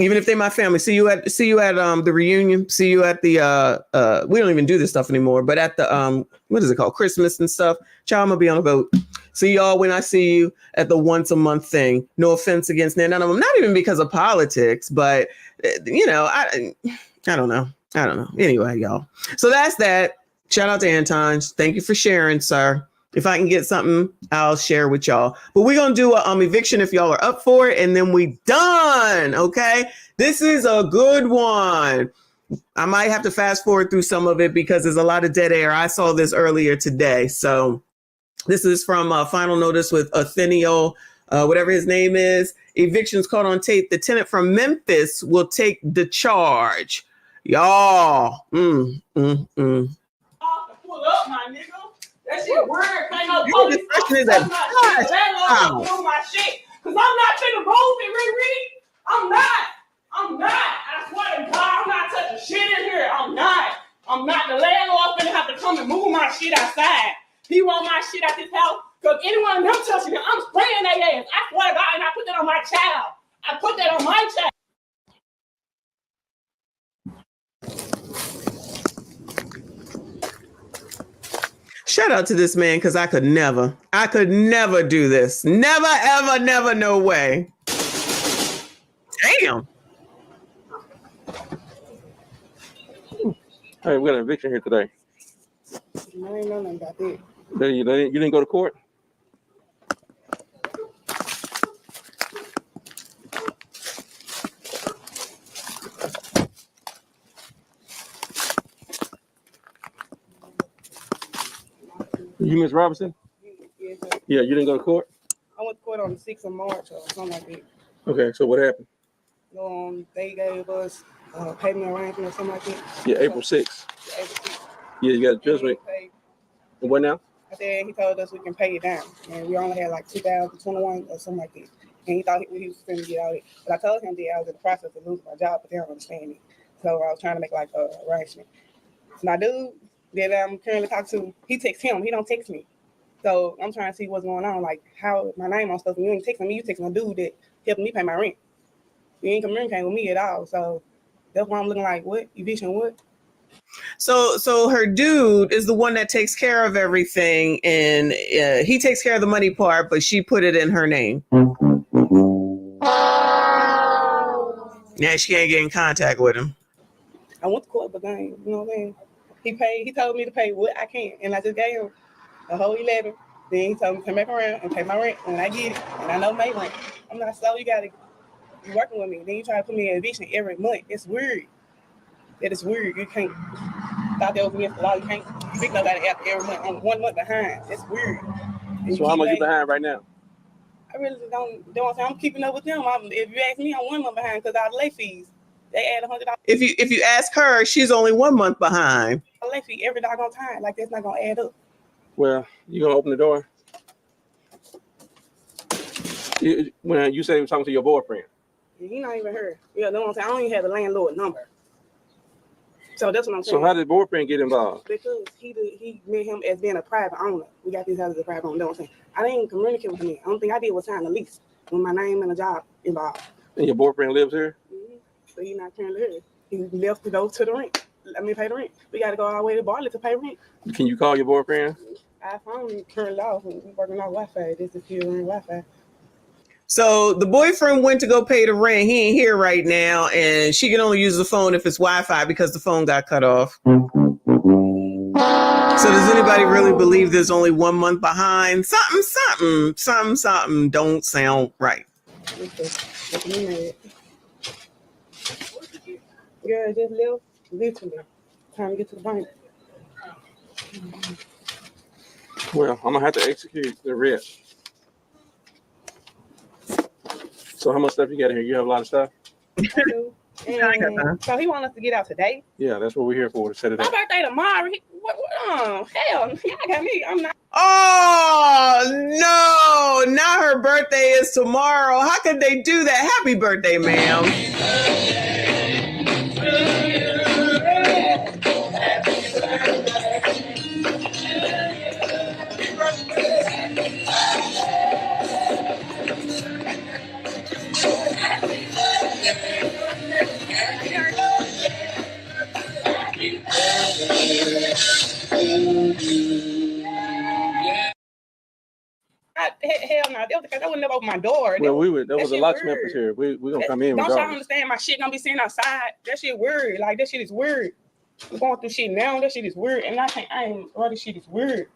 Speaker 1: Even if they're my family. See you at the reunion. See you at the we don't even do this stuff anymore, but at the what is it called? Christmas and stuff. Child, I'm gonna be on a boat. See y'all when I see you at the once a month thing. No offense against none of them. Not even because of politics, but I don't know. I don't know. Anyway, y'all. So that's that. Shout out to Anton. Thank you for sharing, sir. If I can get something, I'll share with y'all. But we're going to do a eviction if y'all are up for it. And then we done. Okay. This is a good one. I might have to fast forward through some of it because there's a lot of dead air. I saw this earlier today. So this is from Final Notice with Atheniel, whatever his name is. Evictions caught on tape. The tenant from Memphis will take the charge. Y'all.
Speaker 12: Pull up, my nigga. That shit weird. Ain't no police officer touch my shit. Landlord pull my shit. Cause I'm not finna move it, Riri. I'm not. I swear to God, I'm not touching shit in here. I'm not. The landlord finna have to come and move my shit outside. He want my shit out this house. Cause anyone of them touching it, I'm spraying their ass. I swear to God, and I put that on my child. I put that on my child.
Speaker 1: Shout out to this man because I could never do this. Never, ever, never, no way. Damn.
Speaker 3: Hey, we got an eviction here today.
Speaker 21: I ain't know nothing about that.
Speaker 3: You didn't go to court? You Miss Robinson?
Speaker 21: Yes, sir.
Speaker 3: Yeah, you didn't go to court?
Speaker 21: I went to court on the 6th of March or something like that.
Speaker 3: Okay, so what happened?
Speaker 21: They gave us payment arrangement or something like that.
Speaker 3: Yeah, April 6th.
Speaker 21: April 6th.
Speaker 3: Yeah, you got a judgment. And what now?
Speaker 21: I said he told us we can pay it down. And we only had like 2021 or something like that. And he thought he was going to get out of it. But I told him that I was in the process of losing my job, but they don't understand it. So I was trying to make like an arrangement. My dude that I'm currently talking to, he texts him. He don't text me. So I'm trying to see what's going on. Like how my name on stuff. And you ain't texting me. You text my dude that helping me pay my rent. You ain't communicating with me at all. So that's why I'm looking like, what? Eviction what?
Speaker 1: So her dude is the one that takes care of everything, and he takes care of the money part, but she put it in her name. Yeah, she can't get in contact with him.
Speaker 21: I went to court, but then, you know what I mean? He told me to pay what I can, and I just gave him the whole 11. Then he told me to come back around and pay my rent when I get it, and I know my rent. I'm not slow. You gotta be working with me. Then you try to put me in eviction every month. It's weird. That is weird. You can't. Thought that was against the law. You can't pick nobody after every month. I'm 1 month behind. It's weird. And
Speaker 3: So how much you behind right now?
Speaker 21: I really don't want to say I'm keeping up with them. If you ask me, I'm 1 month behind because our late fees. They add $100.
Speaker 1: If you ask her, she's only 1 month behind.
Speaker 21: Late fee every doggone time. Like that's not gonna add up.
Speaker 3: Well, you gonna open the door? When you say you were talking to your boyfriend.
Speaker 21: He not even here. Yeah, no one saying I don't even have the landlord number. So that's what I'm saying.
Speaker 3: So how did boyfriend get involved?
Speaker 21: Because he met him as being a private owner. We got these houses as a private owner. That's what I'm saying. I didn't even communicate with him. The only thing I did was sign the lease with my name and a job involved.
Speaker 3: And your boyfriend lives here?
Speaker 21: Mm-hmm. So he's not currently here. He left to go to the rent. Pay the rent. We got to go all the way to Bartlett to pay rent.
Speaker 3: Can you call your boyfriend?
Speaker 21: Our phone currently off. We're working off Wi-Fi. This is still running Wi-Fi.
Speaker 1: So the boyfriend went to go pay the rent. He ain't here right now, and she can only use the phone if it's Wi-Fi because the phone got cut off. So does anybody really believe there's only 1 month behind? Something don't sound right.
Speaker 21: Yeah, just live literally. Time to get to the bank.
Speaker 3: Well, I'm gonna have to execute the rest. So how much stuff you got in here? You have a lot of stuff?
Speaker 21: I do. And so he want us to get out today.
Speaker 3: Yeah, that's what we're here for, to set it
Speaker 21: My
Speaker 3: up.
Speaker 21: birthday tomorrow. Hell, y'all got me. I'm not.
Speaker 1: Oh no, not her birthday is tomorrow. How could they do that? Happy birthday, ma'am.
Speaker 21: Hell no, that would never open my door.
Speaker 3: Well, there was a locksmith was here. We're gonna come in
Speaker 21: Don't y'all
Speaker 3: regardless.
Speaker 21: understand? My shit gonna be sitting outside. That shit weird. Like that shit is weird. We're going through shit now. That shit is weird, and I ain't. All this shit is weird.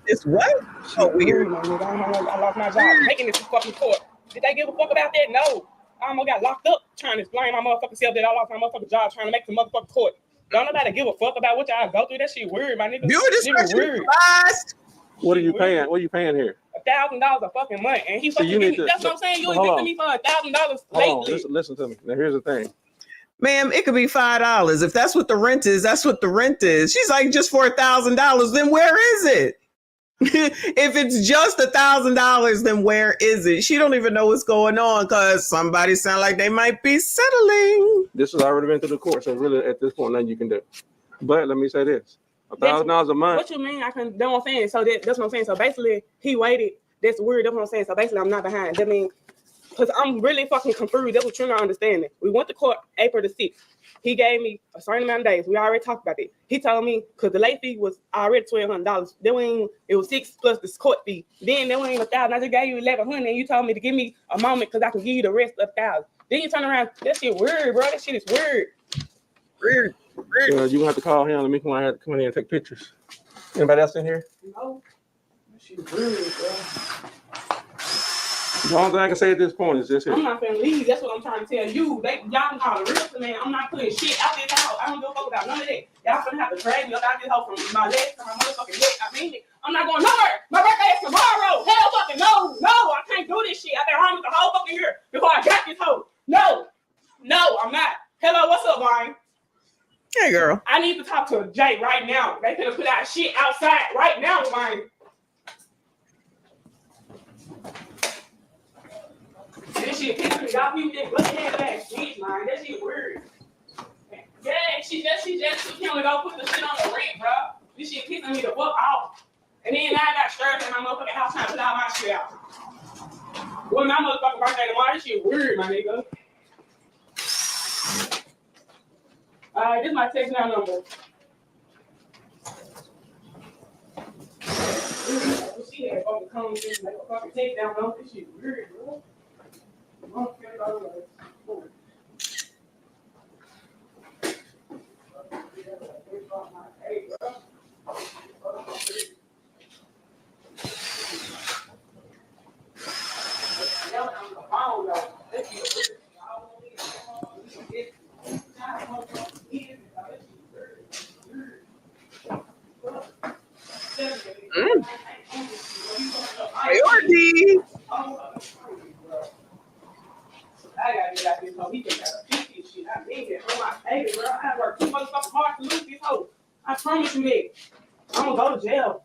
Speaker 1: It's what?
Speaker 21: Oh, weird, my nigga. I lost my job making this fucking court. Did they give a fuck about that? No. I almost got locked up trying to explain my motherfucking self that I lost my motherfucking job trying to make the motherfucking court. Don't nobody give a fuck about what y'all go through. That shit weird, my nigga.
Speaker 1: Viewer discretion advised.
Speaker 3: What are you paying? What are you paying here?
Speaker 21: $1,000 a fucking month, and he
Speaker 3: So
Speaker 21: fucking.
Speaker 3: you need to-
Speaker 21: That's what I'm saying. You
Speaker 3: hold
Speaker 21: evicted
Speaker 3: on.
Speaker 21: me for $1,000
Speaker 3: Hold
Speaker 21: lately.
Speaker 3: on, listen to me. Now here's the thing.
Speaker 1: Ma'am, it could be $5. If that's what the rent is, that's what the rent is. She's like, just for $1,000, then where is it? If it's just $1,000, then where is it? She don't even know what's going on because somebody sound like they might be settling.
Speaker 3: This has already been through the court, so really at this point, nothing you can do. But let me say this: $1,000 a month.
Speaker 21: What you mean? That's what I'm saying. So that's what I'm saying. So basically, he waited. That's weird. That's what I'm saying. So basically, I'm not behind. That means, because I'm really fucking confused. That's what you're not understanding. We went to court April the 6th. He gave me a certain amount of days. We already talked about it. He told me, because the late fee was already $1,200. Then it was $600 plus the court fee. Then there wasn't $1,000. I just gave you $1,100, and you told me to give me a moment because I can give you the rest of $1,000. Then you turn around. That shit weird, bro. That shit is weird. Weird.
Speaker 3: You're gonna have to call him. Let me come in here and take pictures. Anybody else in here?
Speaker 21: No. That shit weird, bro.
Speaker 3: The only thing I can say at this point is this here.
Speaker 21: I'm not finna leave. That's what I'm trying to tell you. Y'all can call the realtor, man. I'm not putting shit out this house. I don't give a fuck about none of that. Y'all finna have to drag me up out this house from my legs to my motherfucking neck. I mean it. I'm not going nowhere. My birthday is tomorrow. Hell fucking no. No, I can't do this shit. I've been home with the whole fucking year before I got this hoe. No. No, I'm not. Hello, what's up, Ryan?
Speaker 1: Hey, girl.
Speaker 21: I need to talk to Jay right now. They finna put out shit outside right now, Ryan. This shit pissing me. Y'all people just looking at that shit, man. That shit weird. Yeah, she can't go put the shit on the rent, bro. This shit pissing me the fuck off. And then now I got stressed in my motherfucking house trying to put all my shit out. Well, my motherfucking birthday tomorrow. This shit weird, my nigga. Alright, this is my text now number. She had fucking come and make a fucking take down number. This shit weird, bro.
Speaker 1: Priority.
Speaker 21: I gotta get out this hoe. He just gotta fix this shit. I need it. Oh my baby, bro. I worked too motherfucking hard to lose this hoe. I promise you that. I'm gonna go to jail.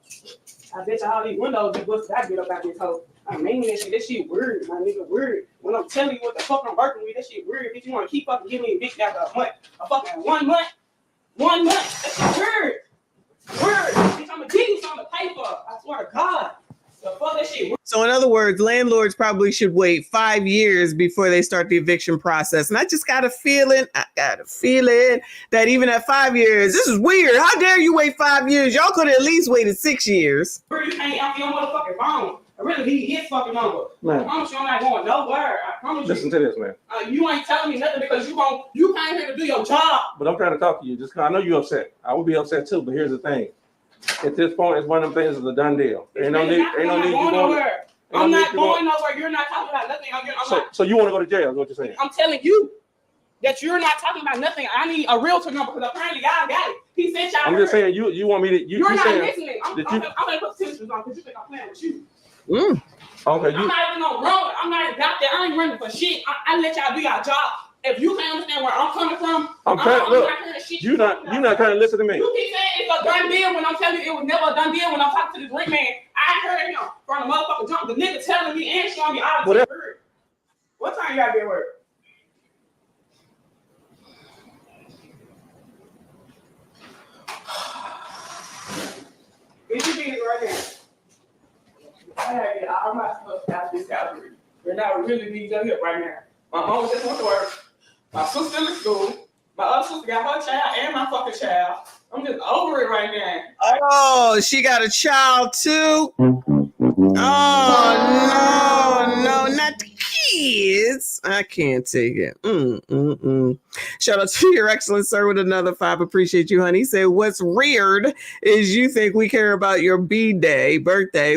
Speaker 21: I bet you all these windows be busted. I get up out this hoe. I mean that shit. That shit weird, my nigga. Weird. When I'm telling you what the fuck I'm working with, that shit weird. Bitch, you wanna keep up and give me a bitch after a month? A fucking 1 month? 1 month? That shit weird. Weird. Bitch, I'm gonna give you something to pay for. I swear to God. The fuck that shit weird.
Speaker 1: So in other words, landlords probably should wait 5 years before they start the eviction process. And I just got a feeling that even at 5 years, this is weird. How dare you wait 5 years? Y'all could have at least waited 6 years.
Speaker 21: You can't answer your motherfucking phone. A really need his fucking number.
Speaker 3: Man.
Speaker 21: I promise you I'm not going nowhere. I promise
Speaker 3: Listen
Speaker 21: you.
Speaker 3: to this, man.
Speaker 21: You ain't telling me nothing because you came here to do your job.
Speaker 3: But I'm trying to talk to you. Just 'cause I know you're upset. I would be upset too. But here's the thing. At this point, it's one of them things. It's a done deal. Ain't no need. Ain't no need.
Speaker 21: I'm not going
Speaker 3: nowhere.
Speaker 21: nowhere. You're not talking about nothing.
Speaker 3: So you want to go to jail? Is what you're saying?
Speaker 21: I'm telling you that you're not talking about nothing. I need a realtor number because apparently y'all got it. He sent y'all.
Speaker 3: I'm just saying you want me to.
Speaker 21: You're not
Speaker 3: saying,
Speaker 21: listening. I'm gonna put tensions on because you think I'm playing with you.
Speaker 3: Okay.
Speaker 21: I'm not even gonna run. I'm not even out there. I ain't running for shit. I let y'all do your job. If you can't understand where I'm coming from,
Speaker 3: I'm trying. Look,
Speaker 21: not hearing shit.
Speaker 3: you're not trying to listen to me.
Speaker 21: You keep saying it's a done deal when I'm telling you it was never a done deal when I'm talking to this ring man. I heard him from the motherfucking jump. The nigga telling me and showing me all the word. What time you gotta be at work? It's you being right now. I gotta get all my stuff out this house. And I really need your help right now. My mom just went to work. My sister in school. My other sister got her child and my fucking child. I'm just over it right now.
Speaker 1: Oh, she got a child too? Oh, no, not the kids. I can't take it. Shout out to your excellent sir with another 5. Appreciate you, honey. He said, what's weird is you think we care about your birthday.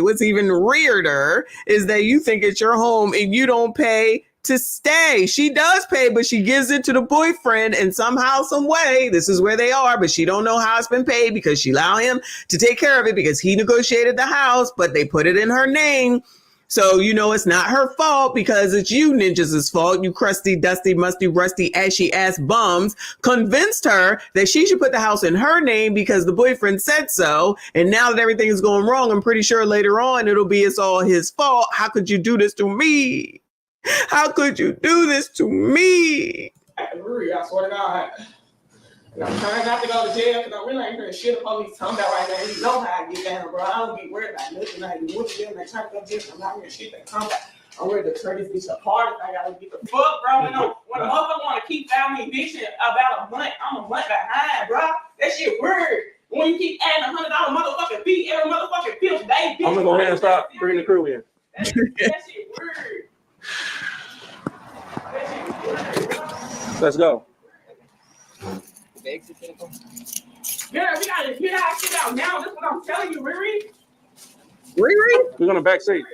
Speaker 1: What's even weirder is that you think it's your home and you don't pay to stay. She does pay, but she gives it to the boyfriend, and somehow, some way, this is where they are, but she don't know how it's been paid because she allowed him to take care of it because he negotiated the house, but they put it in her name. So, it's not her fault because it's you ninjas' fault. You crusty, dusty, musty, rusty, ashy ass bums convinced her that she should put the house in her name because the boyfriend said so. And now that everything is going wrong, I'm pretty sure later on it's all his fault. How could you do this to me? How could you do this to me?
Speaker 21: I swear to God. And I'm trying not to go to jail because I really ain't hearing shit the police talking about right now. You know how I get down, bro. I don't be worried about nothing. I ain't whooping them. They trying to go to jail. I'm not hearing shit they come about. I'm ready to turn this bitch apart. I gotta get the fuck, bro. When a motherfucker want to keep family eviction about a month, I'm a month behind, bro. That shit weird. When you keep adding $100 motherfucking fee every motherfucking fifth day, bitch.
Speaker 3: I'm gonna go ahead and stop bringing the crew in.
Speaker 21: That shit weird.
Speaker 3: Let's go.
Speaker 21: Yeah, we gotta get our shit out now. That's what I'm telling you, Riri.
Speaker 3: We're gonna back seat.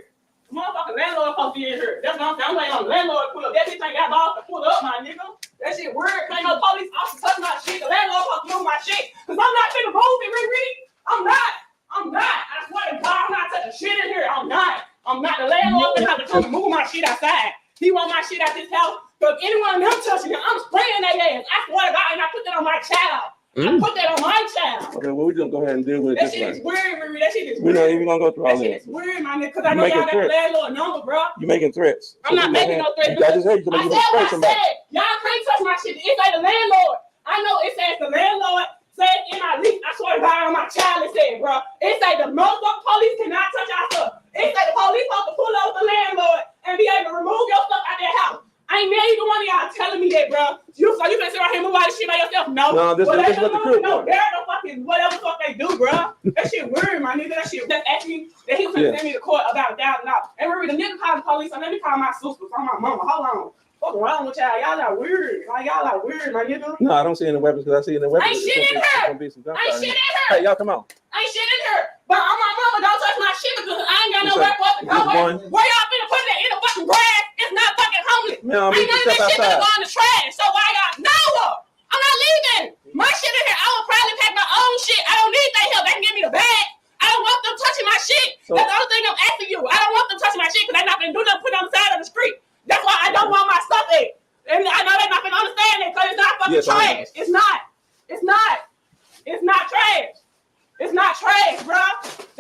Speaker 21: Motherfucking landlord supposed to be in here. That's what I'm saying. I'm waiting on the landlord to pull up. That bitch ain't got balls to pull up, my nigga. That shit weird. Ain't no police officer touching my shit. The landlord supposed to move my shit. Cause I'm not finna move it, Riri. I'm not. I swear to God, I'm not touching shit in here. I'm not. The landlord finna have to come and move my shit outside. He want my shit out this house. So if anyone of them touching it, I'm spraying their ass. I swear to God, and I put that on my child. I put that on my child.
Speaker 3: Okay, well, we're just gonna go ahead and deal with it.
Speaker 21: That shit is weird, Riri. That shit is
Speaker 3: we're
Speaker 21: weird.
Speaker 3: not even gonna go through all
Speaker 21: that. That shit is weird, my nigga, because I know y'all got the landlord number, bro.
Speaker 3: You're making threats.
Speaker 21: I'm not making no threats.
Speaker 3: I just heard you.
Speaker 21: I said what I said. Y'all can't touch my shit. It say the landlord. I know it says the landlord said in my lease. I swear to God on my child it said, bro. It say the motherfucking police cannot touch our stuff. It say the police supposed to pull over the landlord and be able to remove your stuff out their house. I ain't neither one of y'all telling me that, bro. You can sit right here and move all this shit by yourself? No.
Speaker 3: This is what the crew
Speaker 21: no, they're no fucking whatever the fuck they do, bro. That shit weird, my nigga. That shit just asked me that he was gonna send me to court about $1,000. And remember, the nigga called the police, so let me call my sister, call my mama. Hold on. What's wrong with y'all? Y'all are weird. Y'all are weird, my nigga.
Speaker 3: No, I don't see any weapons because I see any weapons.
Speaker 21: Ain't shit in here. Ain't shit in here.
Speaker 3: Hey, y'all come on.
Speaker 21: Ain't shit in here. But on my mama, don't touch my shit because I ain't got nowhere for it to go. Where y'all finna put that in the fucking grass? It's not fucking homeless.
Speaker 3: Man,
Speaker 21: ain't none of that shit gonna go in the trash. So why y'all? No, I'm not leaving. My shit in here. I will probably pack my own shit. I don't need their help. They can give me the bag. I don't want them touching my shit. That's the only thing I'm asking you. I don't want them touching my shit because they're not gonna do nothing. Put it on the side of the street. That's why I don't want my stuff there. And I know they're not gonna understand it because it's not fucking trash. It's not. It's not. It's not trash. It's not trash, bro.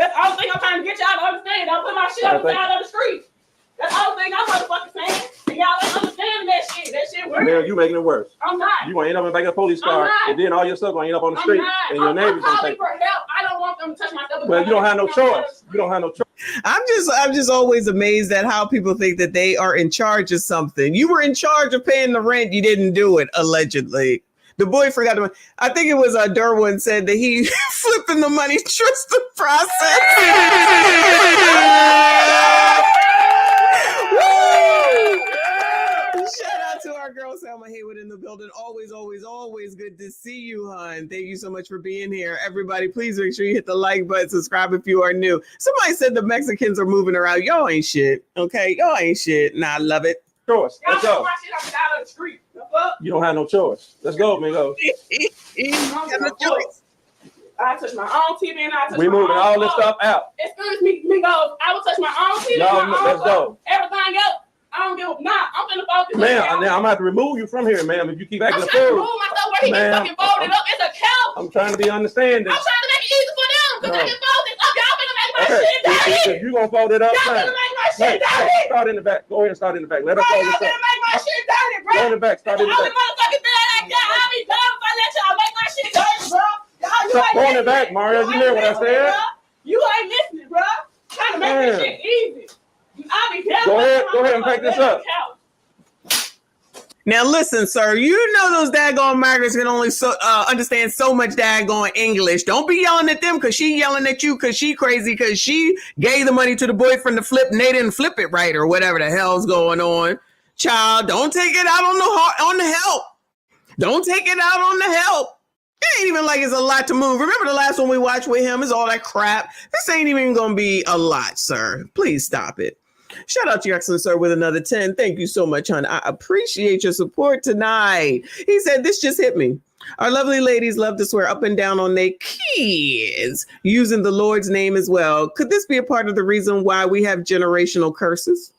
Speaker 21: That's the only thing I'm trying to get y'all to understand. Don't put my shit on the side of the street. That's the only thing I'm motherfucking saying. And y'all ain't understanding that shit. That shit weird.
Speaker 3: Man, you making it worse.
Speaker 21: I'm not.
Speaker 3: You gonna end up in the back of a police car, and then all your stuff gonna end up on the street, and your neighbors gonna take.
Speaker 21: For help. I don't want them to touch my stuff.
Speaker 3: Well, you don't have no choice. You don't have no choice.
Speaker 1: I'm just always amazed at how people think that they are in charge of something. You were in charge of paying the rent. You didn't do it, allegedly. The boy forgot the money. I think it was Derwin said that he flipping the money, trust the process. girl Selma Haywood in the building. Always, always, always good to see you, hon. Thank you so much for being here. Everybody, please make sure you hit the like button, subscribe if you are new. Somebody said the Mexicans are moving around. Y'all ain't shit, okay? Y'all ain't shit, and I love it.
Speaker 3: Choice. Let's go.
Speaker 1: My shit out of the street.
Speaker 3: You don't have no choice. Let's go, amigo.
Speaker 12: I touch my own TV and I touch
Speaker 3: We
Speaker 12: my
Speaker 3: moving
Speaker 12: own
Speaker 3: all this
Speaker 12: phone.
Speaker 3: stuff out.
Speaker 12: Excuse me, Migos. I will touch my own TV,
Speaker 3: Y'all,
Speaker 12: my own
Speaker 3: let's go.
Speaker 12: phone, everything else. I don't give a I'm finna focus.
Speaker 3: Ma'am, I'm gonna have to remove you from here, ma'am, if you keep acting
Speaker 12: I'm
Speaker 3: a
Speaker 12: trying to
Speaker 3: fool.
Speaker 12: remove myself where he gets
Speaker 3: Ma'am,
Speaker 12: fucking folded up. It's a couch.
Speaker 3: I'm trying to be understanding.
Speaker 12: I'm trying to make it easy for them because
Speaker 3: No.
Speaker 12: I can fold it up. Y'all finna make my
Speaker 3: Okay,
Speaker 12: shit dirty.
Speaker 3: if you gonna fold it up,
Speaker 12: Y'all
Speaker 3: fine.
Speaker 12: finna make my shit dirty.
Speaker 3: Start in the back. Go ahead and start in the back. Let
Speaker 12: Bro,
Speaker 3: us fold
Speaker 12: y'all
Speaker 3: this
Speaker 12: finna
Speaker 3: up.
Speaker 12: make my shit dirty, bro.
Speaker 3: Go in the back. Start in the
Speaker 12: The only
Speaker 3: back.
Speaker 12: motherfucking thing I got, I'll be done if I let y'all make my shit dirty, bro. Y'all, you
Speaker 3: Stop
Speaker 12: ain't
Speaker 3: going in the
Speaker 12: listening.
Speaker 3: back, Mario. You
Speaker 12: ain't
Speaker 3: hear what I
Speaker 12: listening,
Speaker 3: said?
Speaker 12: bro. You ain't listening, bro. Trying to make this
Speaker 3: Damn.
Speaker 12: shit easy. I'll be done.
Speaker 3: Go ahead and pack this up.
Speaker 1: Now listen, sir, you know those daggone migrants can only understand so much daggone English. Don't be yelling at them because she yelling at you because she crazy because she gave the money to the boyfriend to flip and they didn't flip it right or whatever the hell's going on. Child, don't take it out on the help. Don't take it out on the help. It ain't even like it's a lot to move. Remember the last one we watched with him is all that crap. This ain't even going to be a lot, sir. Please stop it. Shout out to your excellent sir with another 10. Thank you so much, hon. I appreciate your support tonight. He said, this just hit me. Our lovely ladies love to swear up and down on their kids using the Lord's name as well. Could this be a part of the reason why we have generational curses?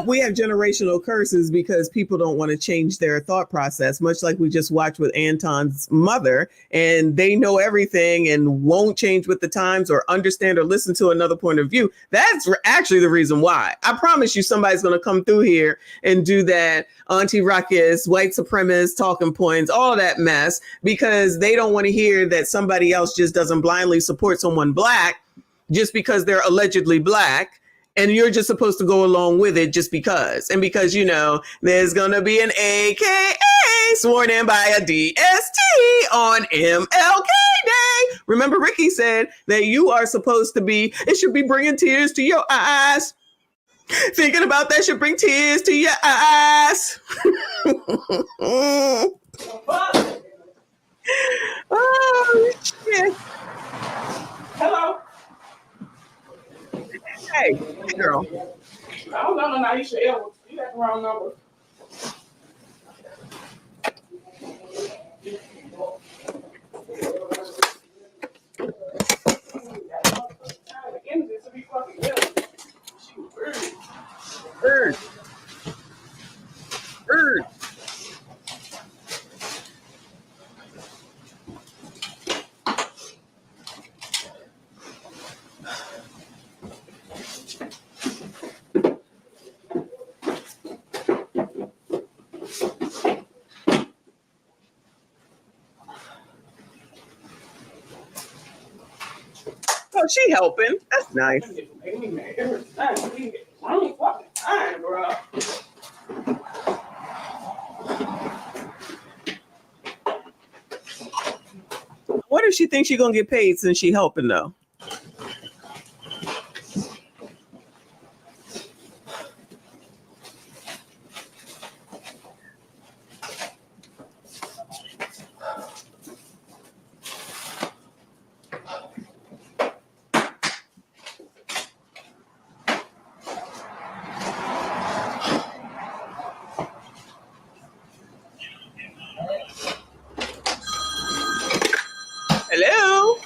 Speaker 1: We have generational curses because people don't want to change their thought process, much like we just watched with Anton's mother, and they know everything and won't change with the times or understand or listen to another point of view. That's actually the reason why. I promise you somebody's going to come through here and do that Auntie Ruckus, white supremacist, talking points, all that mess, because they don't want to hear that somebody else just doesn't blindly support someone black just because they're allegedly black. And you're just supposed to go along with it just because. And because, you know, there's going to be an AKA sworn in by a DST on MLK Day. Remember, Ricky said that you are supposed to be, it should be bringing tears to your eyes. Thinking about that should bring tears to your eyes. Oh, shit.
Speaker 12: Hello.
Speaker 1: Hey, girl.
Speaker 12: I don't know no Naisha Edwards. You got the wrong number.
Speaker 1: Bird. Oh, she helping. That's nice.
Speaker 12: I ain't fucking time, bro.
Speaker 1: What if she thinks she's gonna get paid since she helping though? Hello.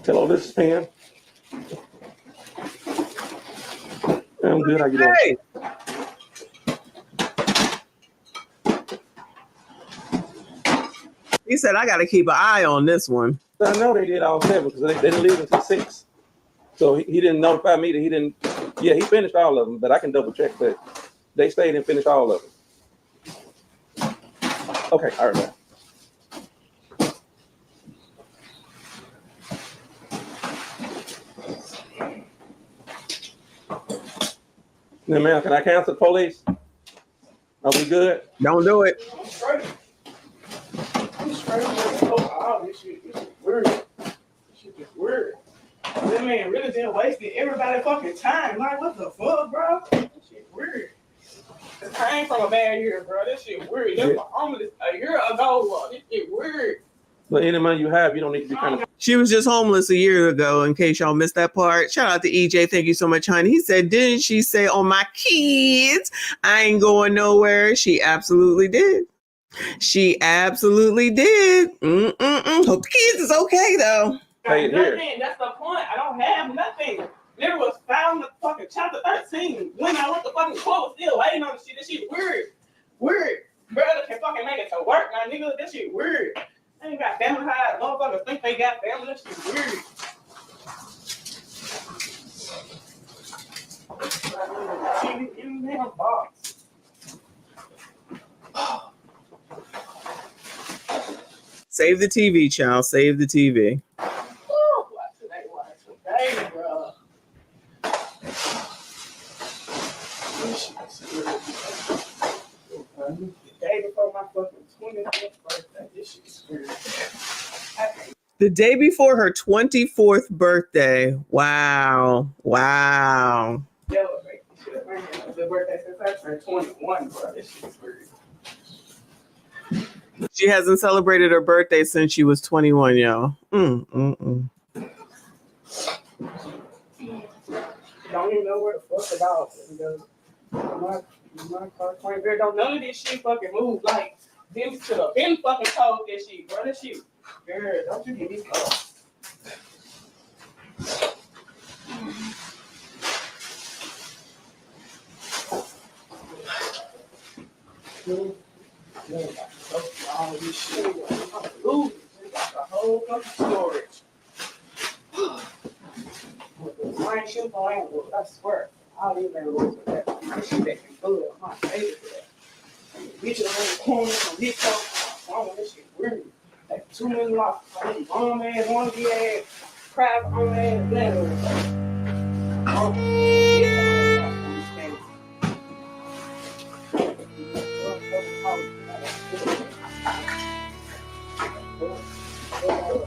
Speaker 3: Hello, this is Pam. I'm good. How you doing?
Speaker 1: Hey. He said, I got to keep an eye on this one.
Speaker 3: I know they did all 7 because they didn't leave until 6. So he didn't notify me that he didn't. Yeah, he finished all of them, but I can double check that they stayed and finished all of them. Okay, all right. Now, ma'am, can I cancel the police? Are we good?
Speaker 1: Don't do it.
Speaker 21: everybody fucking time. Like, what the fuck, bro? That shit weird. I came from a bad year, bro. This shit weird. That's what homeless a year ago. This shit weird.
Speaker 3: But any money you have, you don't need to be trying to.
Speaker 1: She was just homeless a year ago, in case y'all missed that part. Shout out to EJ. Thank you so much, honey. He said, didn't she say, oh, my kids, I ain't going nowhere? She absolutely did. She absolutely did. Hope the kids is okay, though.
Speaker 3: Hey,
Speaker 21: Nothing. That's the point. I don't have nothing. Never was found in fucking chapter 13. When I went to fucking quote, still waiting on the shit. This shit weird. Weird. Brother can fucking make it to work now, nigga. This shit weird. They ain't got family high. Motherfuckers think they got family. That shit weird. In the damn box.
Speaker 1: Save the TV, child. Save the TV.
Speaker 21: Hey, bro. The day before my fucking 24th birthday, this shit's weird.
Speaker 1: The day before her 24th birthday. Wow. Wow.
Speaker 21: Celebrate this shit. I ain't had a good birthday since I turned 21, bro. This shit's weird.
Speaker 1: She hasn't celebrated her birthday since she was 21, y'all. Don't
Speaker 21: even know where the fuck the dog is. My car 20 girl, don't none of this shit fucking move. Like, them should have been fucking told this shit, bro. This shit, girl, don't you get me close. All this shit, I'm losing. It's a whole fucking storage. I ain't shooting for animals, I swear. I don't even know what that. This shit that can good. I'm not favorite for that. Bitch around the corner from his house. Oh, this shit weird. Like 2 million lots. Mom ass, one be ass, crab on ass, that.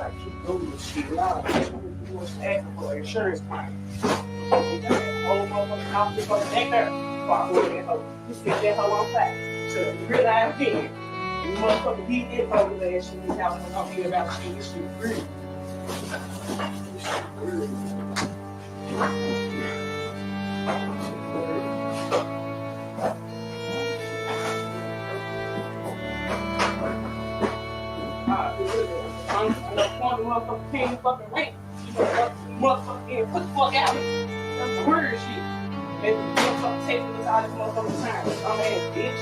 Speaker 21: I keep doing this shit loud. Asking for insurance claim. Whole motherfucking house is going to take her. Fuck with that hoe. You stick that hoe on flat. So you realize then, you motherfucking beat that hoe with that shit. You got to talk to you about shit. This shit weird. This shit weird. Motherfucker paying fucking rent. You motherfucker put the fuck out. That's weird shit. Maybe the motherfucker taking this out of this motherfucking time. I'm ass bitch.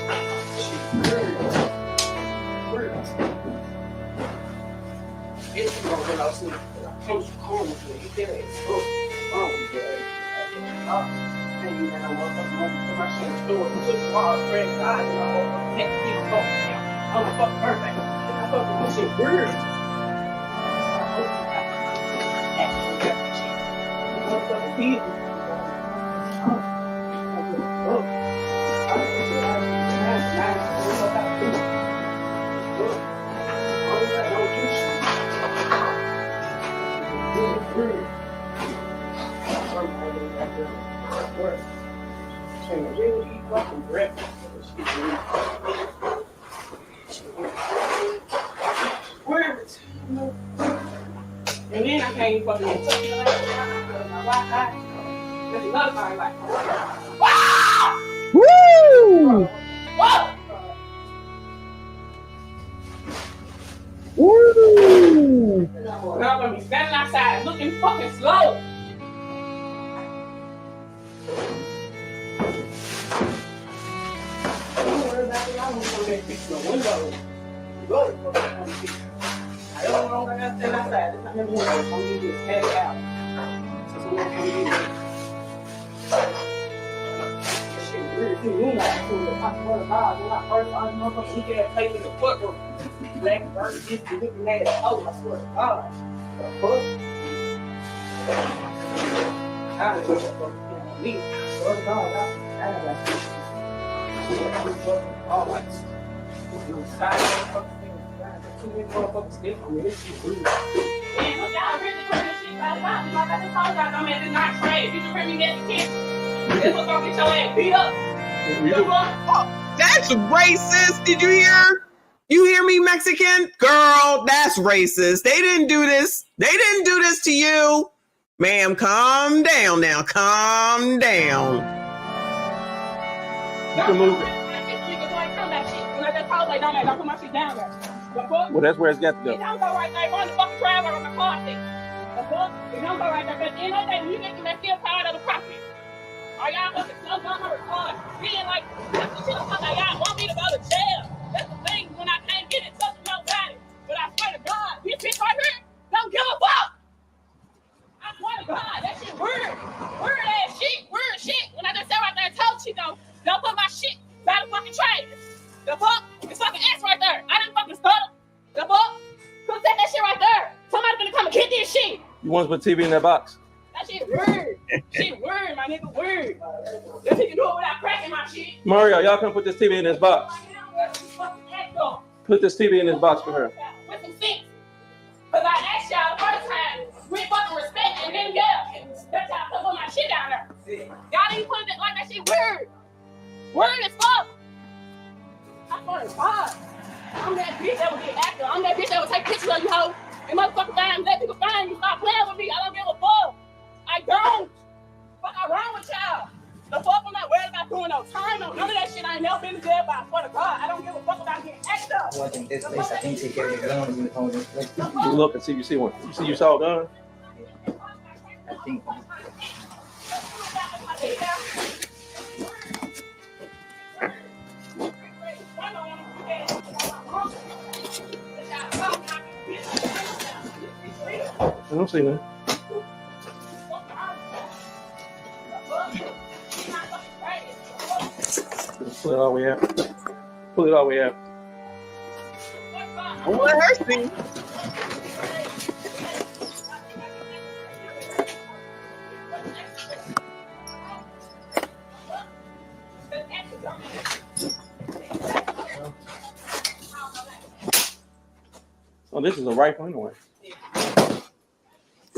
Speaker 21: Shit weird. It's gonna get out soon. I come to corner with you. You get it. Oh, and you got no motherfucking money for my shit in the store. You took the bar, friend, God, and I motherfucking take people off. On the fucking birthday. I fucking this shit weird. And then I can't even fucking get touch my Wi-Fi. There's another thing like,
Speaker 19: Woo!
Speaker 21: whoa!
Speaker 19: Woo!
Speaker 21: Now I'm gonna be standing outside looking fucking slow. Don't worry about it. I'm gonna fix the window. Good. I don't know what I'm standing outside. This time I'm gonna need to head out. So we're gonna do this shit weird too. You like to the possible God. When I first saw this motherfucker, he can't take me to the football. Black bird just be looking at it. Oh, I swear to God. The fuck? I don't know what the fuck you me. I swear to God, I don't know. All like side motherfuckers. Too many motherfuckers still on me. This shit weird. Man, look, y'all really put this shit
Speaker 12: I just told y'all, man, it's not trade. Did you hear me, Mexican? This was gonna get your ass beat up.
Speaker 1: Oh, that's racist. Did you hear? You hear me, Mexican? Girl, that's racist. They didn't do this. They didn't do this to you. Ma'am, calm down now. Calm down.
Speaker 3: You can move it. Well, that's where it's got to go.
Speaker 12: It don't go right there. Go on the fucking driveway on the car seat. The fuck? It don't go right there. But at the end of the day, when you get to that still tired of the property. Are y'all fucking so dumb or retarded? Being like, that's the shit I'm talking about. Y'all want me to go to jail. That's the thing when I can't get in touch with nobody. But I swear to God, this bitch right here don't give a fuck. I swear to God, that shit weird. Weird ass shit. Weird shit. When I just sat right there and told you, don't put my shit by the fucking trade. The fuck? It's fucking ass right there. I didn't fucking stutter. The fuck? Come set that shit right there. Somebody's gonna come and get this shit.
Speaker 3: You want to put TV in that box?
Speaker 12: That shit weird. Shit weird, my nigga, weird. If you can do it without cracking my shit.
Speaker 3: Mario, y'all come put this TV in this box. Put this TV in this box for her.
Speaker 12: With some sense. Because I asked y'all the first time with fucking respect and then that's how I put my shit down there. Y'all didn't put it like that shit weird. Weird as fuck. I swear to God. I'm that bitch that would get active. I'm that bitch that would take pictures of you, hoe. And motherfucking time, let people find you. Stop playing with me. I don't give a fuck. I don't. What wrong with y'all? The fuck, I'm not worried about doing no time. No, none of that shit. I ain't never been to jail, but I swear to God, I don't give a fuck about getting active.
Speaker 9: Well, I think this place, I think take care of your gun when you hold it.
Speaker 3: You look and see if you see one. You see you saw a gun?
Speaker 9: I think.
Speaker 3: I don't see none. Pull it all the way out. Pull it all the way out.
Speaker 1: I want her see.
Speaker 3: Oh, this is a rifle anyway.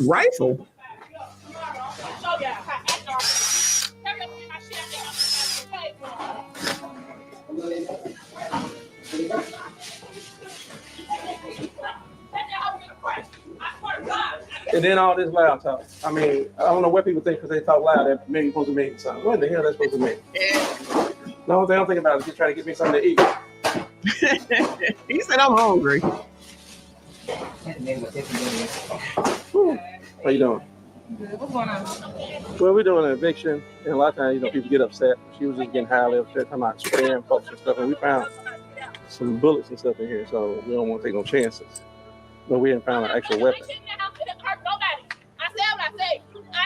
Speaker 1: Rifle?
Speaker 3: And then all this loud talk. I mean, I don't know what people think because they talk loud that maybe supposed to mean something. What in the hell that's supposed to mean? The only thing I'm thinking about is just trying to get me something to eat.
Speaker 1: He said I'm hungry.
Speaker 3: How you doing?
Speaker 21: What's going on?
Speaker 3: Well, we're doing an eviction, and a lot of times, people get upset. She was just getting highly upset, talking about spraying folks and stuff, and we found some bullets and stuff in here, so we don't want to take no chances. But we didn't find an actual weapon.
Speaker 12: I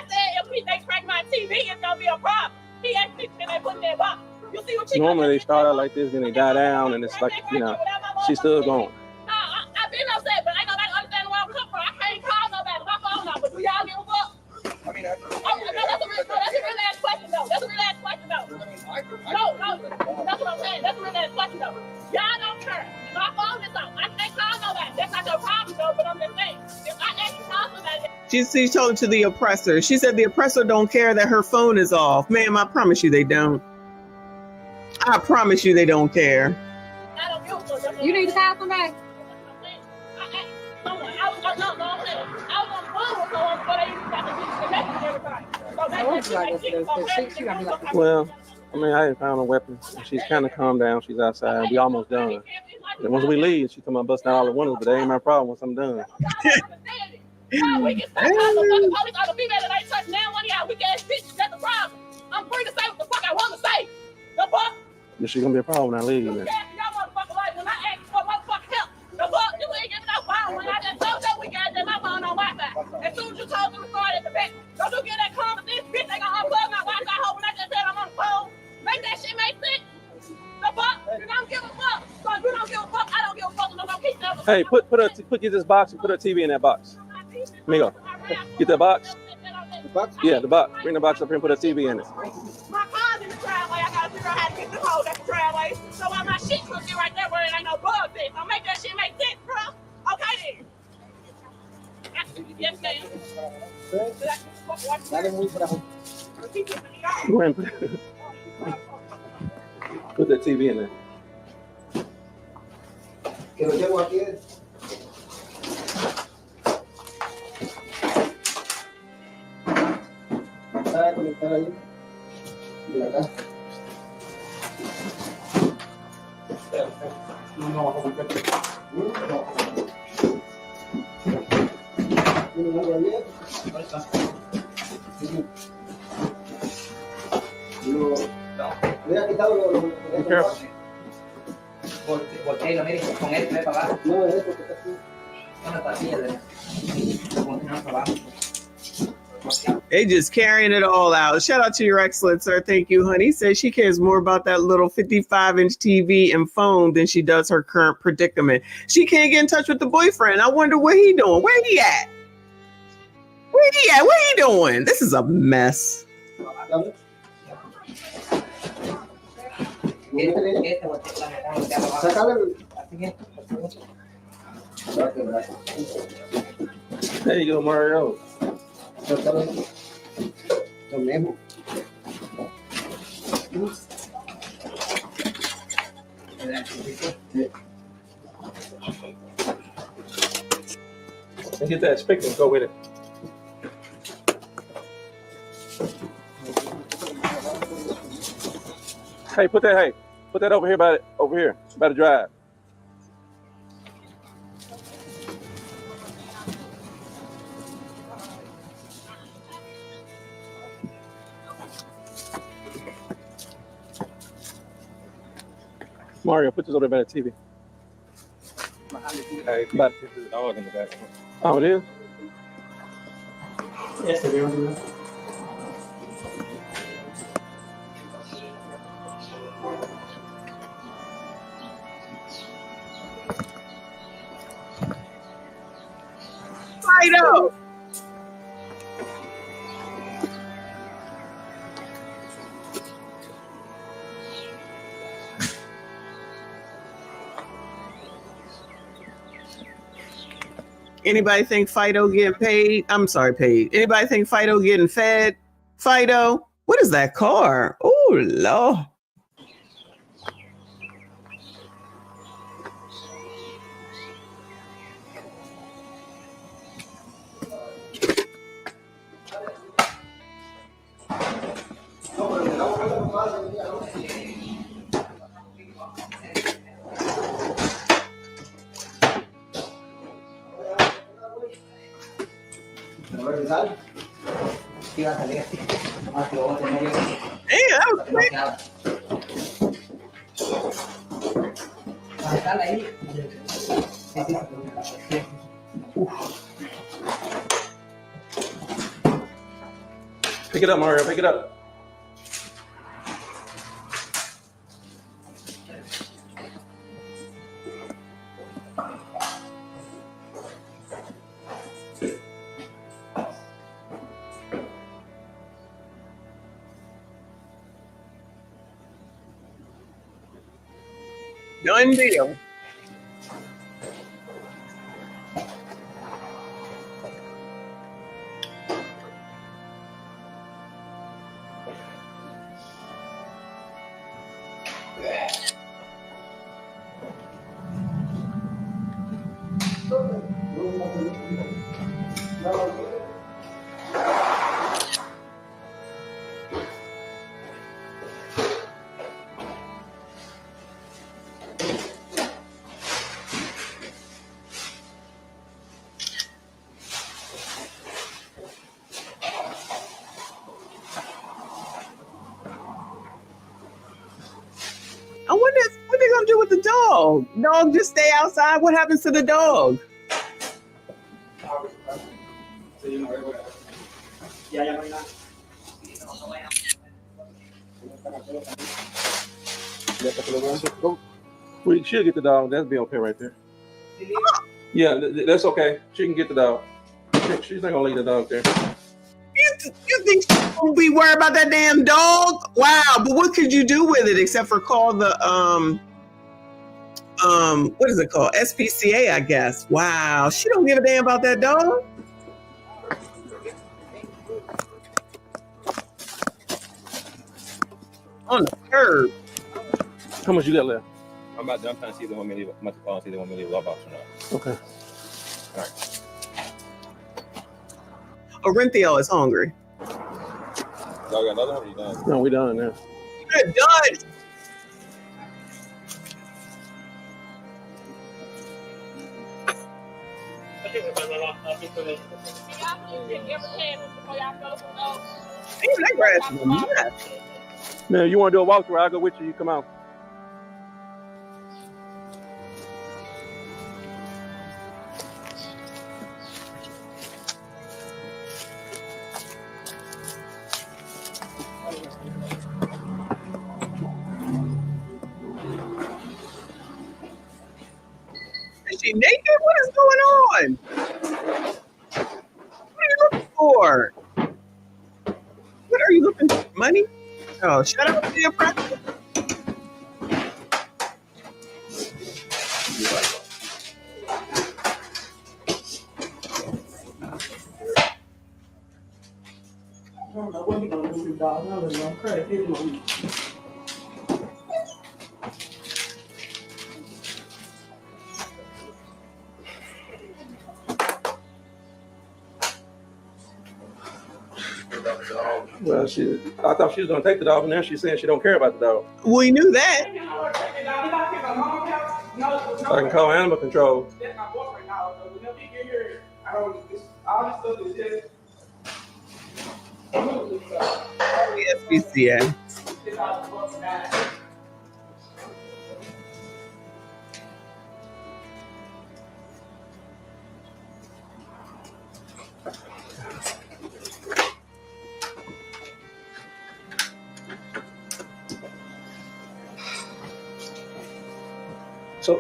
Speaker 12: said if they crack my TV, it's gonna be a problem. He asked me, can they put that box? You see what
Speaker 3: Normally they start out like this, then they die down, and it's like, she's still going.
Speaker 12: I've been upset, but ain't nobody understand where I'm coming from. I can't call nobody. My phone number. Do y'all give a fuck? I mean, that's a real ass question though. That's a real ass question though. No, that's what I'm saying. That's a real ass question though. Y'all don't care. My phone is off. I can't call nobody. That's not your problem though, but I'm just saying. If I actually call somebody.
Speaker 1: She told it to the oppressor. She said the oppressor don't care that her phone is off. Ma'am, I promise you they don't. I promise you they don't care.
Speaker 12: I don't give a fuck.
Speaker 2: You need to call somebody.
Speaker 3: Well, I mean, I ain't found a weapon. She's kind of calmed down. She's outside. We almost done. And once we leave, she come out busting out all the windows, but that ain't my problem once I'm done.
Speaker 12: We can stop calling the police on the female that ain't touching down one of y'all weak ass bitches. That's the problem. I'm free to say what the fuck I want to say. The fuck?
Speaker 3: But she's gonna be a problem when I leave, man.
Speaker 12: Y'all motherfucker like when I ask for motherfucking help. The fuck? You ain't giving no phone. When I just told you we got my phone on Wi-Fi. As soon as you told me to start at the back, don't you get that call with this bitch? They gonna unplug my Wi-Fi hole when I just said I'm on the phone. Make that shit make sense. The fuck? You don't give a fuck. So if you don't give a fuck, I don't give a fuck. I'm gonna keep that.
Speaker 3: Hey, get this box and put her TV in that box. Amigo, get that box.
Speaker 9: The box?
Speaker 3: Yeah, the box. Bring the box up here and put a TV in it.
Speaker 12: My car's in the driveway. I gotta figure out how to get the hole at the driveway. So while my shit could get right there where it ain't no bug there. So make that shit make sense, bro. Okay then. Yes, ma'am.
Speaker 3: Go ahead and put that TV in there.
Speaker 9: Que lo llevo aquí. Está conectado ahí. De acá.
Speaker 3: No, vamos a comprar.
Speaker 9: ¿Tiene algo ahí? Le ha quitado los. Volteo, mire, con él, ve para abajo. No, es porque está aquí. Una pasilla de. Continuar para abajo.
Speaker 1: They just carrying it all out. Shout out to Your Excellence, sir. Thank you, honey. Says she cares more about that little 55-inch TV and phone than she does her current predicament. She can't get in touch with the boyfriend. I wonder what he doing. Where he at? Where he at? What he doing? This is a mess.
Speaker 3: There you go, Mario.
Speaker 9: Lo mismo.
Speaker 3: And get that spigot and go with it. Hey, put that over here by the drive. Mario, put this over there by the TV. Hey, but the dog in the back. Oh, it is?
Speaker 9: Yes, it is.
Speaker 1: Fido! Anybody think Fido getting paid? I'm sorry, paid. Anybody think Fido getting fed? Fido? What is that car? Oh, Lord. Damn, that was quick.
Speaker 3: Pick it up, Mario. Pick it up.
Speaker 1: Done deal. I wonder what they're gonna do with the dog. Dog just stay outside. What happens to the dog?
Speaker 3: We should get the dog. That'd be okay right there. Yeah, that's okay. She can get the dog. She's not gonna leave the dog there.
Speaker 1: You think she's gonna be worried about that damn dog? Wow, but what could you do with it except for call the what is it called? SPCA, I guess. Wow, she don't give a damn about that dog. On the curb.
Speaker 3: How much you got left?
Speaker 11: I'm trying to see if they want me to leave. I'm about to call and see if they want me to leave a love box or not.
Speaker 3: Okay.
Speaker 11: All right.
Speaker 1: Orenthio is hungry.
Speaker 11: Y'all got another one or you done?
Speaker 3: No, we done now.
Speaker 1: You're done. Damn, that grass is a mess.
Speaker 3: Man, you want to do a walkthrough? I'll go with you. You come out.
Speaker 1: Is she naked? What is going on? What are you looking for? What are you looking for? Money? Oh, shut up to your practice.
Speaker 21: I don't know what he's gonna do with his dog. I was gonna credit his money.
Speaker 3: Well, I thought she was gonna take the dog, and now she's saying she don't care about the dog.
Speaker 1: We knew that.
Speaker 3: I can call animal control.
Speaker 21: That's my boyfriend now. So whenever he get here, all this stuff is just.
Speaker 1: SPCA.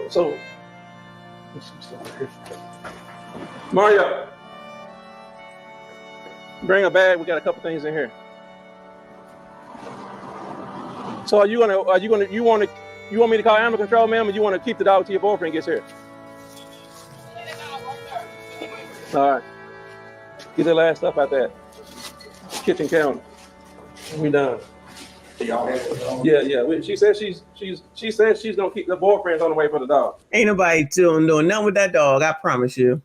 Speaker 3: So, Mario, bring a bag. We got a couple things in here. So you want me to call animal control, ma'am, or you want to keep the dog till your boyfriend gets here? All right. Get that last stuff out there. Kitchen counter. We done. Yeah. She says she's gonna keep the boyfriend's on the way for the dog.
Speaker 1: Ain't nobody doing nothing with that dog, I promise you.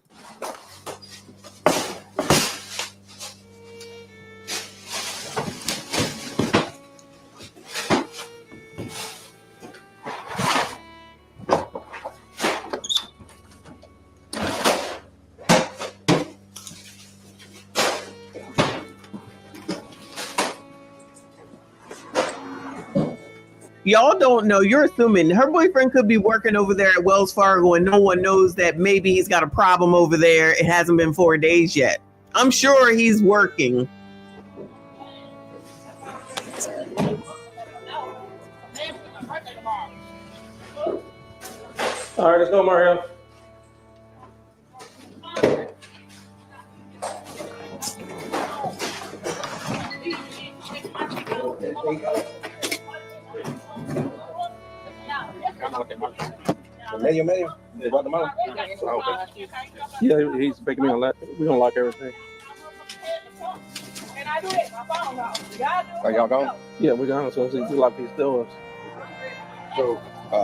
Speaker 1: Y'all don't know. You're assuming her boyfriend could be working over there at Wells Fargo and no one knows that maybe he's got a problem over there. It hasn't been 4 days yet. I'm sure he's working.
Speaker 3: All right, let's go, Mario.
Speaker 11: Medio. Guatemala.
Speaker 3: Yeah, he's making me unlock. We're gonna lock everything.
Speaker 11: Are y'all gone?
Speaker 3: Yeah, we're gone. So we lock these doors.
Speaker 11: So,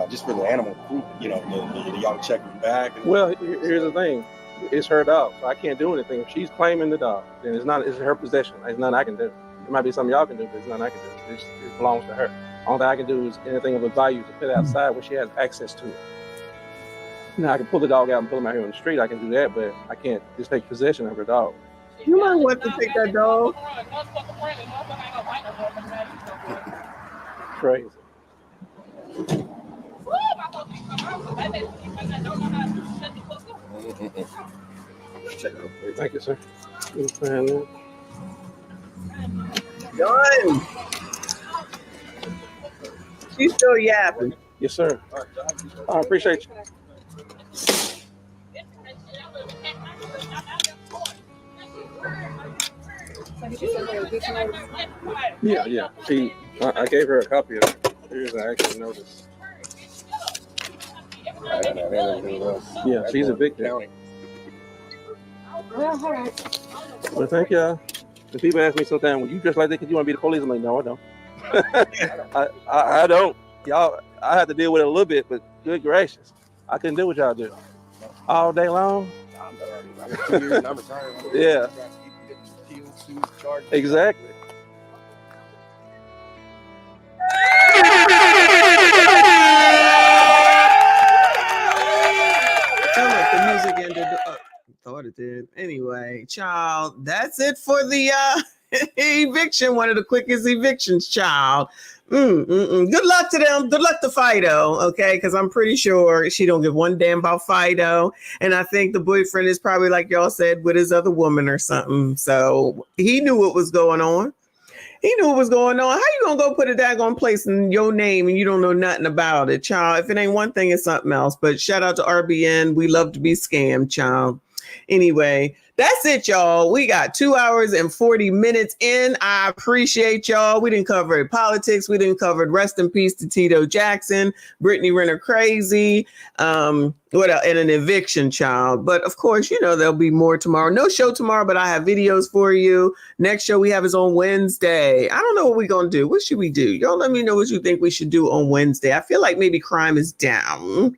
Speaker 11: just for the animal group, you know, the y'all check them back.
Speaker 3: Well, here's the thing. It's her dog, so I can't do anything. If she's claiming the dog, then it's her possession. There's nothing I can do. It might be something y'all can do, but it's nothing I can do. It belongs to her. All that I can do is anything of a value to put outside where she has access to it. Now, I can pull the dog out and pull him out here on the street. I can do that, but I can't just take possession of her dog.
Speaker 1: You might want to take that dog.
Speaker 3: Crazy. Thank you, sir.
Speaker 1: Done. She's still yapping.
Speaker 3: Yes, sir. I appreciate you. Yeah. I gave her a copy of it. Here's an actual notice. Yeah, she's a victim. Well, thank y'all. And people ask me sometimes, well, you dress like that because you want to be the police? I'm like, no, I don't. I don't. Y'all, I have to deal with it a little bit, but good gracious, I couldn't do what y'all do all day long. Yeah. Exactly.
Speaker 1: Tell me if the music ended. Thought it did. Anyway, child, that's it for the eviction. One of the quickest evictions, child. Good luck to them. Good luck to Fido, okay? Because I'm pretty sure she don't give one damn about Fido. And I think the boyfriend is probably, like y'all said, with his other woman or something. So he knew what was going on. He knew what was going on. How you gonna go put a daggone place in your name and you don't know nothing about it, child? If it ain't one thing, it's something else. But shout out to RBN. We love to be scammed, child. Anyway, that's it, y'all. We got 2 hours and 40 minutes in. I appreciate y'all. We didn't cover politics. We didn't cover rest in peace to Tito Jackson, Brittany Renner crazy. What else? And an eviction, child. But of course, you know, there'll be more tomorrow. No show tomorrow, but I have videos for you. Next show we have is on Wednesday. I don't know what we're going to do. What should we do? Y'all let me know what you think we should do on Wednesday. I feel like maybe crime is down.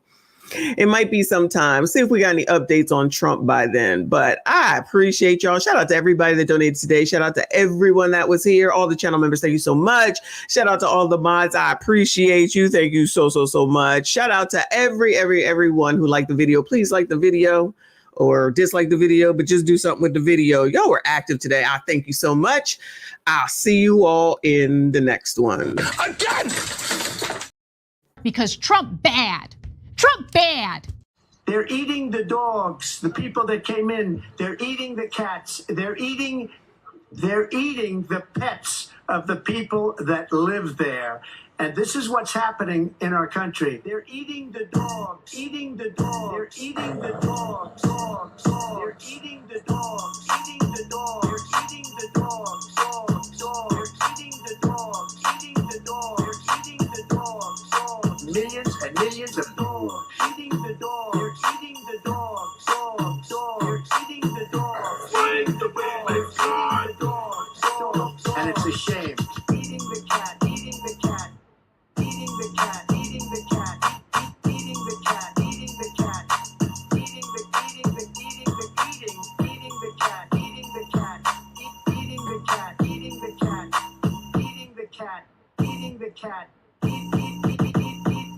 Speaker 1: It might be sometime. See if we got any updates on Trump by then. But I appreciate y'all. Shout out to everybody that donated today. Shout out to everyone that was here. All the channel members, thank you so much. Shout out to all the mods. I appreciate you. Thank you so much. Shout out to everyone who liked the video. Please like the video or dislike the video, but just do something with the video. Y'all were active today. I thank you so much. I'll see you all in the next one.
Speaker 2: Again! Because Trump bad. Trump bad.
Speaker 8: They're eating the dogs, the people that came in. They're eating the cats. They're eating the pets of the people that live there. And this is what's happening in our country. They're eating the dogs, eating the dogs. They're eating the dogs, dogs. They're eating the dogs, eating the dogs. They're eating the dogs, dogs. They're eating the dogs, eating the dogs. They're eating the dogs, dogs. Millions and millions of dogs. Eating the dogs. They're eating the dogs, dogs. They're eating the dogs. Eating the dogs. They're eating the dogs, dogs. And it's a shame. Eating the cat, eating the cat. Eating the cat, eating the cat, eating the cat, eating the cat, eating the cat, eating the cat, eating the cat, eating the cat, eating the cat, eating the cat, eating the cat.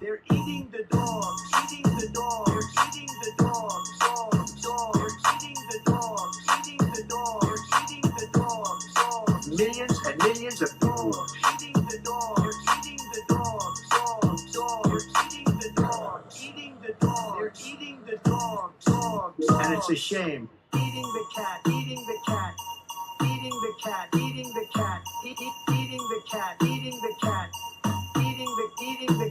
Speaker 8: They're eating the dogs, eating the dogs, they're eating the dogs, dogs. They're eating the dogs, eating the dogs, they're eating the dogs, dogs. Millions and millions of dogs, eating the dogs, they're eating the dogs, dogs. They're eating the dogs, eating the dogs, they're eating the dogs, dogs. And it's a shame. Eating the cat, eating the cat, eating the cat, eating the cat, eating the cat, eating the cat, eating the